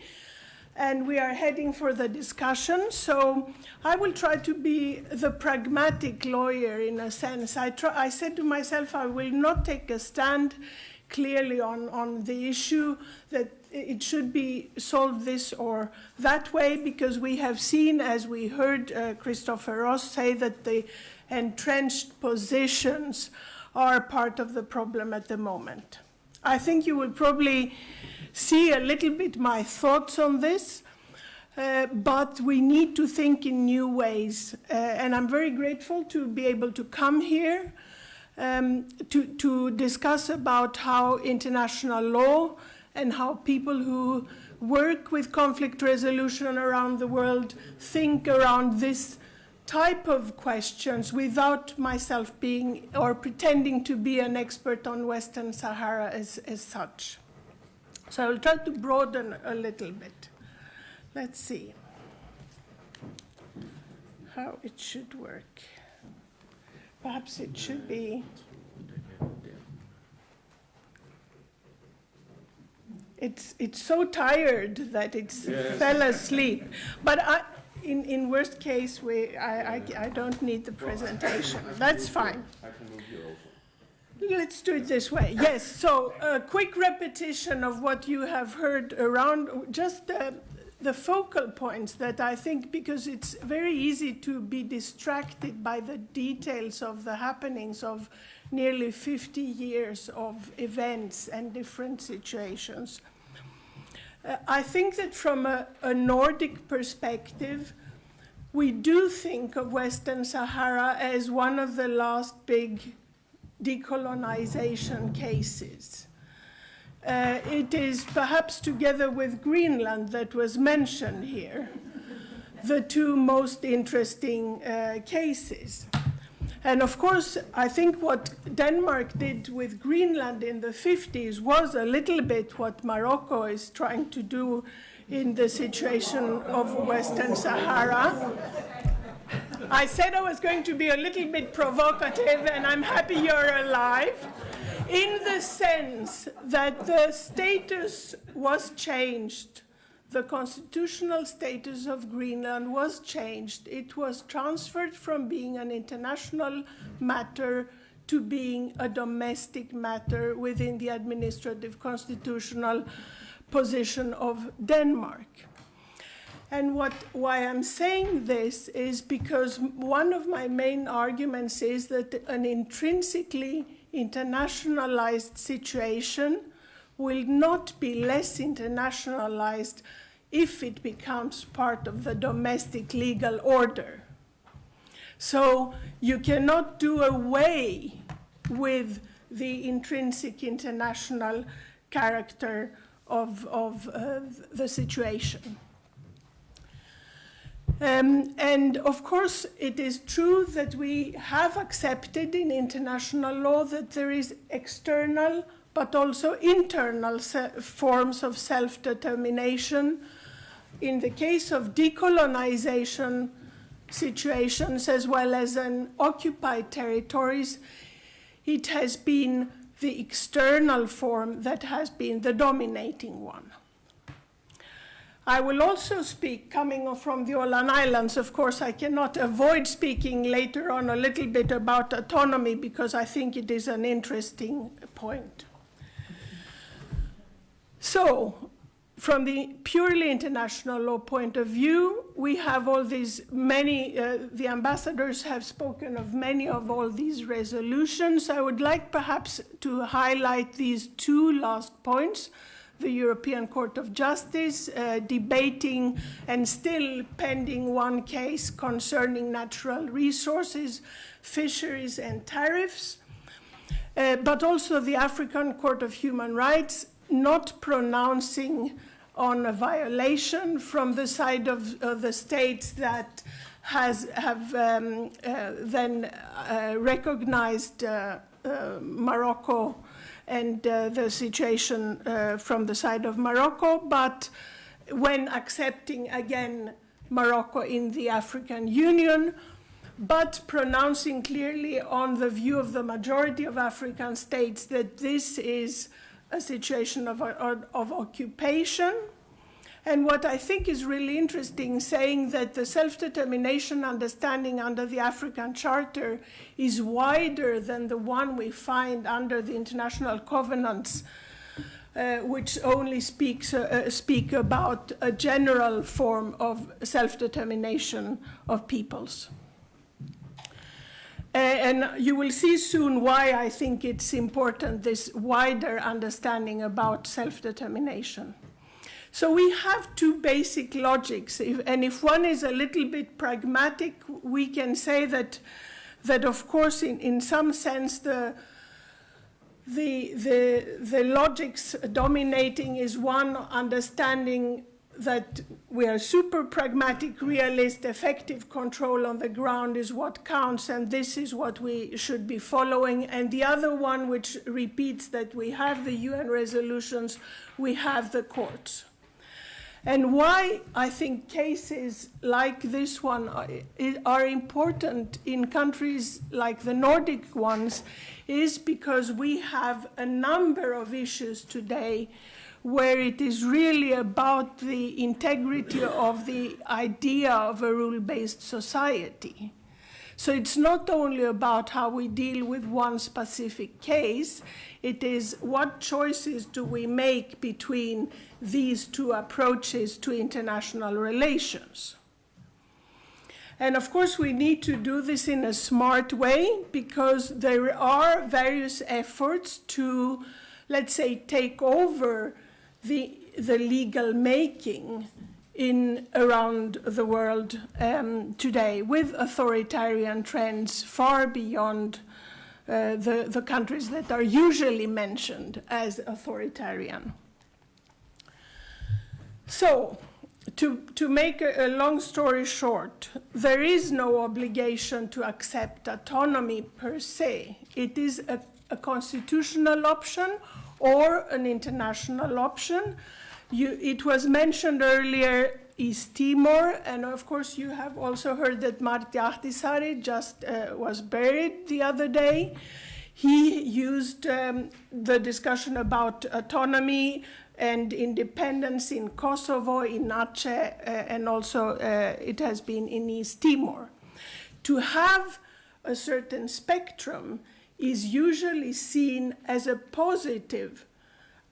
And we are heading for the discussion. So I will try to be the pragmatic lawyer in a sense. I said to myself, I will not take a stand clearly on the issue that it should be solved this or that way, because we have seen, as we heard Christopher Ross say, that the entrenched positions are part of the problem at the moment. I think you will probably see a little bit my thoughts on this, but we need to think in new ways. And I'm very grateful to be able to come here to discuss about how international law and how people who work with conflict resolution around the world think around this type of questions without myself being or pretending to be an expert on Western Sahara as such. So I'll try to broaden a little bit. Let's see how it should work. Perhaps it should be. It's so tired that it's fell asleep. But in worst case, I don't need the presentation. That's fine. I can move here also. Let's do it this way. Yes, so a quick repetition of what you have heard around, just the focal points that I think, because it's very easy to be distracted by the details of the happenings of nearly 50 years of events and different situations. I think that from a Nordic perspective, we do think of Western Sahara as one of the last big decolonization cases. It is perhaps, together with Greenland that was mentioned here, the two most interesting cases. And of course, I think what Denmark did with Greenland in the 50s was a little bit what Morocco is trying to do in the situation of Western Sahara. I said I was going to be a little bit provocative, and I'm happy you're alive, in the sense that the status was changed. The constitutional status of Greenland was changed. It was transferred from being an international matter to being a domestic matter within the administrative constitutional position of Denmark. And why I'm saying this is because one of my main arguments is that an intrinsically internationalized situation will not be less internationalized if it becomes part of the domestic legal order. So you cannot do away with the intrinsic international character of the situation. And of course, it is true that we have accepted in international law that there is external but also internal forms of self-determination. In the case of decolonization situations, as well as in occupied territories, it has been the external form that has been the dominating one. I will also speak, coming from the Åland Islands, of course I cannot avoid speaking later on a little bit about autonomy, because I think it is an interesting point. So, from the purely international law point of view, we have all these the ambassadors have spoken of many of all these resolutions. I would like perhaps to highlight these two last points. The European Court of Justice debating and still pending one case concerning natural resources, fisheries and tariffs, but also the African Court of Human Rights not pronouncing on a violation from the side of the states that have then recognized Morocco and the situation from the side of Morocco, but when accepting again Morocco in the African Union, but pronouncing clearly on the view of the majority of African states that this is a situation of occupation. And what I think is really interesting, saying that the self-determination understanding under the African Charter is wider than the one we find under the international covenants, which only speak about a general form of self-determination of peoples. And you will see soon why I think it's important, this wider understanding about self-determination. So we have two basic logics, and if one is a little bit pragmatic, we can say that of course, in some sense, the logics dominating is one understanding that we are super pragmatic, realist, effective control on the ground is what counts, and this is what we should be following. And the other one, which repeats that we have the UN resolutions, we have the courts. And why I think cases like this one are important in countries like the Nordic ones is because we have a number of issues today where it is really about the integrity of the idea of a rule-based society. So it's not only about how we deal with one specific case, it is what choices do we make between these two approaches to international relations. And of course, we need to do this in a smart way, because there are various efforts to, let's say, take over the legal making around the world today, with authoritarian trends far beyond the countries that are usually mentioned as authoritarian. So, to make a long story short, there is no obligation to accept autonomy per se. It is a constitutional option or an international option. It was mentioned earlier, East Timor, and of course you have also heard that Martti Ahtisaari just was buried the other day. He used the discussion about autonomy and independence in Kosovo, in Aceh, and also it has been in East Timor. To have a certain spectrum is usually seen as a positive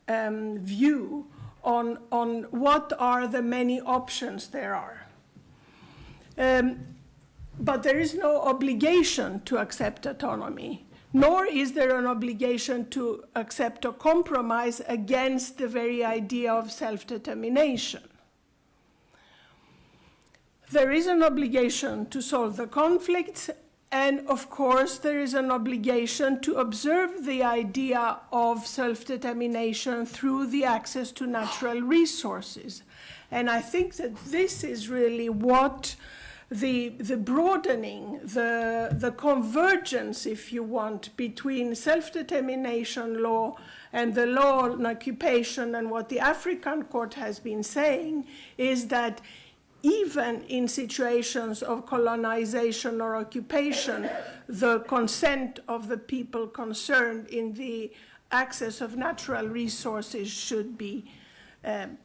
view on what are the many options there are. But there is no obligation to accept autonomy, nor is there an obligation to accept a compromise against the very idea of self-determination. There is an obligation to solve the conflicts, and of course there is an obligation to observe the idea of self-determination through the access to natural resources. And I think that this is really what the broadening, the convergence, if you want, between self-determination law and the law on occupation, and what the African Court has been saying is that even in situations of colonization or occupation, the consent of the people concerned in the access of natural resources should be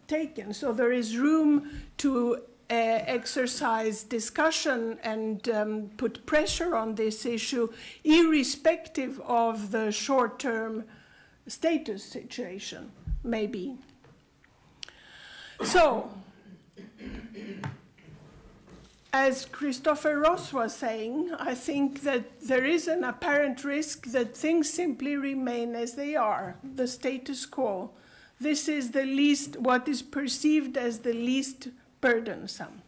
taken. So there is room to exercise discussion and put pressure on this issue, irrespective of the short-term status situation, maybe. So, as Christopher Ross was saying, I think that there is an apparent risk that things simply remain as they are, the status quo. This is the least, what is perceived as the least burdensome.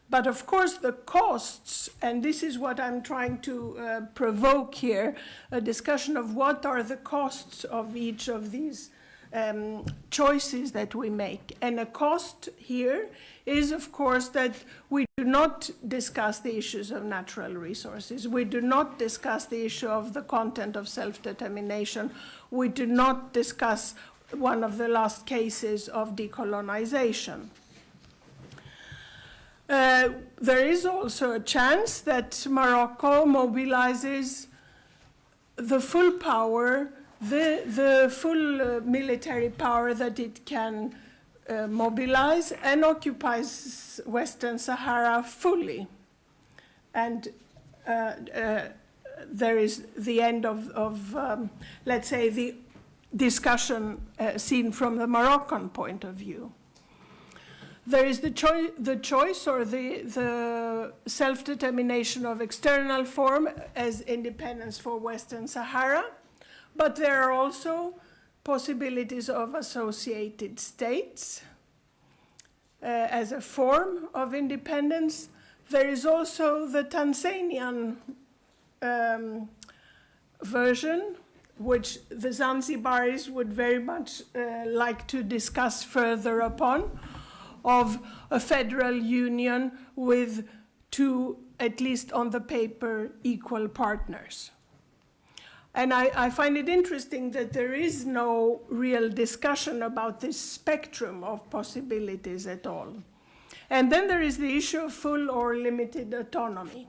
But of course the costs, and this is what I'm trying to provoke here, a discussion of what are the costs of each of these choices that we make. And a cost here is, of course, that we do not discuss the issues of natural resources. We do not discuss the issue of the content of self-determination. We do not discuss one of the last cases of decolonization. There is also a chance that Morocco mobilizes the full power, the full military power that it can mobilize, and occupies Western Sahara fully. And there is the end of let's say, the discussion seen from the Moroccan point of view. There is the choice or the self-determination of external form as independence for Western Sahara, but there are also possibilities of associated states as a form of independence. There is also the Tanzanian version, which the Zanzibaris would very much like to discuss further upon, of a federal union with two, at least on the paper, equal partners. And I find it interesting that there is no real discussion about this spectrum of possibilities at all. And then there is the issue of full or limited autonomy.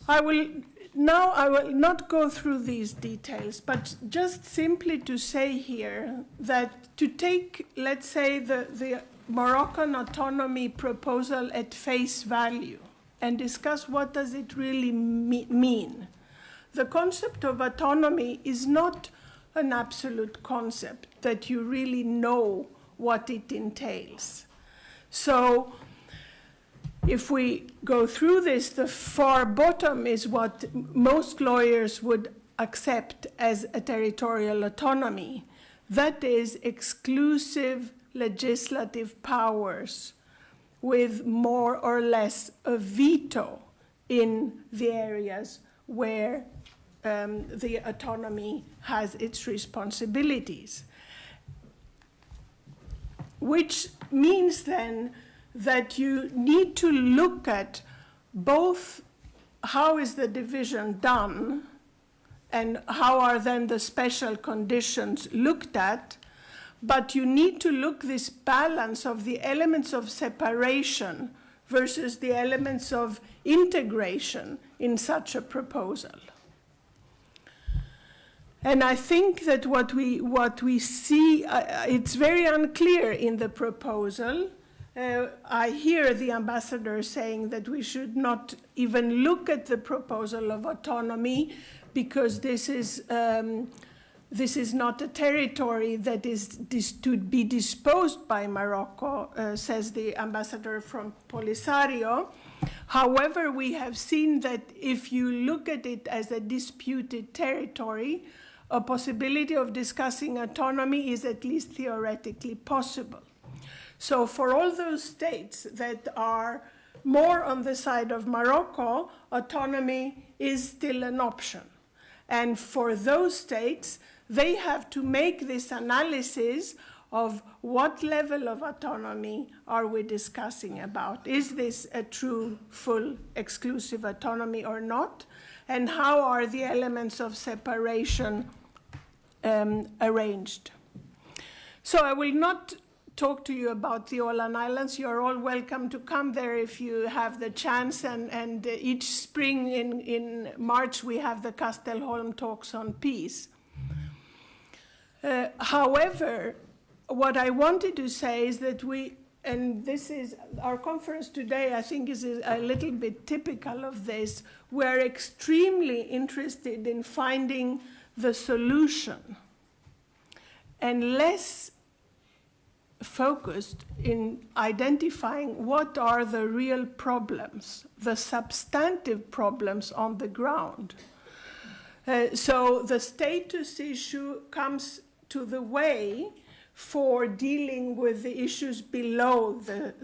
I will not go through these details, but just simply to say here that to take, let's say, the Moroccan autonomy proposal at face value and discuss what does it really mean. The concept of autonomy is not an absolute concept that you really know what it entails. So if we go through this, the far bottom is what most lawyers would accept as a territorial autonomy. That is exclusive legislative powers with more or less a veto in the areas where the autonomy has its responsibilities. Which means then that you need to look at both how is the division done and how are then the special conditions looked at, but you need to look this balance of the elements of separation versus the elements of integration in such a proposal. And I think that what we see, it's very unclear in the proposal. I hear the ambassador saying that we should not even look at the proposal of autonomy because this is not a territory that is to be disposed by Morocco, says the ambassador from Polisario. However, we have seen that if you look at it as a disputed territory, a possibility of discussing autonomy is at least theoretically possible. So for all those states that are more on the side of Morocco, autonomy is still an option. And for those states, they have to make this analysis of what level of autonomy are we discussing about. Is this a true, full, exclusive autonomy or not? And how are the elements of separation arranged? So I will not talk to you about the Åland Islands. You're all welcome to come there if you have the chance. And each spring in March, we have the Kastelholm talks on peace. However, what I wanted to say is that and this is our conference today, I think is a little bit typical of this. We're extremely interested in finding the solution and less focused in identifying what are the real problems, the substantive problems on the ground. So the status issue comes to the way for dealing with the issues below the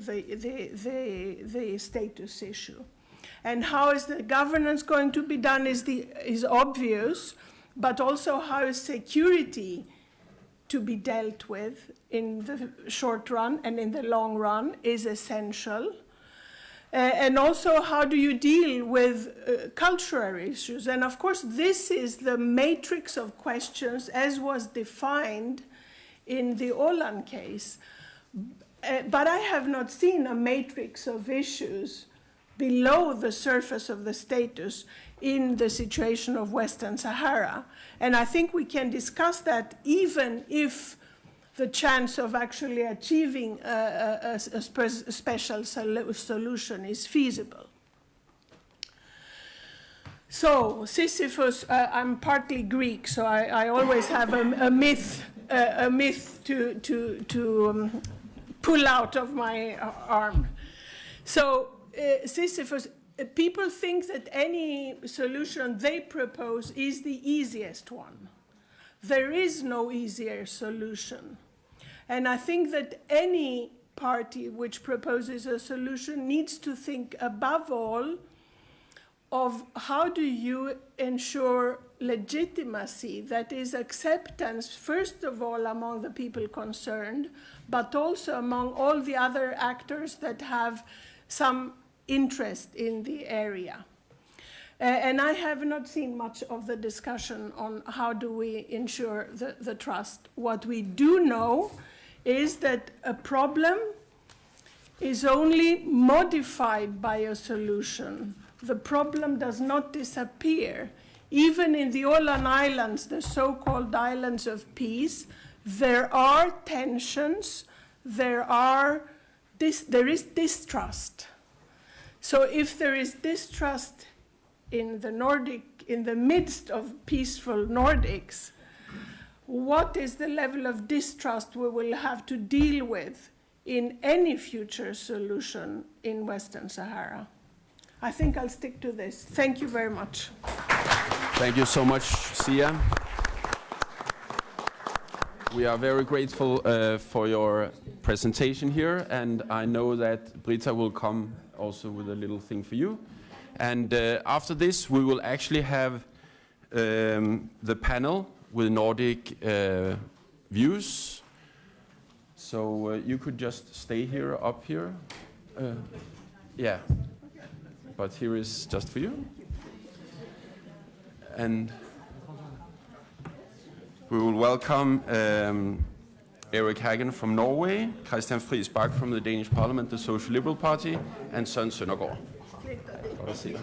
status issue. And how is the governance going to be done is obvious, but also how is security to be dealt with in the short run and in the long run is essential. And also, how do you deal with cultural issues? And of course, this is the matrix of questions as was defined in the Åland case. But I have not seen a matrix of issues below the surface of the status in the situation of Western Sahara. And I think we can discuss that even if the chance of actually achieving a special solution is feasible. So Sisyphus, I'm partly Greek, so I always have a myth to pull out of my arm. So Sisyphus, people think that any solution they propose is the easiest one. There is no easier solution. And I think that any party which proposes a solution needs to think above all of how do you ensure legitimacy, that is acceptance, first of all, among the people concerned, but also among all the other actors that have some interest in the area. And I have not seen much of the discussion on how do we ensure the trust. What we do know is that a problem is only modified by a solution. The problem does not disappear. Even in the Åland Islands, the so-called islands of peace, there are tensions, there is distrust. So if there is distrust in the Nordic, in the midst of peaceful Nordics, what is the level of distrust we will have to deal with in any future solution in Western Sahara? I think I'll stick to this. Thank you very much. Thank you so much, Sia. We are very grateful for your presentation here, and I know that Britta will come also with a little thing for you. And after this, we will actually have the panel with Nordic views. So you could just stay here, up here. Yeah, but here is just for you. And we will welcome Erik Hagen from Norway, Christian Friis Bach from the Danish Parliament, the Social Liberal Party, and Søren Søndergaard. Godt at se dig.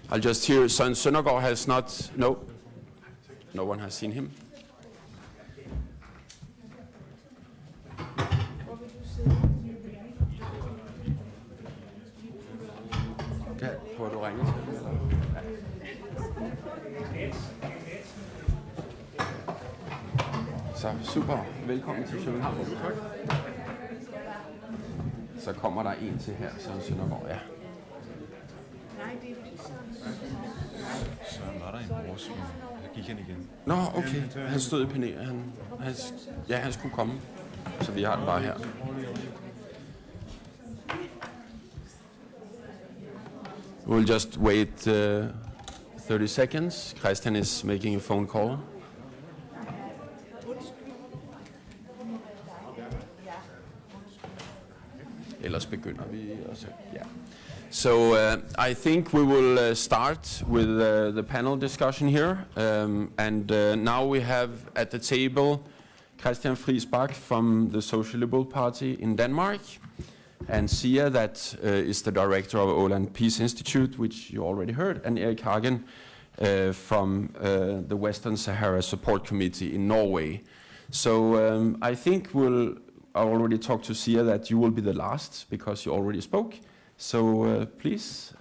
I'll just hear Søren Søndergaard has not, no one has seen him. Okay, prøver du at ringe til dem, eller? Så super, velkommen til København. Så kommer der en til her, Søren Søndergaard, ja. Søren var der en vores, men jeg gik hen igen. Nå, okay. Han stod i panelet. Han skulle komme. Så vi har den bare her. We'll just wait 30 seconds. Christian is making a phone call. Ellers begynder vi også. Ja. So I think we will start with the panel discussion here. Now we have at the table Christian Friis Bach from the Social Liberal Party in Denmark, and Sia, that is the director of Ålands Fredsinstitut, which you already heard, and Erik Hagen from the Western Sahara Support Committee in Norway. So I think I already talked to Sia that you will be the last because you already spoke. So please,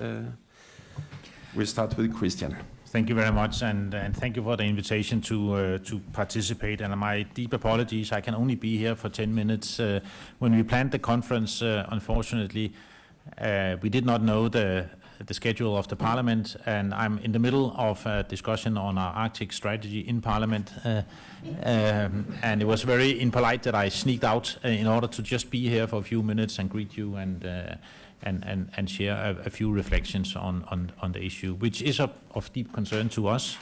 we'll start with Christian. Thank you very much, and thank you for the invitation to participate. And my deep apologies, I can only be here for 10 minutes. When we planned the conference, unfortunately, we did not know the schedule of the Parliament, and I'm in the middle of a discussion on our Arctic strategy in Parliament, and it was very impolite that I sneaked out in order to just be here for a few minutes and greet you and share a few reflections on the issue, which is of deep concern to us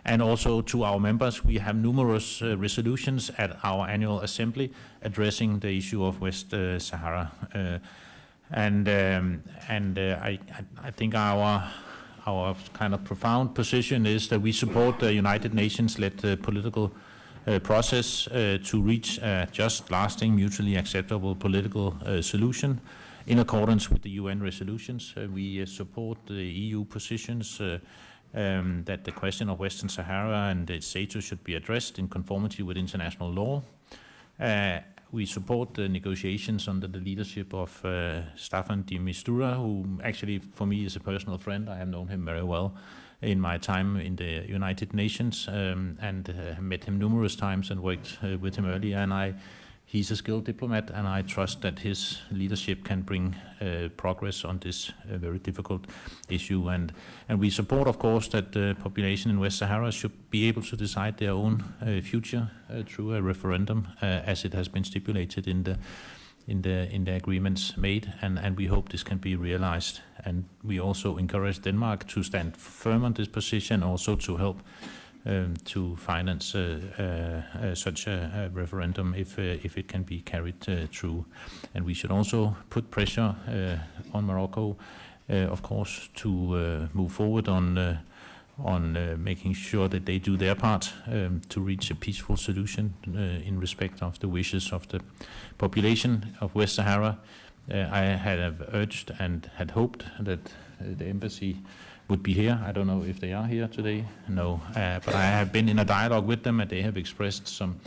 and also to our members. We have numerous resolutions at our annual assembly addressing the issue of West Sahara. I think our kind of profound position is that we support the United Nations-led political process to reach a just, lasting, mutually acceptable political solution in accordance with the UN resolutions. We support the EU positions that the question of Western Sahara and its status should be addressed in conformity with international law. We support the negotiations under the leadership of Staffan de Mistura, who actually for me is a personal friend. I have known him very well in my time in the United Nations and met him numerous times and worked with him earlier. And he's a skilled diplomat, and I trust that his leadership can bring progress on this very difficult issue. And we support, of course, that the population in West Sahara should be able to decide their own future through a referendum, as it has been stipulated in the agreements made. And we hope this can be realized. And we also encourage Denmark to stand firm on this position, also to help to finance such a referendum if it can be carried through. And we should also put pressure on Morocco, of course, to move forward on making sure that they do their part to reach a peaceful solution in respect of the wishes of the population of West Sahara. I had urged and had hoped that the embassy would be here. I don't know if they are here today. No, but I have been in a dialogue with them, and they have expressed some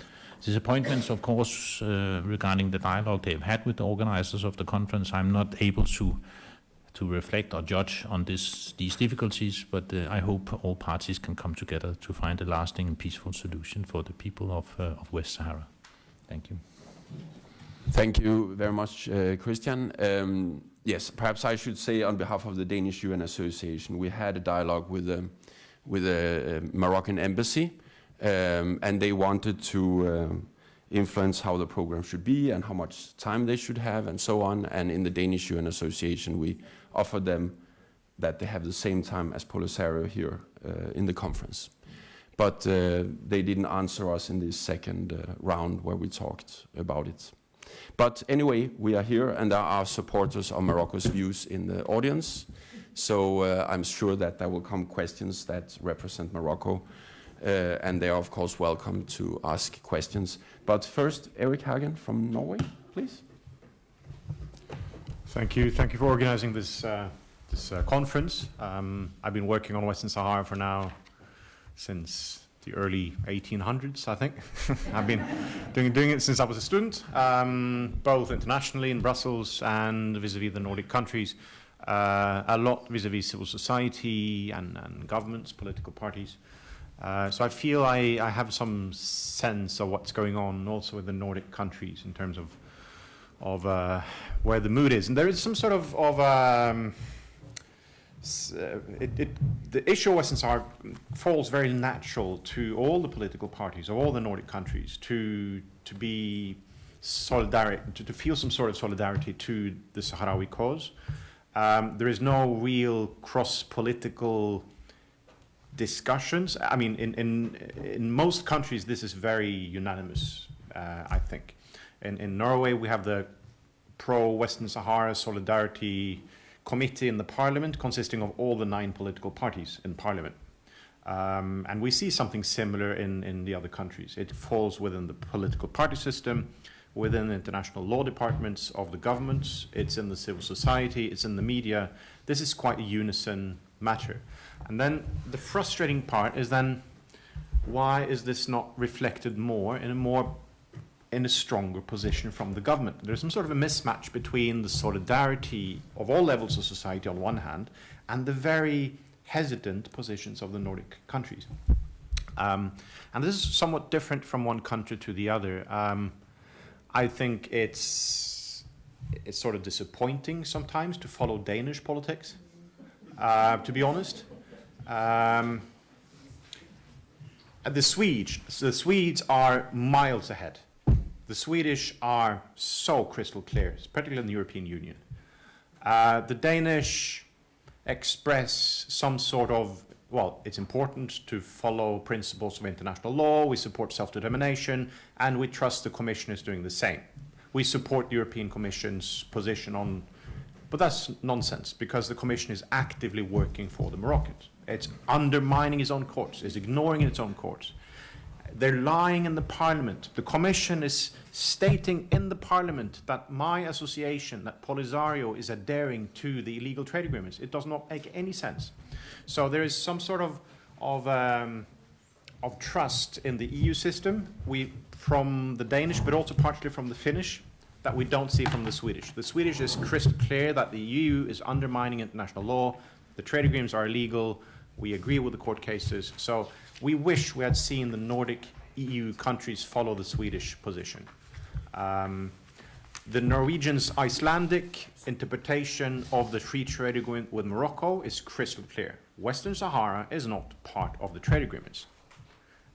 disappointments, of course, regarding the dialogue they've had with the organizers of the conference. I'm not able to reflect or judge on these difficulties, but I hope all parties can come together to find a lasting and peaceful solution for the people of West Sahara. Thank you. Thank you very much, Christian. Yes, perhaps I should say on behalf of the Danish UN Association, we had a dialogue with the Moroccan embassy, and they wanted to influence how the program should be and how much time they should have and so on. And in the Danish UN Association, we offered them that they have the same time as Polisario here in the conference. But they didn't answer us in this second round where we talked about it. But anyway, we are here, and there are supporters of Morocco's views in the audience. So I'm sure that there will come questions that represent Morocco, and they are, of course, welcome to ask questions. But first, Erik Hagen from Norway, please. Thank you. Thank you for organizing this conference. I've been working on Western Sahara for now since the early 1800s, I think. I've been doing it since I was a student, both internationally in Brussels and vis-a-vis the Nordic countries, a lot vis-a-vis civil society and governments, political parties. So I feel I have some sense of what's going on also with the Nordic countries in terms of where the mood is. And there is some sort of the issue of Western Sahara falls very natural to all the political parties of all the Nordic countries to be solidaric, to feel some sort of solidarity to the Sahrawi cause. There is no real cross-political discussions. I mean, in most countries, this is very unanimous, I think. In Norway, we have the pro-Western Sahara Solidarity Committee in the parliament consisting of all the 9 political parties in parliament. And we see something similar in the other countries. It falls within the political party system, within the international law departments of the governments, it's in the civil society, it's in the media. This is quite a unison matter. And then the frustrating part is then, why is this not reflected more in a stronger position from the government? There's some sort of a mismatch between the solidarity of all levels of society on one hand and the very hesitant positions of the Nordic countries. And this is somewhat different from one country to the other. I think it's sort of disappointing sometimes to follow Danish politics, to be honest. The Swedes are miles ahead. The Swedish are so crystal clear, particularly in the European Union. The Danish express some sort of, well, it's important to follow principles of international law, we support self-determination, and we trust the Commission is doing the same. We support the European Commission's position on, but that's nonsense, because the Commission is actively working for the Moroccans. It's undermining its own courts, it's ignoring its own courts. They're lying in the parliament. The Commission is stating in the parliament that my association, that Polisario, is adhering to the illegal trade agreements. It does not make any sense. So there is some sort of trust in the EU system, from the Danish, but also partially from the Finnish, that we don't see from the Swedish. The Swedish is crystal clear that the EU is undermining international law. The trade agreements are illegal. We agree with the court cases. So we wish we had seen the Nordic EU countries follow the Swedish position. The Norwegians' Icelandic interpretation of the free trade agreement with Morocco is crystal clear. Western Sahara is not part of the trade agreements.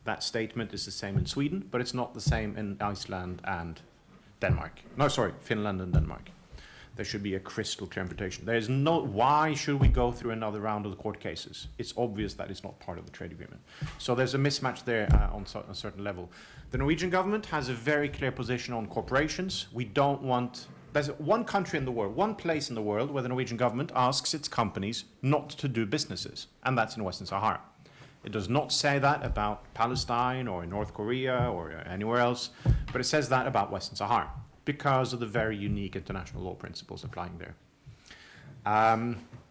That statement is the same in Sweden, but it's not the same in Iceland and Denmark. No, sorry, Finland and Denmark. There should be a crystal clear interpretation. There is no, why should we go through another round of the court cases? It's obvious that it's not part of the trade agreement. So there's a mismatch there on a certain level. The Norwegian government has a very clear position on corporations. We don't want, there's one country in the world, one place in the world where the Norwegian government asks its companies not to do businesses, and that's in Western Sahara. It does not say that about Palestine or North Korea or anywhere else, but it says that about Western Sahara because of the very unique international law principles applying there.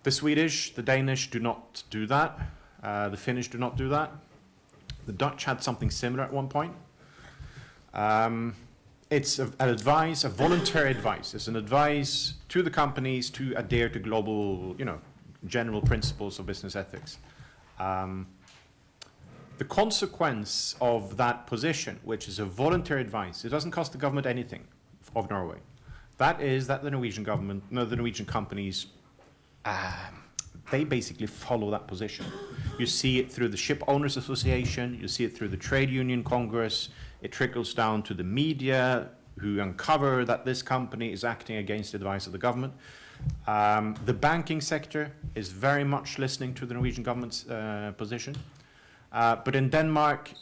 The Swedish, the Danish do not do that. The Finnish do not do that. The Dutch had something similar at one point. It's an advice, a voluntary advice. It's an advice to the companies to adhere to global, general principles of business ethics. The consequence of that position, which is a voluntary advice, it doesn't cost the government anything of Norway. That is that the Norwegian government, the Norwegian companies, they basically follow that position. You see it through the Ship Owners Association, you see it through the Trade Union Congress, it trickles down to the media who uncover that this company is acting against the advice of the government. The banking sector is very much listening to the Norwegian government's position. But in Denmark,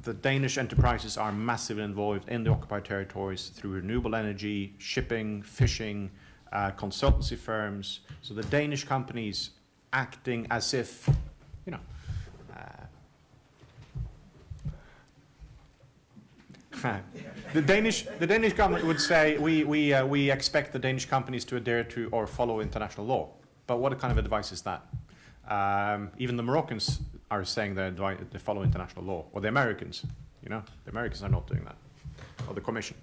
the Danish enterprises are massively involved in the occupied territories through renewable energy, shipping, fishing, consultancy firms. So the Danish companies acting as if, the Danish government would say we expect the Danish companies to adhere to or follow international law. But what kind of advice is that? Even the Moroccans are saying they follow international law, or the Americans. The Americans are not doing that, or the Commission.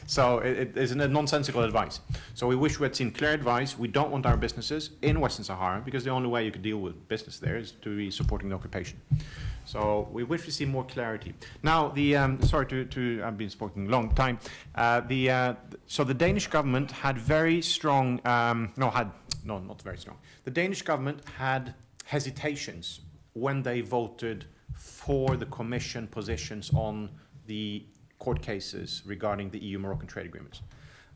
So it is a nonsensical advice. So we wish we had seen clear advice. We don't want our businesses in Western Sahara, because the only way you could deal with business there is to be supporting the occupation. So we wish to see more clarity. Now, sorry to I've been speaking a long time. So the Danish government had very strong, not very strong. The Danish government had hesitations when they voted for the Commission positions on the court cases regarding the EU-Moroccan trade agreements.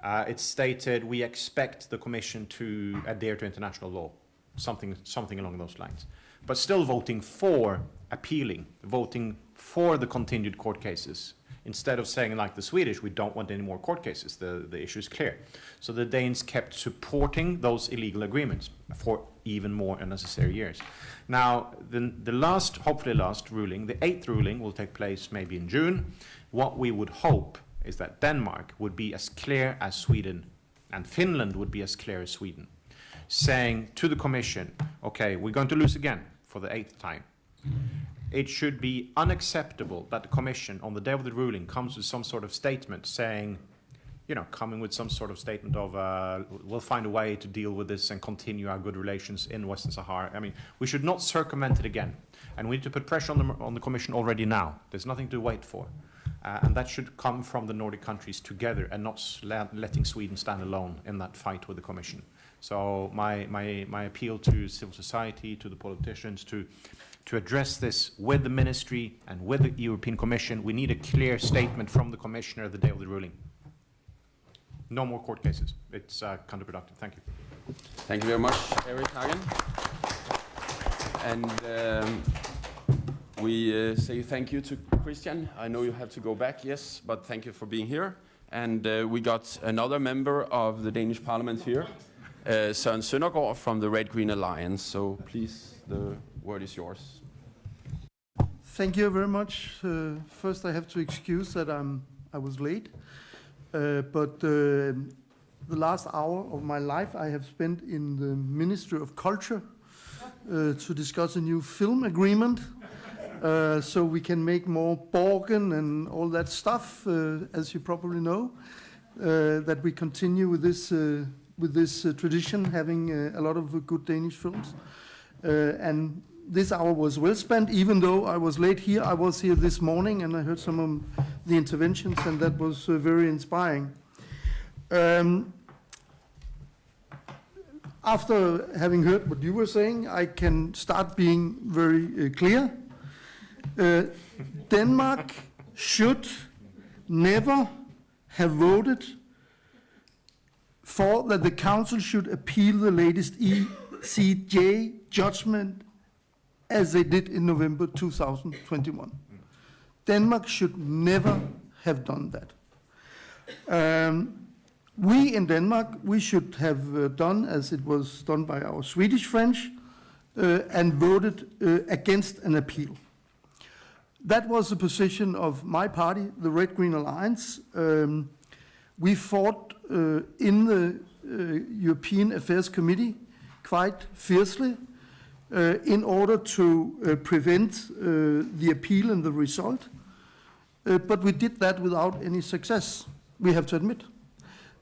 It stated, we expect the Commission to adhere to international law, something along those lines. But still voting for appealing, voting for the continued court cases, instead of saying like the Swedish, we don't want any more court cases, the issue is clear. So the Danes kept supporting those illegal agreements for even more unnecessary years. Now, the last, hopefully last ruling, the 8th ruling, will take place maybe in June. What we would hope is that Denmark would be as clear as Sweden, and Finland would be as clear as Sweden, saying to the Commission, okay, we're going to lose again for the 8th time. It should be unacceptable that the Commission, on the day of the ruling, comes with some sort of statement saying, coming with some sort of statement of, we'll find a way to deal with this and continue our good relations in Western Sahara. I mean, we should not circumvent it again. And we need to put pressure on the Commission already now. There's nothing to wait for. And that should come from the Nordic countries together and not letting Sweden stand alone in that fight with the Commission. So my appeal to civil society, to the politicians, to address this with the Ministry and with the European Commission. We need a clear statement from the Commissioner the day of the ruling. No more court cases. It's counterproductive. Thank you. Thank you very much, Erik Hagen. And we say thank you to Christian. I know you have to go back, yes, but thank you for being here. And we got another member of the Danish Parliament here, Søren Søndergaard from the Red Green Alliance. So please, the word is yours. Thank you very much. First, I have to excuse that I was late. But the last hour of my life I have spent in the Ministry of Culture to discuss a new film agreement, so we can make more Borgen and all that stuff, as you probably know, that we continue with this tradition, having a lot of good Danish films. And this hour was well spent, even though I was late here. I was here this morning and I heard some of the interventions, and that was very inspiring. After having heard what you were saying, I can start being very clear. Denmark should never have voted for that the Council should appeal the latest ECJ judgment as they did in November 2021. Denmark should never have done that. We in Denmark, we should have done as it was done by our Swedish friends, and voted against an appeal. That was the position of my party, the Red Green Alliance. We fought in the European Affairs Committee quite fiercely in order to prevent the appeal and the result. But we did that without any success, we have to admit.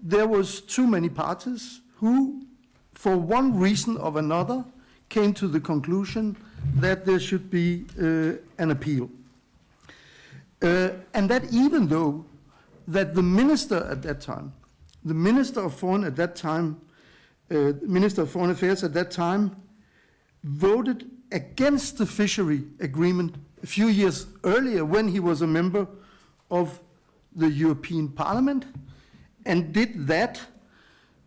There was too many parties who, for one reason or another, came to the conclusion that there should be an appeal. And that even though that the minister at that time, the Minister of Foreign at that time, Minister of Foreign Affairs at that time, voted against the fishery agreement a few years earlier when he was a member of the European Parliament, and did that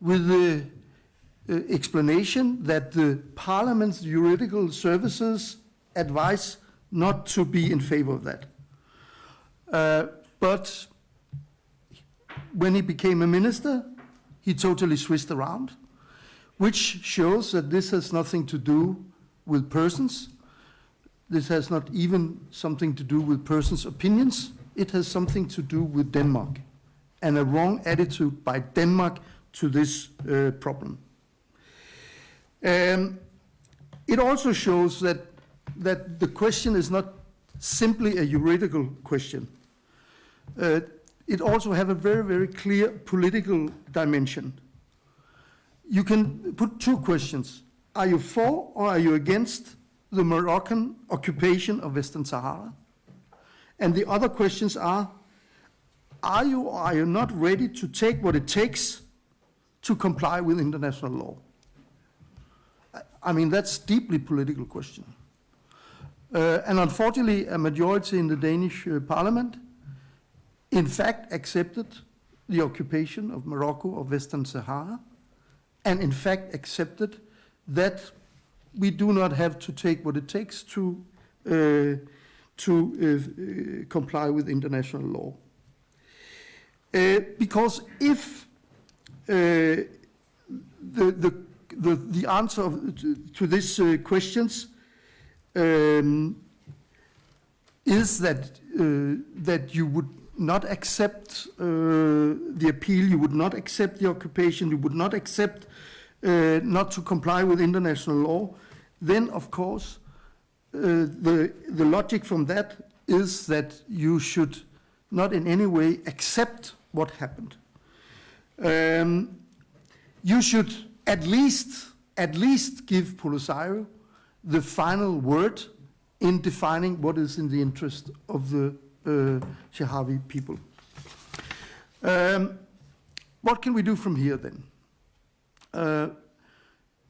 with the explanation that the Parliament's juridical services advise not to be in favor of that. But when he became a minister, he totally switched around, which shows that this has nothing to do with persons. This has not even something to do with persons' opinions. It has something to do with Denmark and a wrong attitude by Denmark to this problem. It also shows that the question is not simply a juridical question. It also has a very, very clear political dimension. You can put two questions. Are you for or are you against the Moroccan occupation of Western Sahara? And the other questions are you or are you not ready to take what it takes to comply with international law? I mean, that's a deeply political question. And unfortunately, a majority in the Danish parliament, in fact, accepted the occupation of Morocco of Western Sahara, and in fact accepted that we do not have to take what it takes to comply with international law. Because if the answer to these questions is that you would not accept the appeal, you would not accept the occupation, you would not accept not to comply with international law, then of course the logic from that is that you should not in any way accept what happened. You should at least give Polisario the final word in defining what is in the interest of the Sahrawi people. What can we do from here then?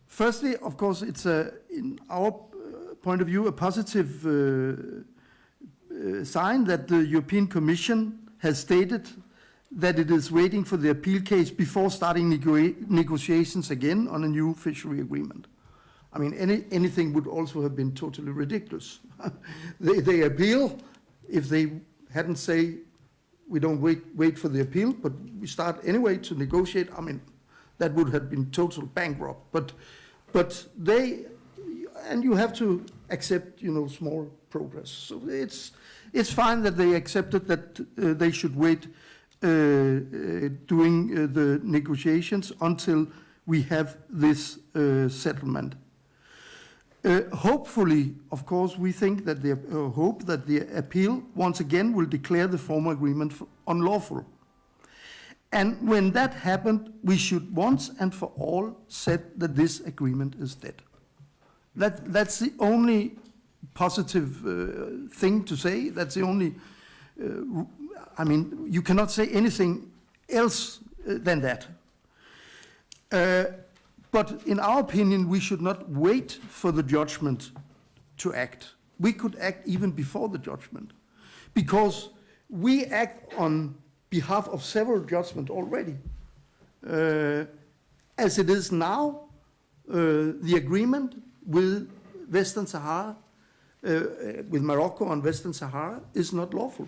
Firstly, of course, it's in our point of view a positive sign that the European Commission has stated that it is waiting for the appeal case before starting negotiations again on a new fishery agreement. I mean, anything would also have been totally ridiculous. They appeal. If they hadn't say, we don't wait for the appeal, but we start anyway to negotiate, I mean, that would have been total bankrupt. But they, and you have to accept, small progress. So it's fine that they accepted that they should wait doing the negotiations until we have this settlement. Hopefully, of course, we think that hope that the appeal once again will declare the former agreement unlawful. And when that happened, we should once and for all say that this agreement is dead. That's the only positive thing to say. That's the only, I mean, you cannot say anything else than that. But in our opinion, we should not wait for the judgment to act. We could act even before the judgment, because we act on behalf of several judgments already. As it is now, the agreement with Western Sahara, with Morocco on Western Sahara, is not lawful.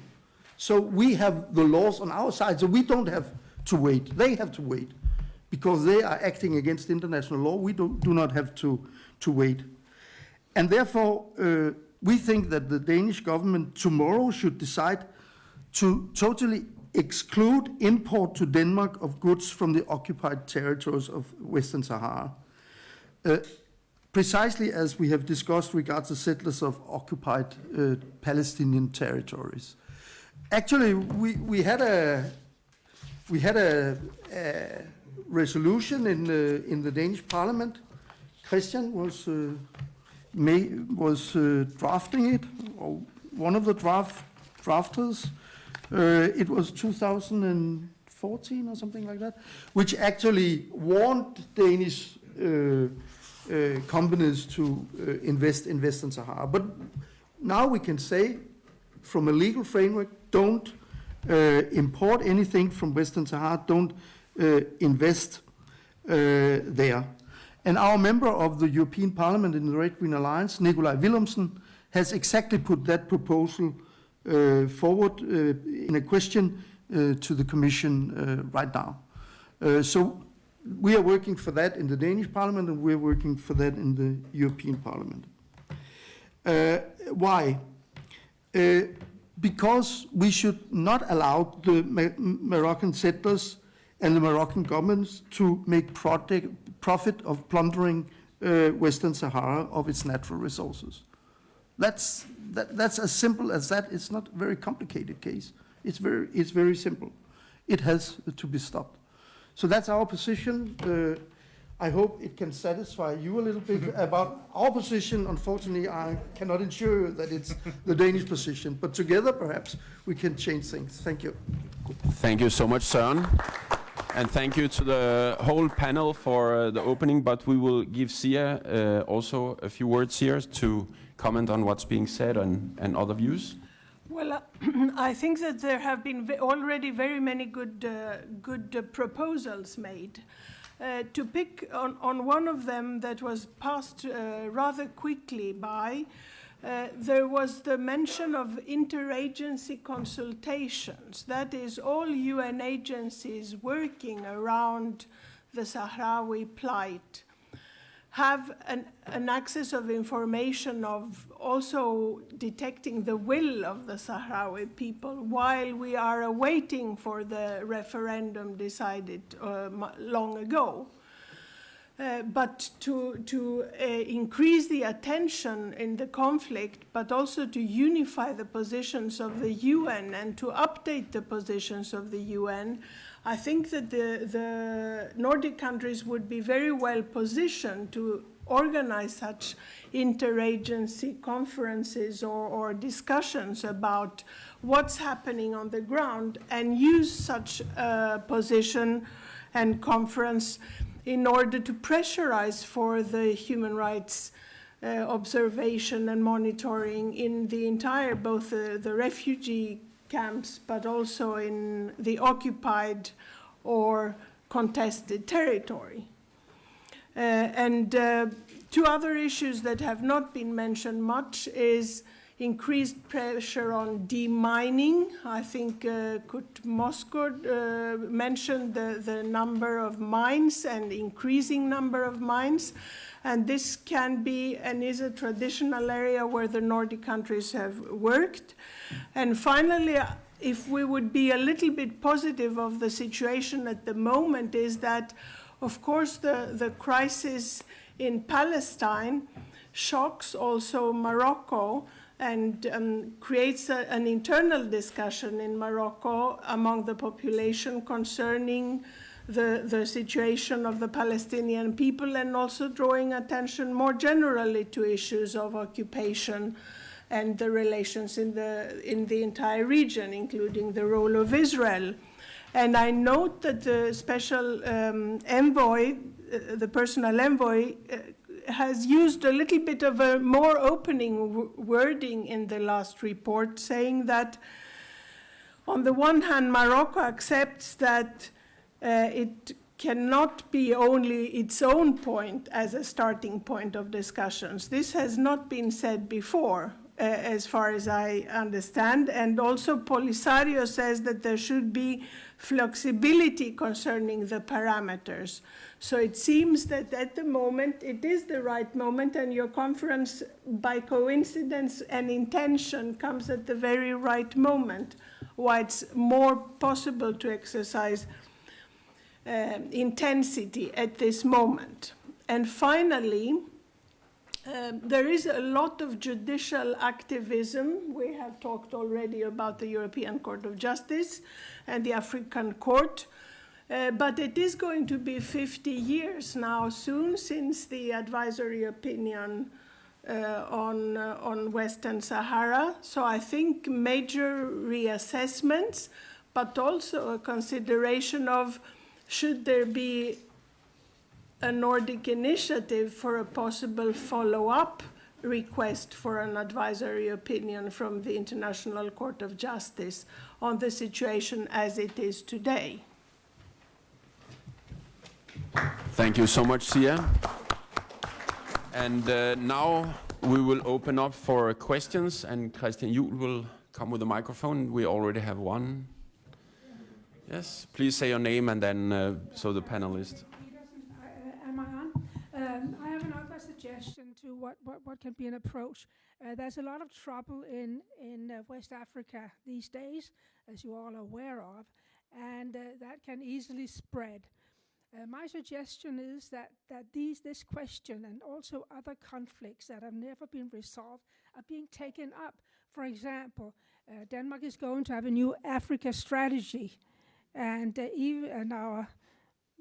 So we have the laws on our side, so we don't have to wait. They have to wait. Because they are acting against international law, we do not have to wait. And therefore, we think that the Danish government tomorrow should decide to totally exclude import to Denmark of goods from the occupied territories of Western Sahara. Precisely as we have discussed regards the settlers of occupied Palestinian territories. Actually, we had a resolution in the Danish Parliament. Christian was drafting it, or one of the drafters. It was 2014 or something like that, which actually warned Danish companies to invest in Western Sahara. But now we can say, from a legal framework, don't import anything from Western Sahara, don't invest there. And our member of the European Parliament in the Red Green Alliance, Nikolaj Villumsen, has exactly put that proposal forward in a question to the Commission right now. So we are working for that in the Danish Parliament, and we're working for that in the European Parliament. Why? Because we should not allow the Moroccan settlers and the Moroccan governments to make profit of plundering Western Sahara of its natural resources. That's as simple as that. It's not a very complicated case. It's very simple. It has to be stopped. So that's our position. I hope it can satisfy you a little bit about our position. Unfortunately, I cannot ensure you that it's the Danish position, but together perhaps we can change things. Thank you. Thank you so much, Søren. And thank you to the whole panel for the opening, but we will give Sia also a few words here to comment on what's being said and other views. Well, I think that there have been already very many good proposals made. To pick on one of them that was passed rather quickly by, there was the mention of interagency consultations. That is, all UN agencies working around the Sahrawi plight have an access of information of also detecting the will of the Sahrawi people while we are awaiting for the referendum decided long ago. But to increase the attention in the conflict, but also to unify the positions of the UN and to update the positions of the UN, I think that the Nordic countries would be very well positioned to organize such interagency conferences or discussions about what's happening on the ground and use such a position and conference in order to pressurize for the human rights observation and monitoring in the entire, both the refugee camps, but also in the occupied or contested territory. Two other issues that have not been mentioned much is increased pressure on demining. I think Mosgaard mentioned the number of mines and increasing number of mines. And this can be and is a traditional area where the Nordic countries have worked. And finally, if we would be a little bit positive of the situation at the moment, is that, of course, the crisis in Palestine shocks also Morocco and creates an internal discussion in Morocco among the population concerning the situation of the Palestinian people, and also drawing attention more generally to issues of occupation and the relations in the entire region, including the role of Israel. And I note that the special envoy, the personal envoy, has used a little bit of a more opening wording in the last report, saying that on the one hand, Morocco accepts that it cannot be only its own point as a starting point of discussions. This has not been said before, as far as I understand. And also Polisario says that there should be flexibility concerning the parameters. So it seems that at the moment it is the right moment, and your conference, by coincidence and intention, comes at the very right moment, why it's more possible to exercise intensity at this moment. And finally, there is a lot of judicial activism. We have talked already about the European Court of Justice and the African Court, but it is going to be 50 years now soon since the advisory opinion on Western Sahara. So I think major reassessments, but also a consideration of should there be a Nordic initiative for a possible follow-up request for an advisory opinion from the International Court of Justice on the situation as it is today. Thank you so much, Sia. And now we will open up for questions, and Christian Juhl will come with a microphone. We already have one. Yes, please say your name and then so the panelists. Am I on? I have another suggestion to what can be an approach. There's a lot of trouble in West Africa these days, as you all are aware of, and that can easily spread. My suggestion is that this question and also other conflicts that have never been resolved are being taken up. For example, Denmark is going to have a new Africa strategy, and our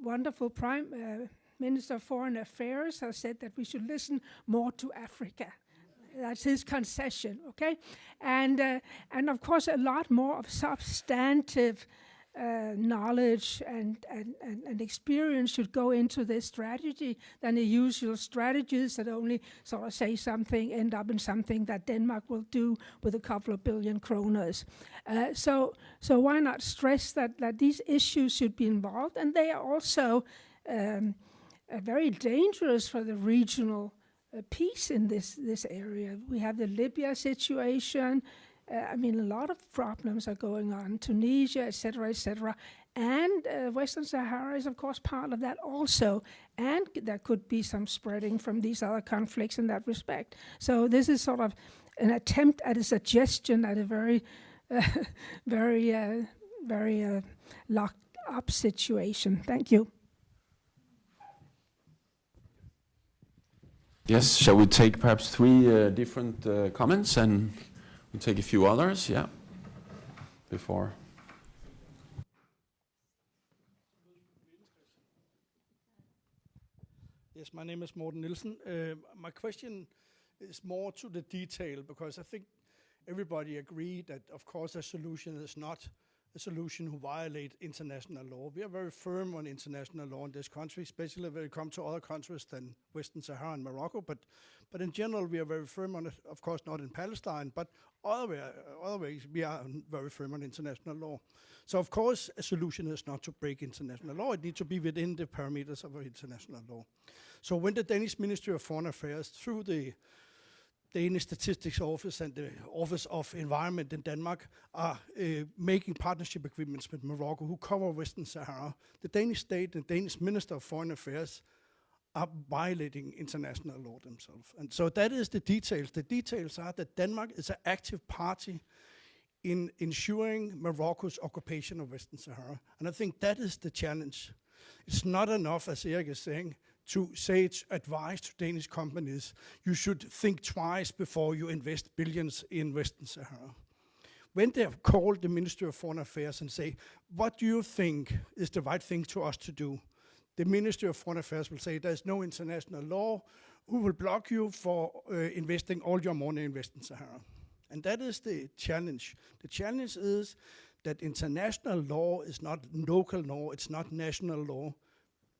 wonderful Prime Minister of Foreign Affairs has said that we should listen more to Africa. That's his concession, okay? And of course, a lot more of substantive knowledge and experience should go into this strategy than the usual strategies that only sort of say something, end up in something that Denmark will do with a couple of billion kroners. So why not stress that these issues should be involved, and they are also very dangerous for the regional peace in this area. We have the Libya situation. I mean, a lot of problems are going on, Tunisia, etc., etc. And Western Sahara is, of course, part of that also. And there could be some spreading from these other conflicts in that respect. So this is sort of an attempt at a suggestion at a very, very locked up situation. Thank you. Yes, shall we take perhaps three different comments and we'll take a few others, yeah, before. Yes, my name is Morten Nielsen. My question is more to the detail, because I think everybody agreed that, of course, a solution is not a solution who violate international law. We are very firm on international law in this country, especially when it comes to other countries than Western Sahara and Morocco. But in general, we are very firm on it. Of course, not in Palestine, but other ways we are very firm on international law. So, of course, a solution is not to break international law. It needs to be within the parameters of international law. So when the Danish Ministry of Foreign Affairs, through the Danish Statistics Office and the Office of Environment in Denmark, are making partnership agreements with Morocco, who cover Western Sahara, the Danish state and Danish Minister of Foreign Affairs are violating international law themselves. And so that is the details. The details are that Denmark is an active party in ensuring Morocco's occupation of Western Sahara. And I think that is the challenge. It's not enough, as Erik is saying, to say it's advice to Danish companies, you should think twice before you invest billions in Western Sahara. When they have called the Ministry of Foreign Affairs and say, what do you think is the right thing to us to do? The Ministry of Foreign Affairs will say, there's no international law who will block you for investing all your money in Western Sahara. And that is the challenge. The challenge is that international law is not local law, it's not national law.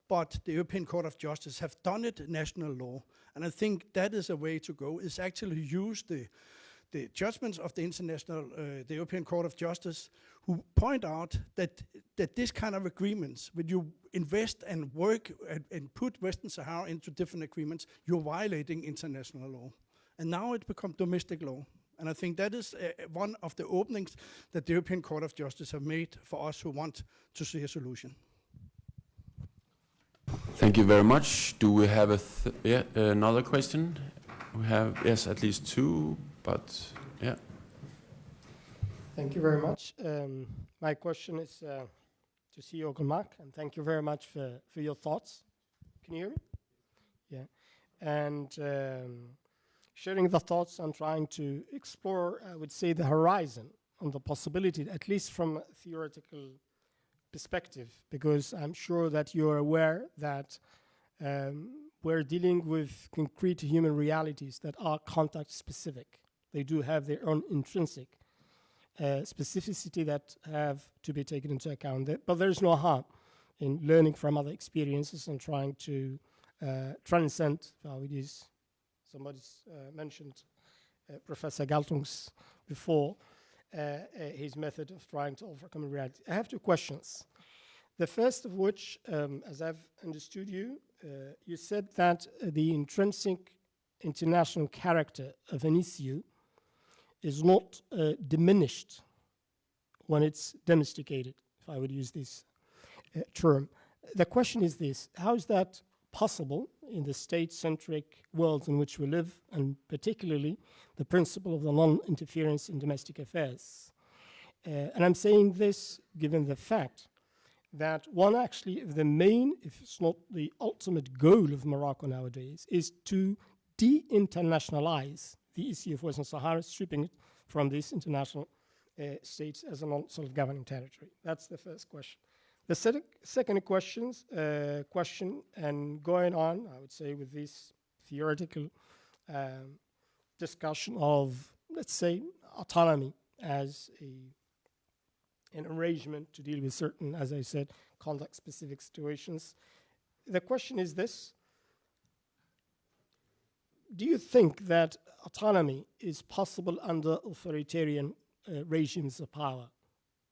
But the European Court of Justice have done it national law. And I think that is a way to go, is actually use the judgments of the the European Court of Justice, who point out that this kind of agreements, when you invest and work and put Western Sahara into different agreements, you're violating international law. And now it becomes domestic law. And I think that is one of the openings that the European Court of Justice have made for us who want to see a solution. Thank you very much. Do we have another question? We have, yes, at least two, but yeah. Thank you very much. My question is to Sia Åkermark, and thank you very much for your thoughts. Can you hear me? Yeah. And sharing the thoughts and trying to explore, I would say, the horizon on the possibility, at least from a theoretical perspective, because I'm sure that you're aware that we're dealing with concrete human realities that are context specific. They do have their own intrinsic specificity that have to be taken into account. But there's no harm in learning from other experiences and trying to transcend values. Somebody's mentioned Professor Galtung's before, his method of trying to overcome reality. I have two questions. The first of which, as I've understood you, you said that the intrinsic international character of an issue is not diminished when it's domesticated, if I would use this term. The question is this: how is that possible in the state-centric world in which we live, and particularly the principle of the non-interference in domestic affairs? And I'm saying this given the fact that one actually of the main, if it's not the ultimate goal of Morocco nowadays, is to de-internationalize the issue of Western Sahara, stripping it from these international states as a non-self-governing territory. That's the first question. The second question, and going on, I would say, with this theoretical discussion of, let's say, autonomy as an arrangement to deal with certain, as I said, context-specific situations. The question is this: do you think that autonomy is possible under authoritarian regimes of power?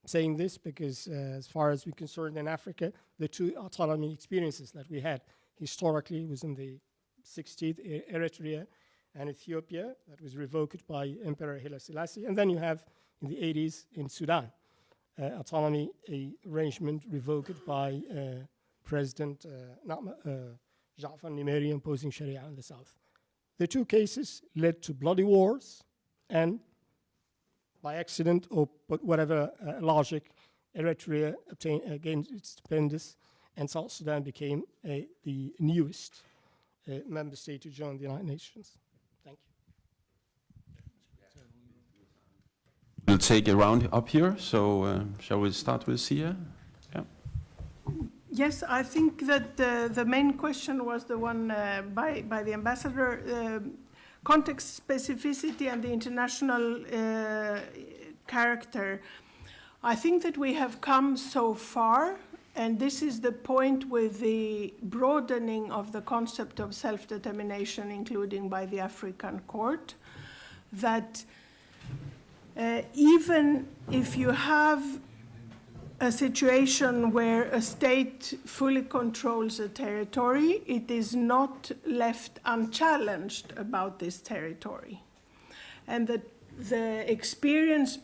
I'm saying this because as far as we're concerned in Africa, the two autonomy experiences that we had historically was in the 60s, Eritrea and Ethiopia, that was revoked by Emperor Haile Selassie. And then you have in the 80s in Sudan, autonomy arrangement revoked by President Ja'far Nimeri imposing Sharia in the south. The two cases led to bloody wars, and by accident or but whatever logic, Eritrea obtained against its independence, and South Sudan became the newest member state to join the United Nations. Thank you. We'll take a round up here. So shall we start with Sia? Yeah. Yes, I think that the main question was the one by the ambassador, context specificity and the international character. I think that we have come so far, and this is the point with the broadening of the concept of self-determination, including by the African Court, that even if you have a situation where a state fully controls a territory, it is not left unchallenged about this territory. And the experience,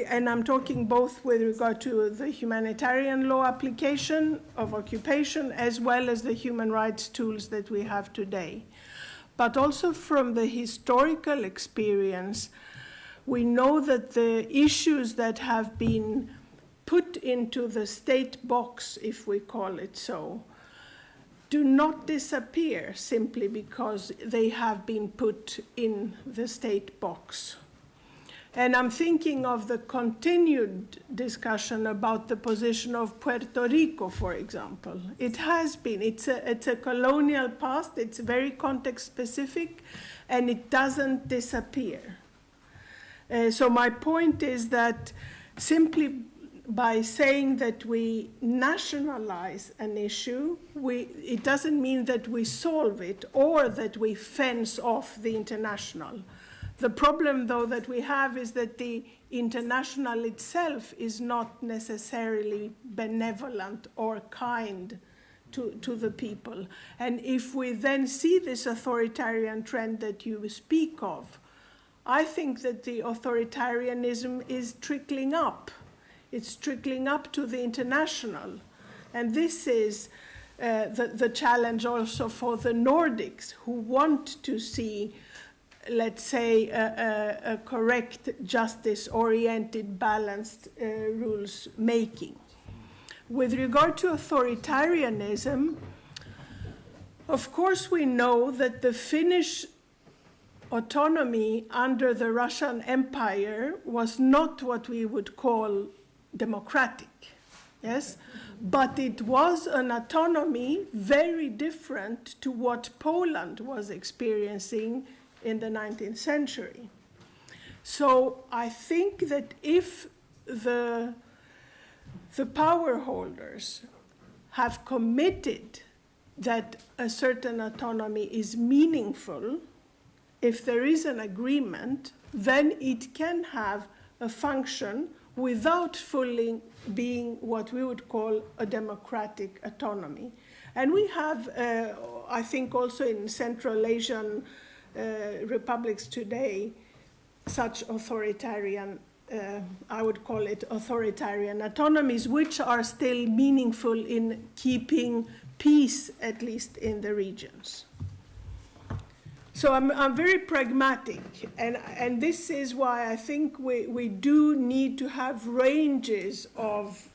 and I'm talking both with regard to the humanitarian law application of occupation as well as the human rights tools that we have today. But also from the historical experience, we know that the issues that have been put into the state box, if we call it so, do not disappear simply because they have been put in the state box. And I'm thinking of the continued discussion about the position of Puerto Rico, for example. It has been, it's a colonial past, it's very context specific, and it doesn't disappear. So my point is that simply by saying that we nationalize an issue, it doesn't mean that we solve it or that we fence off the international. The problem, though, that we have is that the international itself is not necessarily benevolent or kind to the people. And if we then see this authoritarian trend that you speak of, I think that the authoritarianism is trickling up. It's trickling up to the international. And this is the challenge also for the Nordics, who want to see, let's say, a correct, justice-oriented, balanced rules making. With regard to authoritarianism, of course we know that the Finnish autonomy under the Russian Empire was not what we would call democratic, yes? But it was an autonomy very different to what Poland was experiencing in the 19th century. So I think that if the power holders have committed that a certain autonomy is meaningful, if there is an agreement, then it can have a function without fully being what we would call a democratic autonomy. And we have, I think also in Central Asian republics today, such authoritarian, I would call it authoritarian autonomies, which are still meaningful in keeping peace, at least in the regions. So I'm very pragmatic, and this is why I think we do need to have ranges of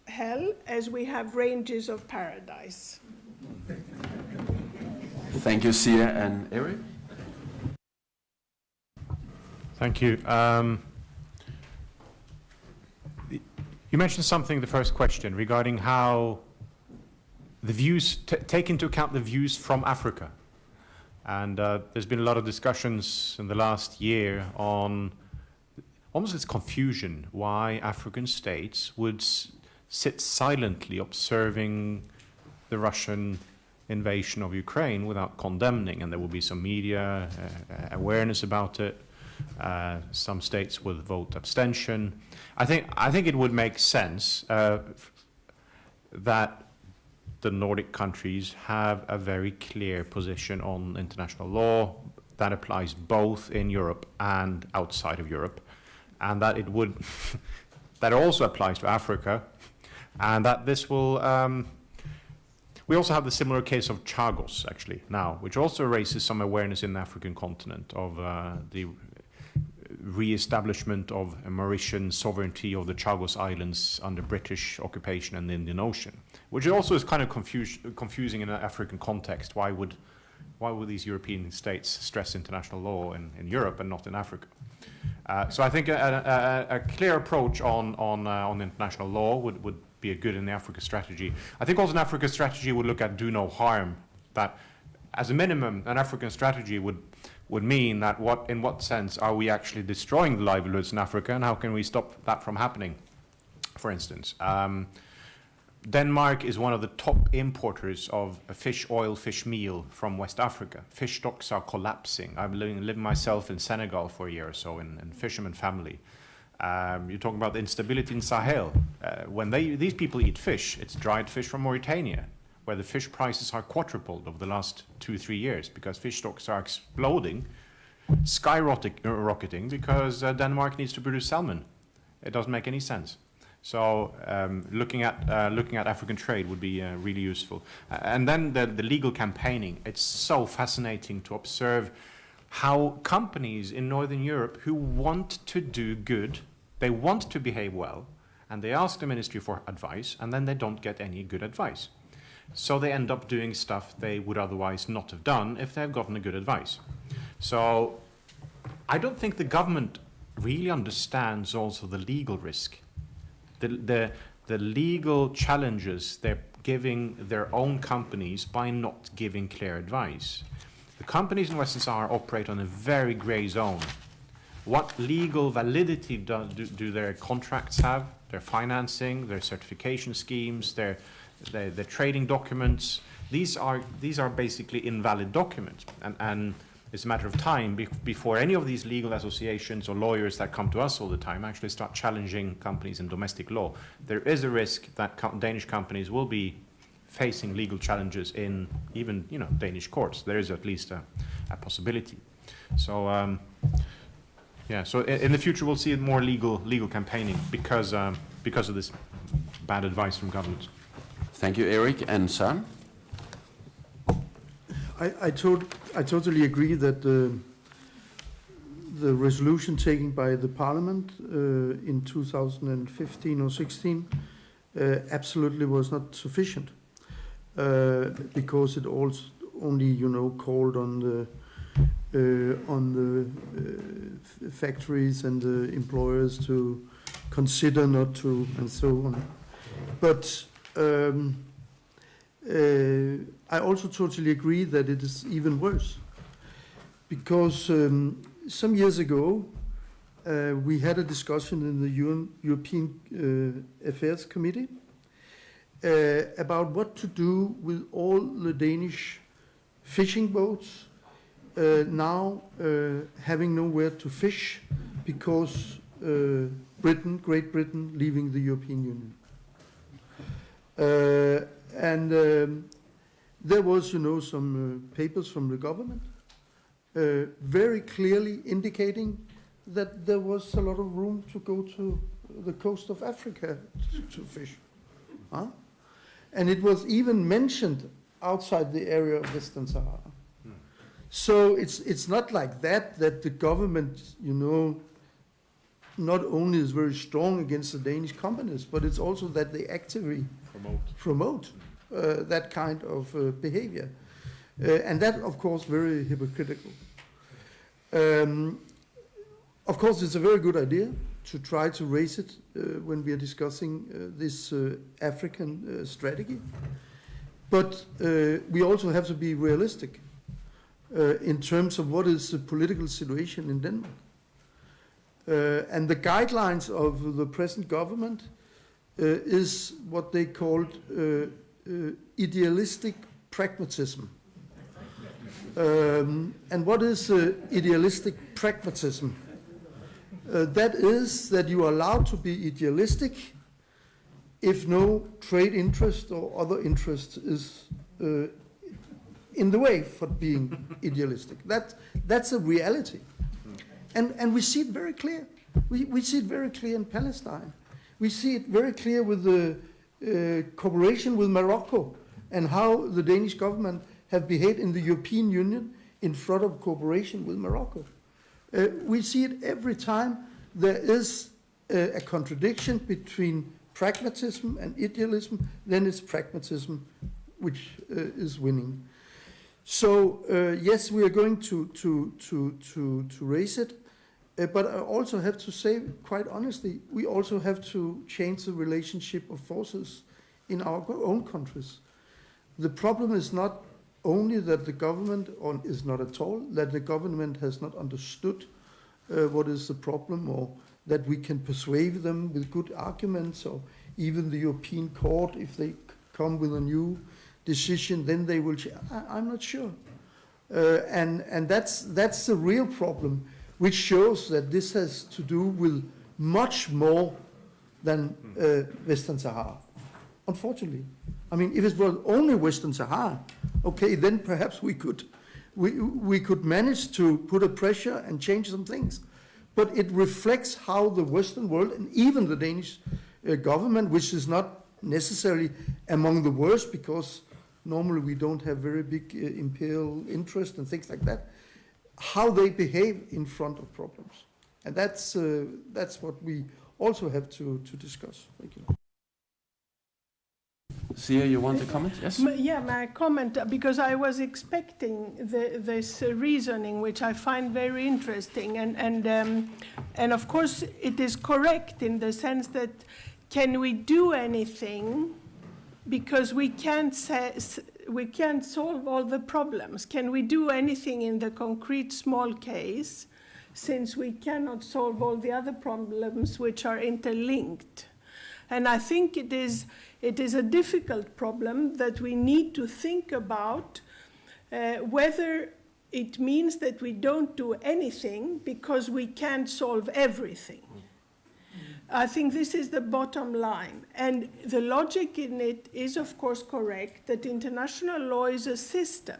hell as we have ranges of paradise. Thank you, Sia and Eric. Thank you. You mentioned something, the first question, regarding how the views, take into account the views from Africa. And there's been a lot of discussions in the last year on almost this confusion why African states would sit silently observing the Russian invasion of Ukraine without condemning, and there will be some media awareness about it. Some states will vote abstention. I think it would make sense that the Nordic countries have a very clear position on international law that applies both in Europe and outside of Europe, and that it would that also applies to Africa, and that this will. We also have the similar case of Chagos actually now, which also raises some awareness in the African continent of the re-establishment of a Mauritian sovereignty of the Chagos Islands under British occupation in the Indian Ocean, which also is kind of confusing in an African context. Why would these European states stress international law in Europe and not in Africa? So I think a clear approach on international law would be a good in the Africa strategy. I think also an Africa strategy would look at do no harm. That as a minimum, an African strategy would mean that in what sense are we actually destroying the livelihoods in Africa, and how can we stop that from happening? For instance, Denmark is one of the top importers of fish oil, fish meal from West Africa. Fish stocks are collapsing. I've been living myself in Senegal for a year or so in fisherman family. You're talking about the instability in Sahel. When these people eat fish, it's dried fish from Mauritania, where the fish prices are quadrupled over the last 2-3 years because fish stocks are exploding, skyrocketing because Denmark needs to produce salmon. It doesn't make any sense. So looking at African trade would be really useful. And then the legal campaigning. It's so fascinating to observe how companies in Northern Europe who want to do good, they want to behave well, and they ask the ministry for advice, and then they don't get any good advice. So they end up doing stuff they would otherwise not have done if they've gotten a good advice. So I don't think the government really understands also the legal risk. The legal challenges they're giving their own companies by not giving clear advice. The companies in Western Sahara operate on a very grey zone. What legal validity do their contracts have, their financing, their certification schemes, their trading documents? These are basically invalid documents, and it's a matter of time before any of these legal associations or lawyers that come to us all the time actually start challenging companies in domestic law. There is a risk that Danish companies will be facing legal challenges in even Danish courts. There is at least a possibility. So Yeah, so in the future we'll see more legal campaigning because of this bad advice from governments. Thank you, Eric. And Søren? I totally agree that the resolution taken by the Parliament in 2015 or 16 absolutely was not sufficient because it also only, called on the factories and the employers to consider not to, and so on. But I also totally agree that it is even worse because some years ago we had a discussion in the European Affairs Committee about what to do with all the Danish fishing boats now having nowhere to fish because Great Britain leaving the European Union. And there was, some papers from the government very clearly indicating that there was a lot of room to go to the coast of Africa to fish. Huh? And it was even mentioned outside the area of Western Sahara. So it's not like that the government, not only is very strong against the Danish companies, but it's also that they actively promote that kind of behavior. And that, of course, very hypocritical. Of course, it's a very good idea to try to raise it when we are discussing this African strategy. But we also have to be realistic in terms of what is the political situation in Denmark. And the guidelines of the present government is what they called idealistic pragmatism. And what is idealistic pragmatism? That is that you are allowed to be idealistic if no trade interest or other interest is in the way for being idealistic. That's a reality. And we see it very clear. We see it very clear in Palestine. We see it very clear with the cooperation with Morocco and how the Danish government have behaved in the European Union in front of cooperation with Morocco. We see it every time there is a contradiction between pragmatism and idealism, then it's pragmatism which is winning. So yes, we are going to raise it, but I also have to say, quite honestly, we also have to change the relationship of forces in our own countries. The problem is not only that the government, or is not at all, that the government has not understood what is the problem, or that we can persuade them with good arguments, or even the European Court, if they come with a new decision, then they will change. I'm not sure. And that's the real problem, which shows that this has to do with much more than Western Sahara, unfortunately. I mean, if it was only Western Sahara, okay, then perhaps we could manage to put a pressure and change some things. But it reflects how the Western world, and even the Danish government, which is not necessarily among the worst, because normally we don't have very big imperial interest and things like that, how they behave in front of problems. And that's what we also have to discuss. Thank you. Sia, you want to comment? Yes? Yeah, my comment, because I was expecting this reasoning, which I find very interesting. And of course, it is correct in the sense that can we do anything because we can't solve all the problems? Can we do anything in the concrete small case since we cannot solve all the other problems which are interlinked? And I think it is a difficult problem that we need to think about whether it means that we don't do anything because we can't solve everything. I think this is the bottom line. And the logic in it is, of course, correct, that international law is a system.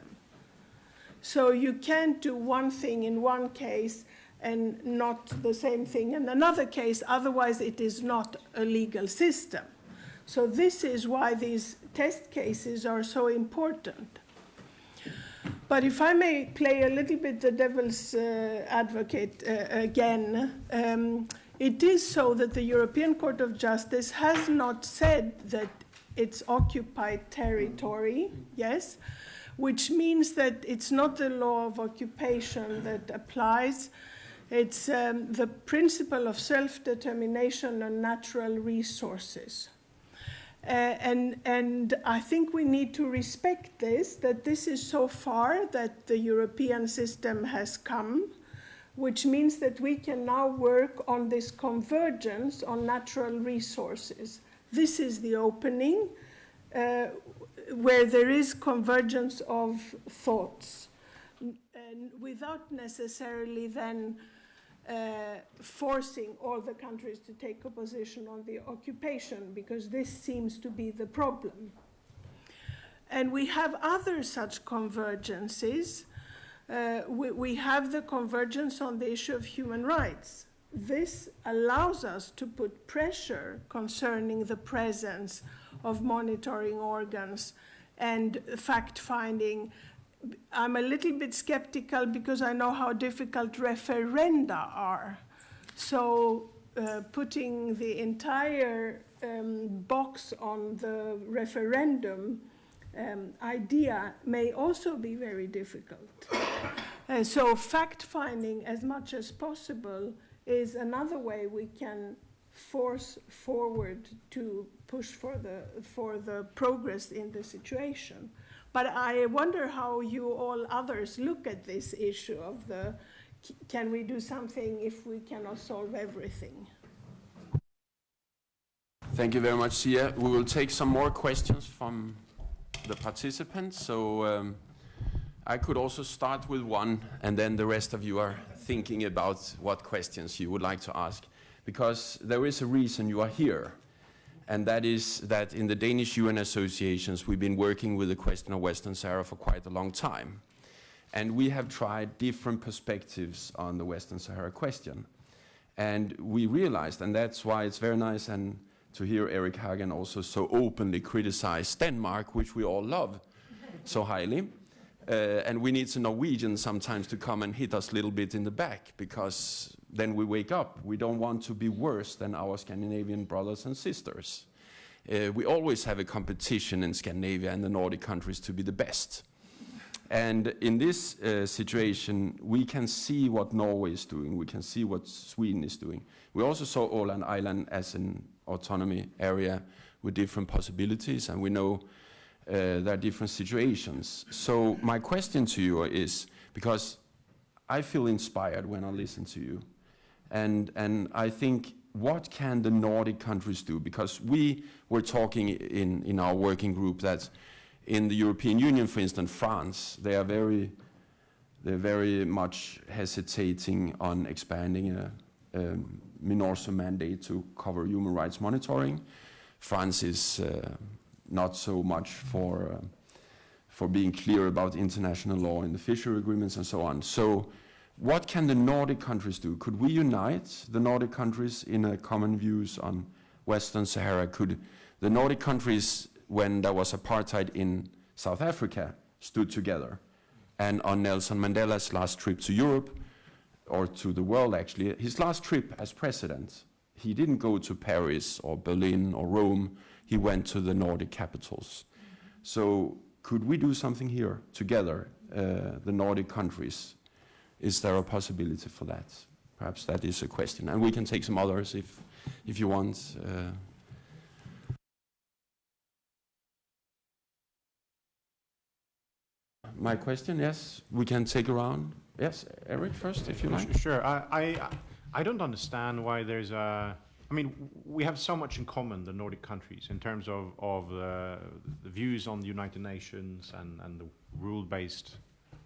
So you can't do one thing in one case and not the same thing in another case. Otherwise, it is not a legal system. So this is why these test cases are so important. But if I may play a little bit the devil's advocate again, it is so that the European Court of Justice has not said that it's occupied territory, yes, which means that it's not the law of occupation that applies. It's the principle of self-determination on natural resources. And I think we need to respect this, that this is so far that the European system has come, which means that we can now work on this convergence on natural resources. This is the opening, where there is convergence of thoughts, and without necessarily then forcing all the countries to take a position on the occupation, because this seems to be the problem. And we have other such convergences. We have the convergence on the issue of human rights. This allows us to put pressure concerning the presence of monitoring organs and fact-finding. I'm a little bit skeptical because I know how difficult referenda are. So putting the entire box on the referendum idea may also be very difficult. So fact-finding as much as possible is another way we can force forward to push for the progress in the situation. But I wonder how you all others look at this issue of can we do something if we cannot solve everything? Thank you very much, Sia. We will take some more questions from the participants. So I could also start with one, and then the rest of you are thinking about what questions you would like to ask. Because there is a reason you are here. And that is that in the Danish UN associations, we've been working with the question of Western Sahara for quite a long time. And we have tried different perspectives on the Western Sahara question. And we realized, and that's why it's very nice and to hear Eric Hagen also so openly criticize Denmark, which we all love so highly. And we need some Norwegians sometimes to come and hit us a little bit in the back, because then we wake up. We don't want to be worse than our Scandinavian brothers and sisters. We always have a competition in Scandinavia and the Nordic countries to be the best. And in this situation, we can see what Norway is doing. We can see what Sweden is doing. We also saw Åland Island as an autonomy area with different possibilities, and we know there are different situations. So my question to you is, because I feel inspired when I listen to you, and I think, what can the Nordic countries do? Because we were talking in our working group that in the European Union, for instance, France, they're very much hesitating on expanding a MINURSO mandate to cover human rights monitoring. France is not so much for being clear about international law and the fishery agreements and so on. So what can the Nordic countries do? Could we unite the Nordic countries in a common views on Western Sahara? Could the Nordic countries, when there was apartheid in South Africa, stood together? And on Nelson Mandela's last trip to Europe, or to the world actually, his last trip as president, he didn't go to Paris or Berlin or Rome, he went to the Nordic capitals. So could we do something here together, the Nordic countries? Is there a possibility for that? Perhaps that is a question. And we can take some others if you want. My question, yes, we can take around. Yes, Eric first, if you like. Sure. I don't understand why there's a... I mean, we have so much in common, the Nordic countries, in terms of the views on the United Nations and the rule-based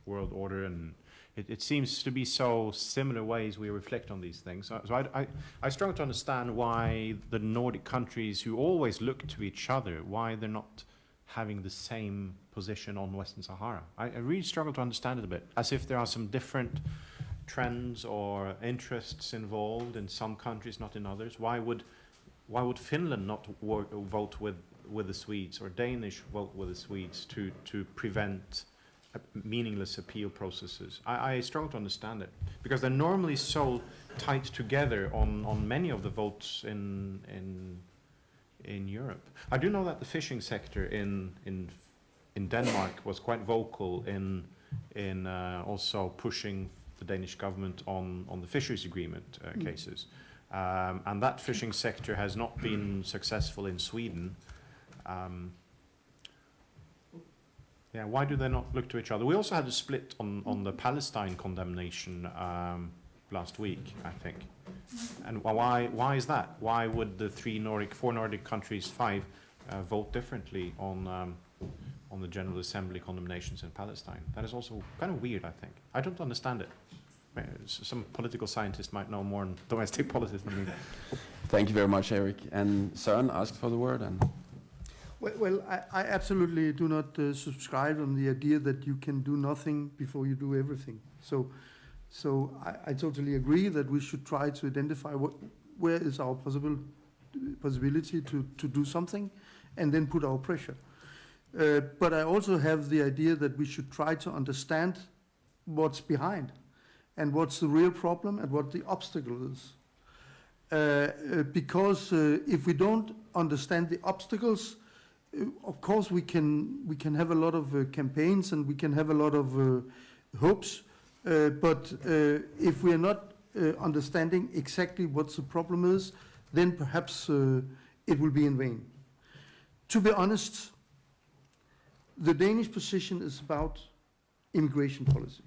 world order, and it seems to be so similar ways we reflect on these things. So I struggle to understand why the Nordic countries, who always look to each other, why they're not having the same position on Western Sahara. I really struggle to understand it a bit, as if there are some different trends or interests involved in some countries, not in others? Why would Finland not vote with the Swedes, or Danish vote with the Swedes to prevent meaningless appeal processes? I struggle to understand it, because they're normally so tied together on many of the votes in Europe. I do know that the fishing sector in Denmark was quite vocal in also pushing the Danish government on the fisheries agreement cases, and that fishing sector has not been successful in Sweden. Yeah, why do they not look to each other? We also had a split on the Palestine condemnation last week, I think. And why is that? Why would the four Nordic countries, 5, vote differently on the General Assembly condemnations in Palestine? That is also kind of weird, I think. I don't understand it. Some political scientist might know more in domestic politics than me. Thank you very much, Eric. And Søren asked for the word. And Well, I absolutely do not subscribe on the idea that you can do nothing before you do everything. So I totally agree that we should try to identify where is our possibility to do something, and then put our pressure. But I also have the idea that we should try to understand what's behind, and what's the real problem, and what the obstacle is. Because if we don't understand the obstacles, of course we can have a lot of campaigns, and we can have a lot of hopes, but if we are not understanding exactly what the problem is, then perhaps it will be in vain. To be honest, the Danish position is about immigration policy.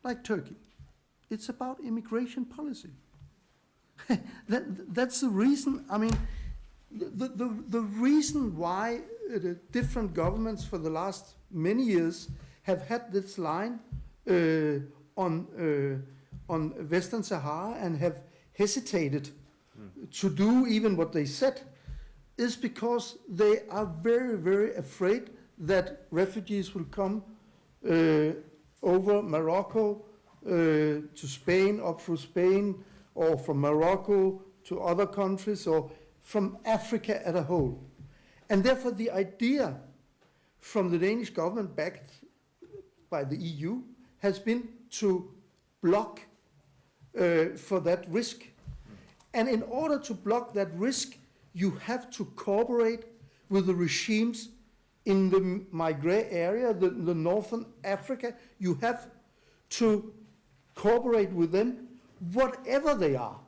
Like Turkey. It's about immigration policy. That's the reason. I mean, the reason why the different governments for the last many years have had this line on Western Sahara and have hesitated to do even what they said is because they are very, very afraid that refugees will come over Morocco to Spain, up through Spain, or from Morocco to other countries, or from Africa as a whole. And therefore the idea from the Danish government, backed by the EU, has been to block for that risk. And in order to block that risk, you have to cooperate with the regimes in the Maghreb area, the northern Africa. You have to cooperate with them, whatever they are.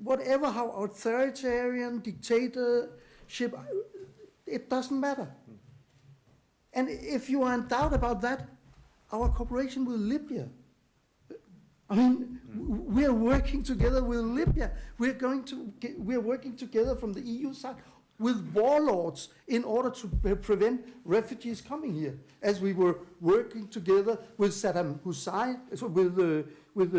Whatever, how authoritarian, dictatorship, it doesn't matter. And if you are in doubt about that, our cooperation with Libya. I mean, we are working together with Libya. We are working together from the EU side with warlords in order to prevent refugees coming here, as we were working together with Saddam Hussein, with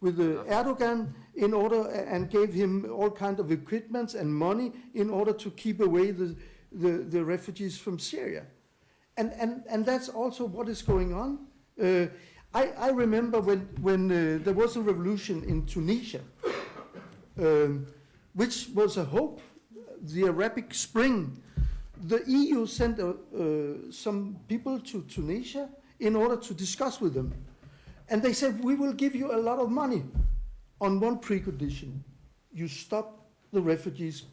Erdogan, in order, and gave him all kinds of equipment and money in order to keep away the refugees from Syria. And that's also what is going on. I remember when there was a revolution in Tunisia, which was a hope, the Arabic Spring. The EU sent some people to Tunisia in order to discuss with them. And they said, we will give you a lot of money on one precondition. You stop the refugees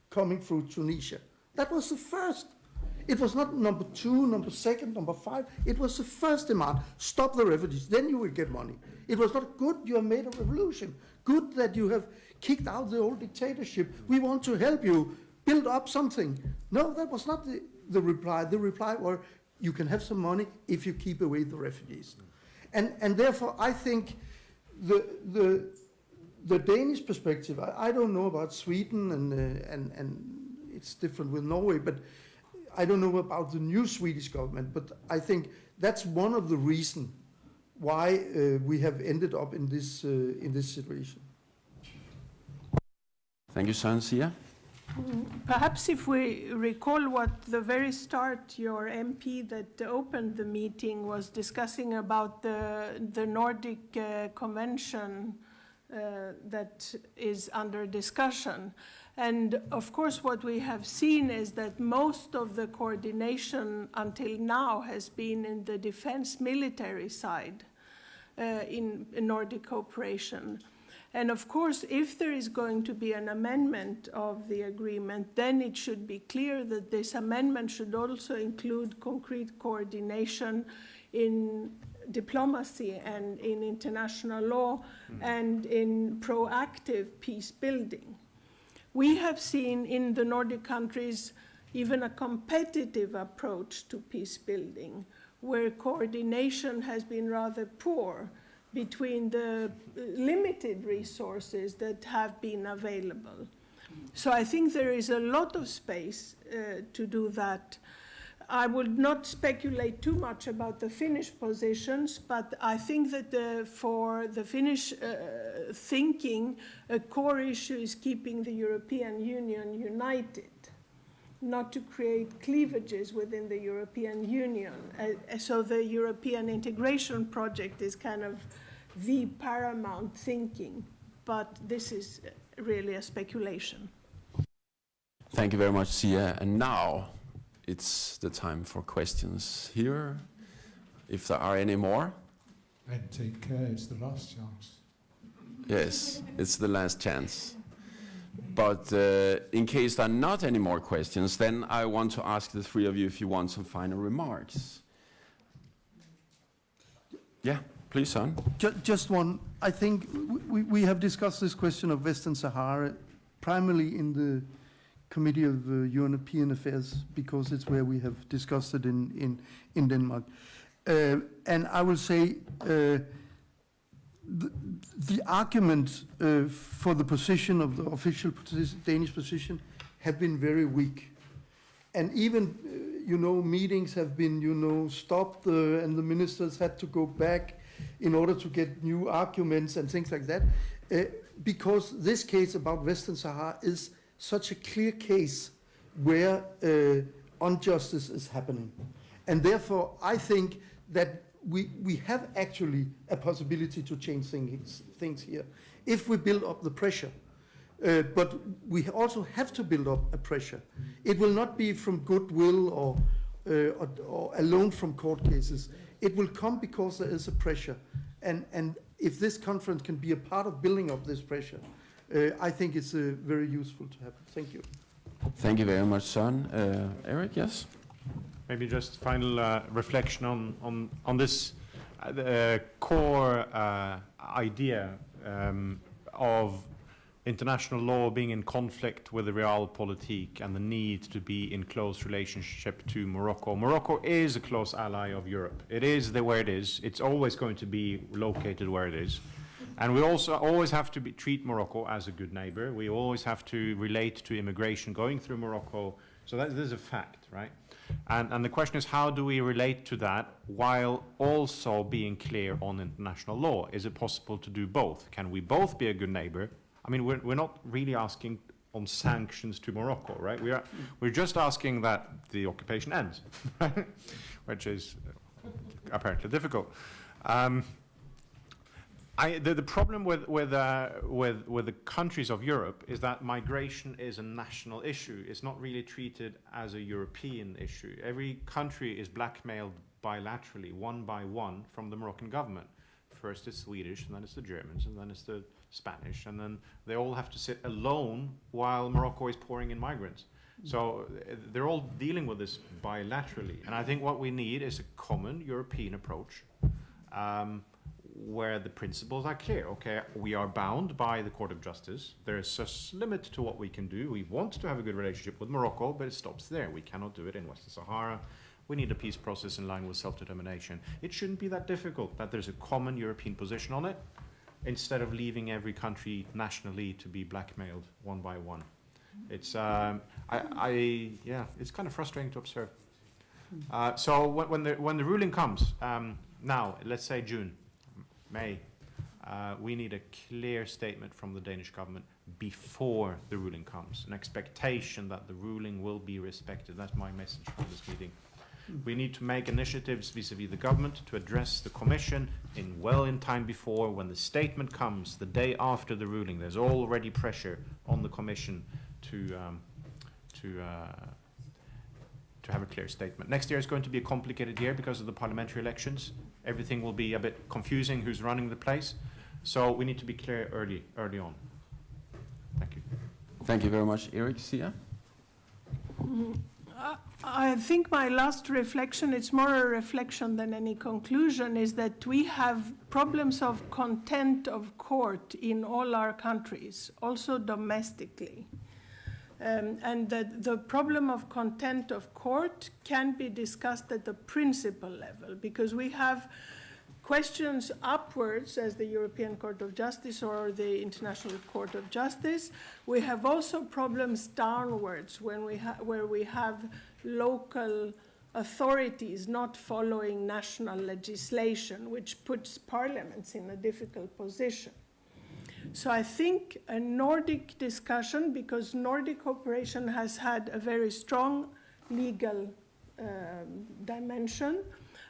coming through Tunisia. That was the first. It was not number 2, number 2, number 5. It was the first demand. Stop the refugees, then you will get money. It was not good you have made a revolution. Good that you have kicked out the old dictatorship. We want to help you build up something. No, that was not the reply. The reply was, you can have some money if you keep away the refugees. And therefore, I think the Danish perspective, I don't know about Sweden, and it's different with Norway, but I don't know about the new Swedish government, but I think that's one of the reasons why we have ended up in this situation. Thank you, Søren. Sia? Perhaps if we recall what the very start your MP that opened the meeting was discussing about the Nordic convention that is under discussion. And of course what we have seen is that most of the coordination until now has been in the defense military side in Nordic cooperation. And of course, if there is going to be an amendment of the agreement, then it should be clear that this amendment should also include concrete coordination in diplomacy and in international law and in proactive peace building. We have seen in the Nordic countries even a competitive approach to peace building, where coordination has been rather poor between the limited resources that have been available. So I think there is a lot of space to do that. I would not speculate too much about the Finnish positions, but I think that for the Finnish thinking, a core issue is keeping the European Union united, not to create cleavages within the European Union. So the European integration project is kind of the paramount thinking, but this is really a speculation. Thank you very much, Sia. And now it's the time for questions here, if there are any more. And take care, it's the last chance. Yes, it's the last chance. But in case there are not any more questions, then I want to ask the three of you if you want some final remarks. Yeah, please, son. Just one. I think we have discussed this question of Western Sahara primarily in the Committee of European Affairs, because it's where we have discussed it in Denmark. And I will say the argument for the position of the official Danish position have been very weak. And even, meetings have been, stopped and the ministers had to go back in order to get new arguments and things like that. Because this case about Western Sahara is such a clear case where injustice is happening. And therefore, I think that we have actually a possibility to change things here if we build up the pressure. But we also have to build up a pressure. It will not be from goodwill or alone from court cases. It will come because there is a pressure. And if this conference can be a part of building up this pressure, I think it's very useful to have. Thank you. Thank you very much, son. Eric, yes? Maybe just final reflection on this core idea of international law being in conflict with the realpolitik and the need to be in close relationship to Morocco. Morocco is a close ally of Europe. It is where it is. It's always going to be located where it is. And we also always have to treat Morocco as a good neighbor. We always have to relate to immigration going through Morocco. So that is a fact, right? And the question is, how do we relate to that while also being clear on international law? Is it possible to do both? Can we both be a good neighbor? I mean, we're not really asking on sanctions to Morocco, right? We're just asking that the occupation ends, right? Which is apparently difficult. The problem with the countries of Europe is that migration is a national issue. It's not really treated as a European issue. Every country is blackmailed bilaterally, one by one, from the Moroccan government. First it's Swedish, and then it's the Germans, and then it's the Spanish, and then they all have to sit alone while Morocco is pouring in migrants. So they're all dealing with this bilaterally. And I think what we need is a common European approach, where the principles are clear. Okay, we are bound by the Court of Justice. There is a limit to what we can do. We want to have a good relationship with Morocco, but it stops there. We cannot do it in Western Sahara. We need a peace process in line with self-determination. It shouldn't be that difficult, that there's a common European position on it, instead of leaving every country nationally to be blackmailed one by one. It's it's kind of frustrating to observe. So when the ruling comes, now, let's say June, May, We need a clear statement from the Danish government before the ruling comes, an expectation that the ruling will be respected. That's my message for this meeting. We need to make initiatives vis-à-vis the government to address the Commission in time before, when the statement comes the day after the ruling. There's already pressure on the Commission to have a clear statement. Next year is going to be a complicated year because of the parliamentary elections. Everything will be a bit confusing, who's running the place. So we need to be clear early on. Thank you. Thank you very much. Erik, Sia? I think my last reflection, it's more a reflection than any conclusion, is that we have problems of content of court in all our countries, also domestically. And that the problem of content of court can be discussed at the principal level, because we have questions upwards as the European Court of Justice or the International Court of Justice. We have also problems downwards when where we have local authorities not following national legislation, which puts parliaments in a difficult position. So I think a Nordic discussion, because Nordic cooperation has had a very strong legal dimension,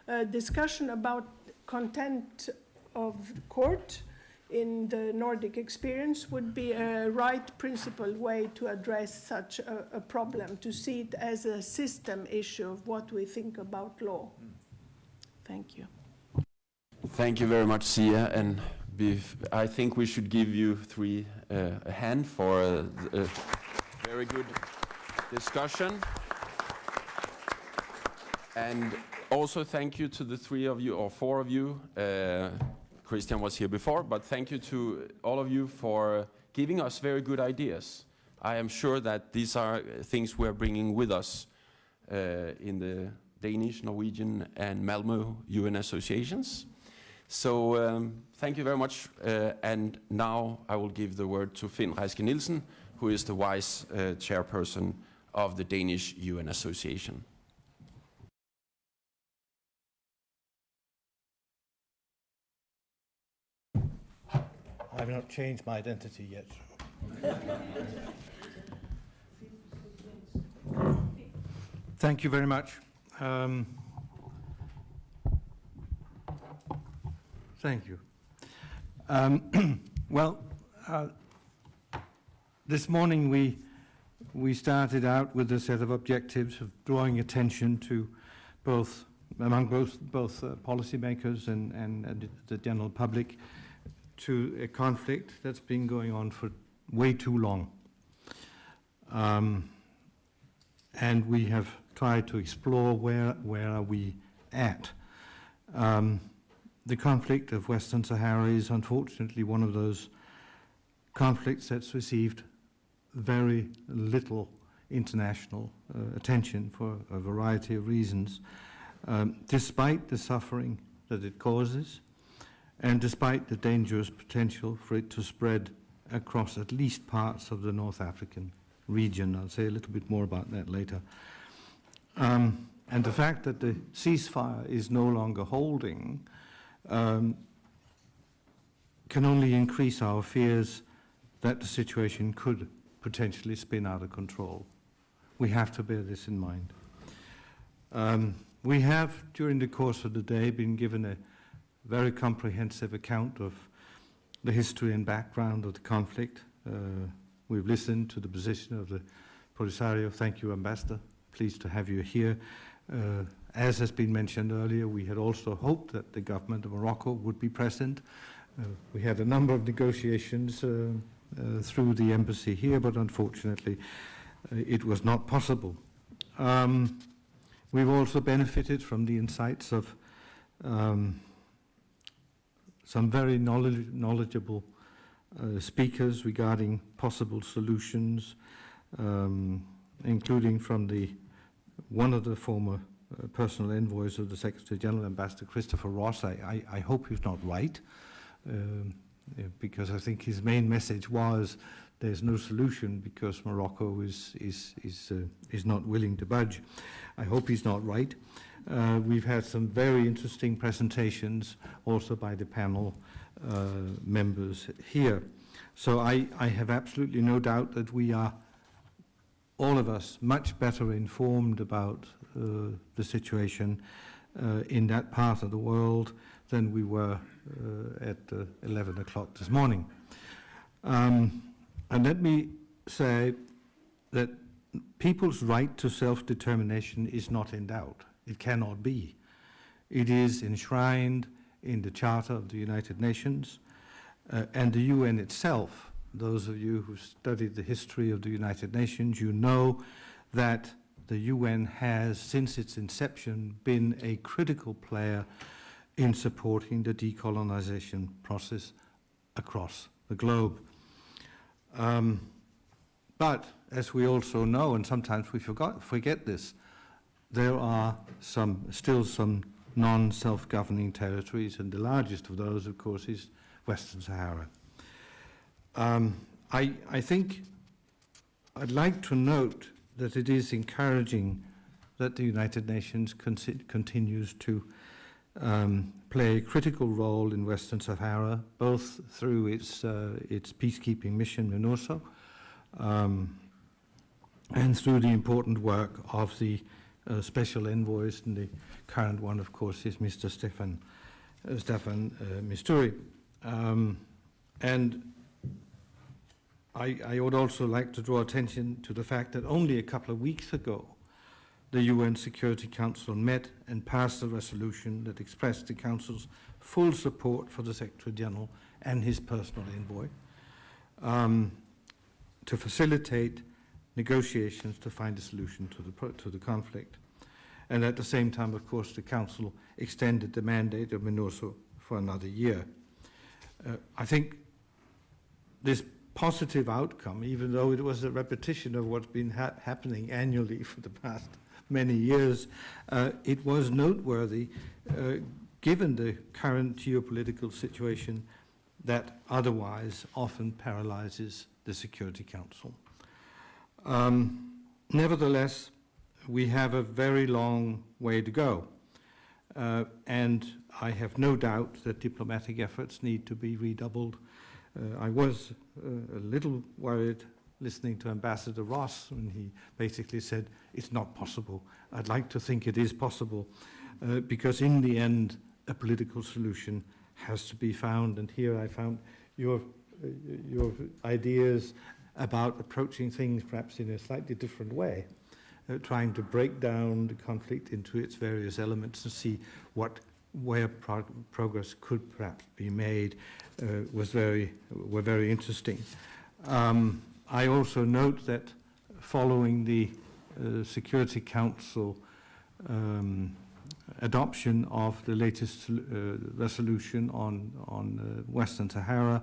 a discussion about content of court in the Nordic experience would be a right principled way to address such a problem, to see it as a system issue of what we think about law. Thank you. Thank you very much, Sia. And I think we should give you three a hand for a very good discussion. And also thank you to the three of you, or four of you. Christian was here before, but thank you to all of you for giving us very good ideas. I am sure that these are things we're bringing with us in the Danish, Norwegian, and Malmö UN associations. So thank you very much. And now I will give the word to Finn Reske-Nielsen, who is the vice chairperson of the Danish UN Association. I've not changed my identity yet. Thank you very much. Thank you. This morning we started out with a set of objectives of drawing attention to both policymakers and the general public to a conflict that's been going on for way too long. And we have tried to explore where are we at. The conflict of Western Sahara is unfortunately one of those conflicts that's received very little international attention for a variety of reasons, despite the suffering that it causes, and despite the dangerous potential for it to spread across at least parts of the North African region. I'll say a little bit more about that later. And the fact that the ceasefire is no longer holding can only increase our fears that the situation could potentially spin out of control. We have to bear this in mind. We have, during the course of the day, been given a very comprehensive account of the history and background of the conflict. We've listened to the position of the Polisario. Thank you, Ambassador. Pleased to have you here. As has been mentioned earlier, we had also hoped that the government of Morocco would be present. We had a number of negotiations through the embassy here, but unfortunately it was not possible. We've also benefited from the insights of some very knowledgeable speakers regarding possible solutions, including from one of the former personal envoys of the Secretary General, Ambassador Christopher Ross. I hope he's not right, because I think his main message was there's no solution because Morocco is not willing to budge. I hope he's not right. We've had some very interesting presentations also by the panel members here. So I have absolutely no doubt that we are, all of us, much better informed about the situation in that part of the world than we were at 11 o'clock this morning. And let me say that people's right to self-determination is not in doubt. It cannot be. It is enshrined in the Charter of the United Nations, and the UN itself. Those of you who studied the history of the United Nations, you know that the UN has, since its inception, been a critical player in supporting the decolonization process across the globe. But as we also know, and sometimes we forget this, there are still some non-self-governing territories, and the largest of those, of course, is Western Sahara. I think I'd like to note that it is encouraging that the United Nations continues to play a critical role in Western Sahara, both through its peacekeeping mission, MINURSO, and through the important work of the special envoys, and the current one, of course, is Mr. Stefan Misturi. And I would also like to draw attention to the fact that only a couple of weeks ago, the UN Security Council met and passed a resolution that expressed the Council's full support for the Secretary General and his personal envoy to facilitate negotiations to find a solution to the conflict. And at the same time, of course, the Council extended the mandate of MINURSO for another year. I think this positive outcome, even though it was a repetition of what's been happening annually for the past many years, it was noteworthy given the current geopolitical situation that otherwise often paralyzes the Security Council. Nevertheless, we have a very long way to go, and I have no doubt that diplomatic efforts need to be redoubled. I was a little worried listening to Ambassador Ross when he basically said, it's not possible. I'd like to think it is possible, because in the end, a political solution has to be found. And here I found your ideas about approaching things perhaps in a slightly different way, trying to break down the conflict into its various elements and see where progress could perhaps be made, were very interesting. I also note that following the Security Council adoption of the latest resolution on Western Sahara,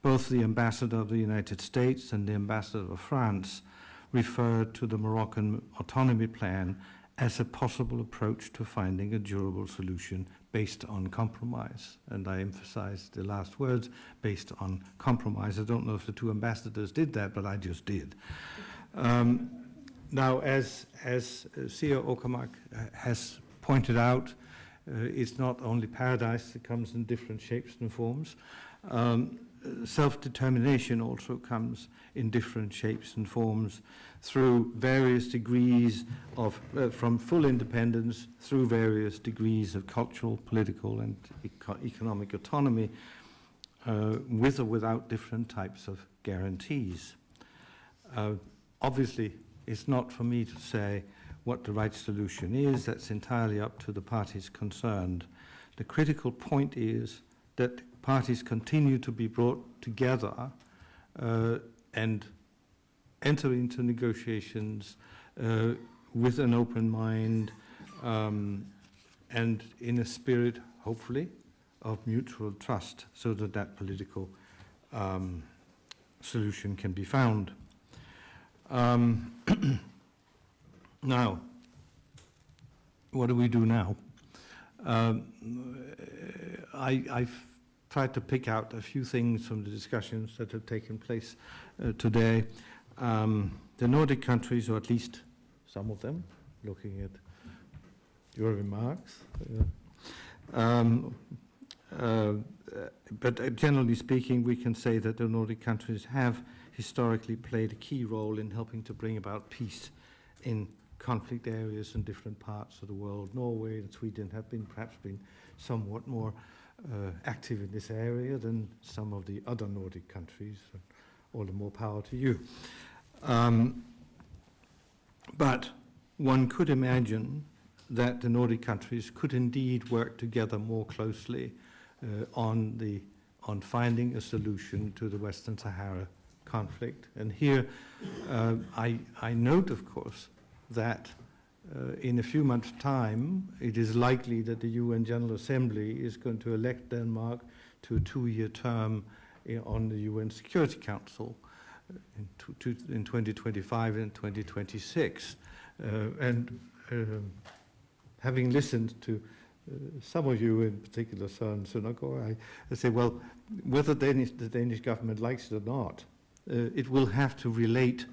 both the Ambassador of the United States and the Ambassador of France referred to the Moroccan autonomy plan as a possible approach to finding a durable solution based on compromise. And I emphasize the last words, based on compromise. I don't know if the two ambassadors did that, but I just did. Now, as Sia Åkermark has pointed out, it's not only paradise that comes in different shapes and forms. Self-determination also comes in different shapes and forms through various degrees of, from full independence through various degrees of cultural, political, and economic autonomy, with or without different types of guarantees. Obviously, it's not for me to say what the right solution is. That's entirely up to the parties concerned. The critical point is that parties continue to be brought together and enter into negotiations with an open mind and in a spirit, hopefully, of mutual trust, so that that political solution can be found. Now, what do we do now? I've tried to pick out a few things from the discussions that have taken place today. The Nordic countries, or at least some of them, looking at your remarks. But generally speaking, we can say that the Nordic countries have historically played a key role in helping to bring about peace in conflict areas in different parts of the world. Norway and Sweden have perhaps been somewhat more active in this area than some of the other Nordic countries. All the more power to you. But one could imagine that the Nordic countries could indeed work together more closely on finding a solution to the Western Sahara conflict. And here I note, of course, that in a few months' time, it is likely that the UN General Assembly is going to elect Denmark to a 2-year term on the UN Security Council in 2025 and 2026. Having listened to some of you, in particular Søren Søndergaard, I say, well, whether the Danish government likes it or not, it will have to relate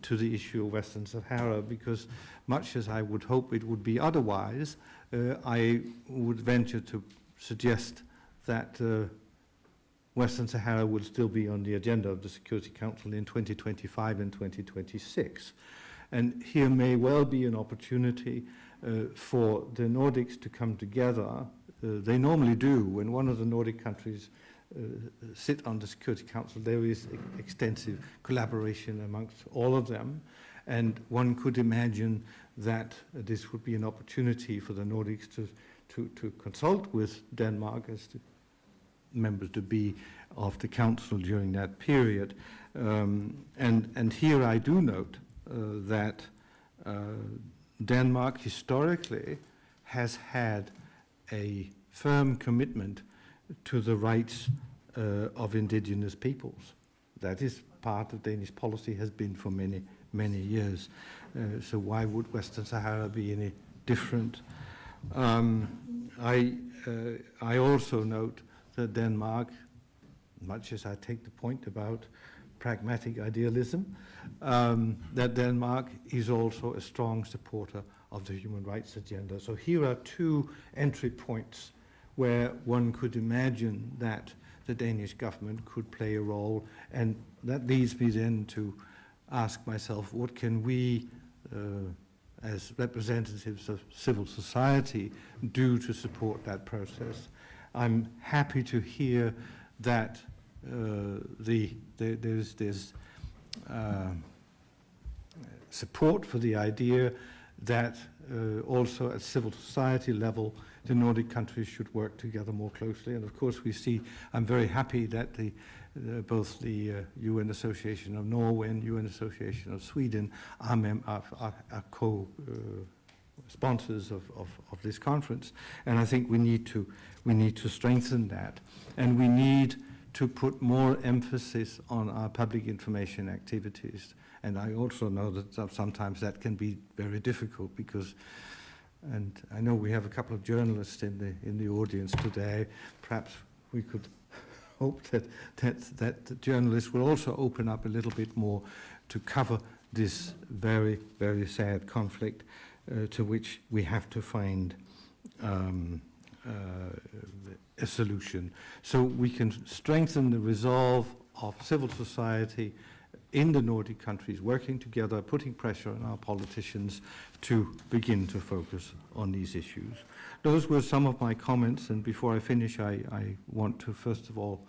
to the issue of Western Sahara, because much as I would hope it would be otherwise, I would venture to suggest that Western Sahara will still be on the agenda of the Security Council in 2025 and 2026. And here may well be an opportunity for the Nordics to come together. They normally do. When one of the Nordic countries sit on the Security Council, there is extensive collaboration amongst all of them. And one could imagine that this would be an opportunity for the Nordics to consult with Denmark as the members to be of the Council during that period. And here I do note that Denmark historically has had a firm commitment to the rights of indigenous peoples. That is part of Danish policy, has been for many, many years. So why would Western Sahara be any different? I also note that Denmark, much as I take the point about pragmatic idealism, that Denmark is also a strong supporter of the human rights agenda. So here are two entry points where one could imagine that the Danish government could play a role, and that leads me then to ask myself, what can we, as representatives of civil society, do to support that process? I'm happy to hear that there's support for the idea that also at civil society level, the Nordic countries should work together more closely. And of course we see, I'm very happy that both the UN Association of Norway and UN Association of Sweden are co-sponsors of this conference. And I think we need to strengthen that. And we need to put more emphasis on our public information activities. And I also know that sometimes that can be very difficult because, and I know we have a couple of journalists in the audience today, perhaps we could hope that the journalists will also open up a little bit more to cover this very, very sad conflict to which we have to find a solution. So we can strengthen the resolve of civil society in the Nordic countries, working together, putting pressure on our politicians to begin to focus on these issues. Those were some of my comments, and before I finish, I want to first of all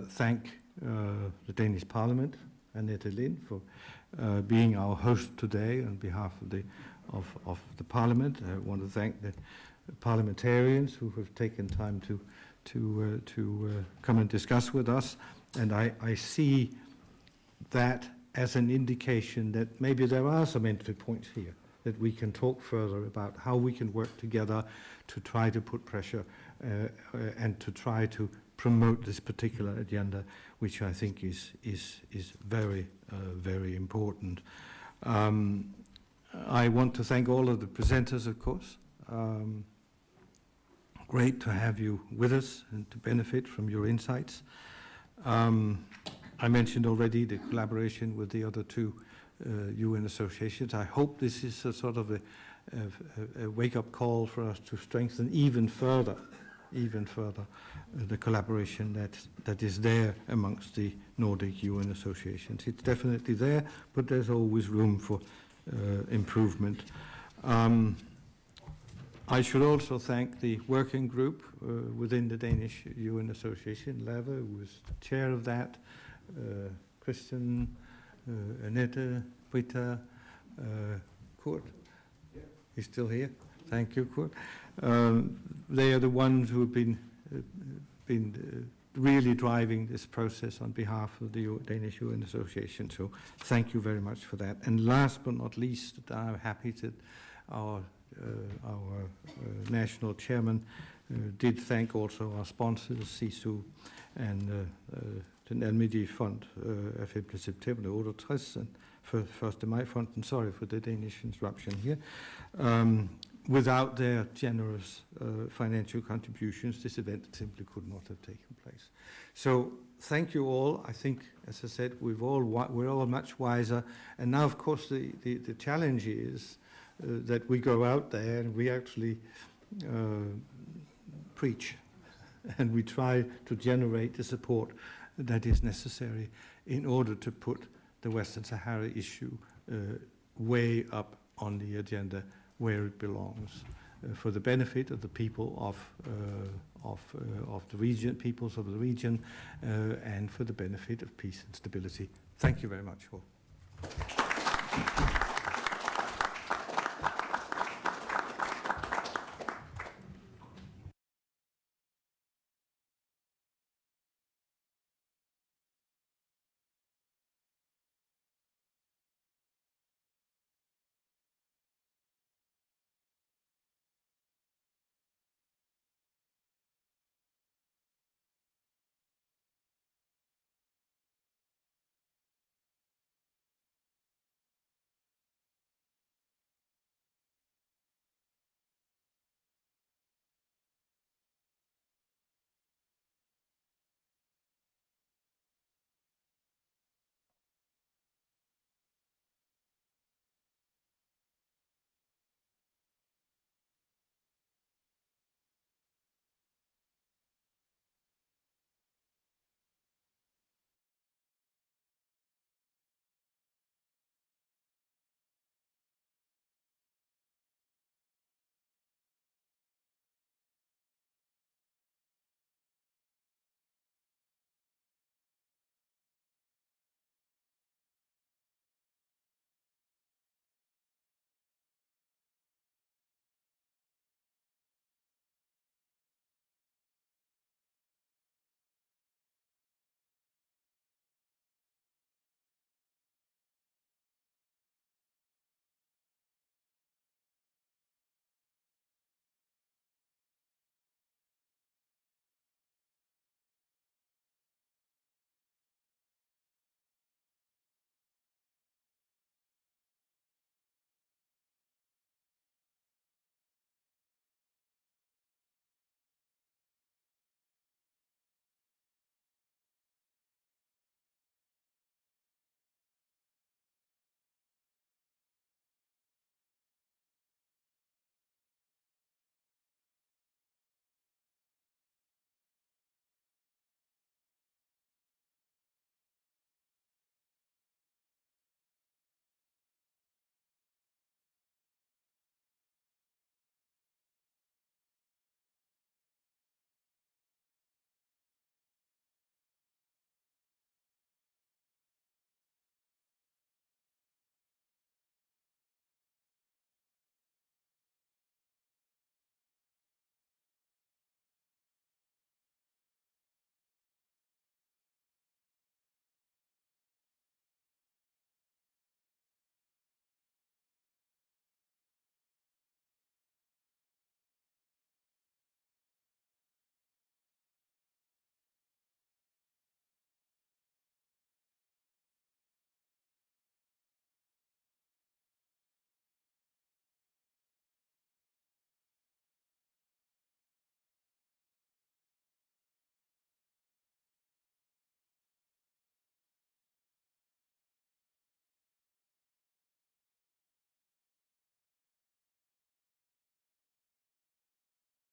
thank the Danish Parliament, Annette Lind, for being our host today on behalf of the Parliament. I want to thank the parliamentarians who have taken time to come and discuss with us, and I see that as an indication that maybe there are some entry points here that we can talk further about how we can work together to try to put pressure and to try to promote this particular agenda, which I think is very, very important. I want to thank all of the presenters, of course. Great to have you with us and to benefit from your insights. I mentioned already the collaboration with the other two UN associations. I hope this is a sort of a wake-up call for us to strengthen even further the collaboration that is there amongst the Nordic UN associations. It's definitely there, but there's always room for improvement. I should also thank the working group within the Danish UN Association, Lave, who was the chair of that, Christian, Annette, Britta, Kurt. He's still here. Thank you, Kurt. They are the ones who have been really driving this process on behalf of the Danish UN Association. So thank you very much for that. And last but not least, I'm happy that our national chairman did thank also our sponsors, SISU and den almindelige fond af 5. september 68 and 1. Maj-fonden. Sorry for the Danish interruption here. Without their generous financial contributions, this event simply could not have taken place. So thank you all. I think, as I said, we're all much wiser. And now, of course, the challenge is that we go out there and we actually preach, and we try to generate the support that is necessary in order to put the Western Sahara issue way up on the agenda where it belongs, for the benefit of the people of the region, peoples of the region, and for the benefit of peace and stability. Thank you very much all.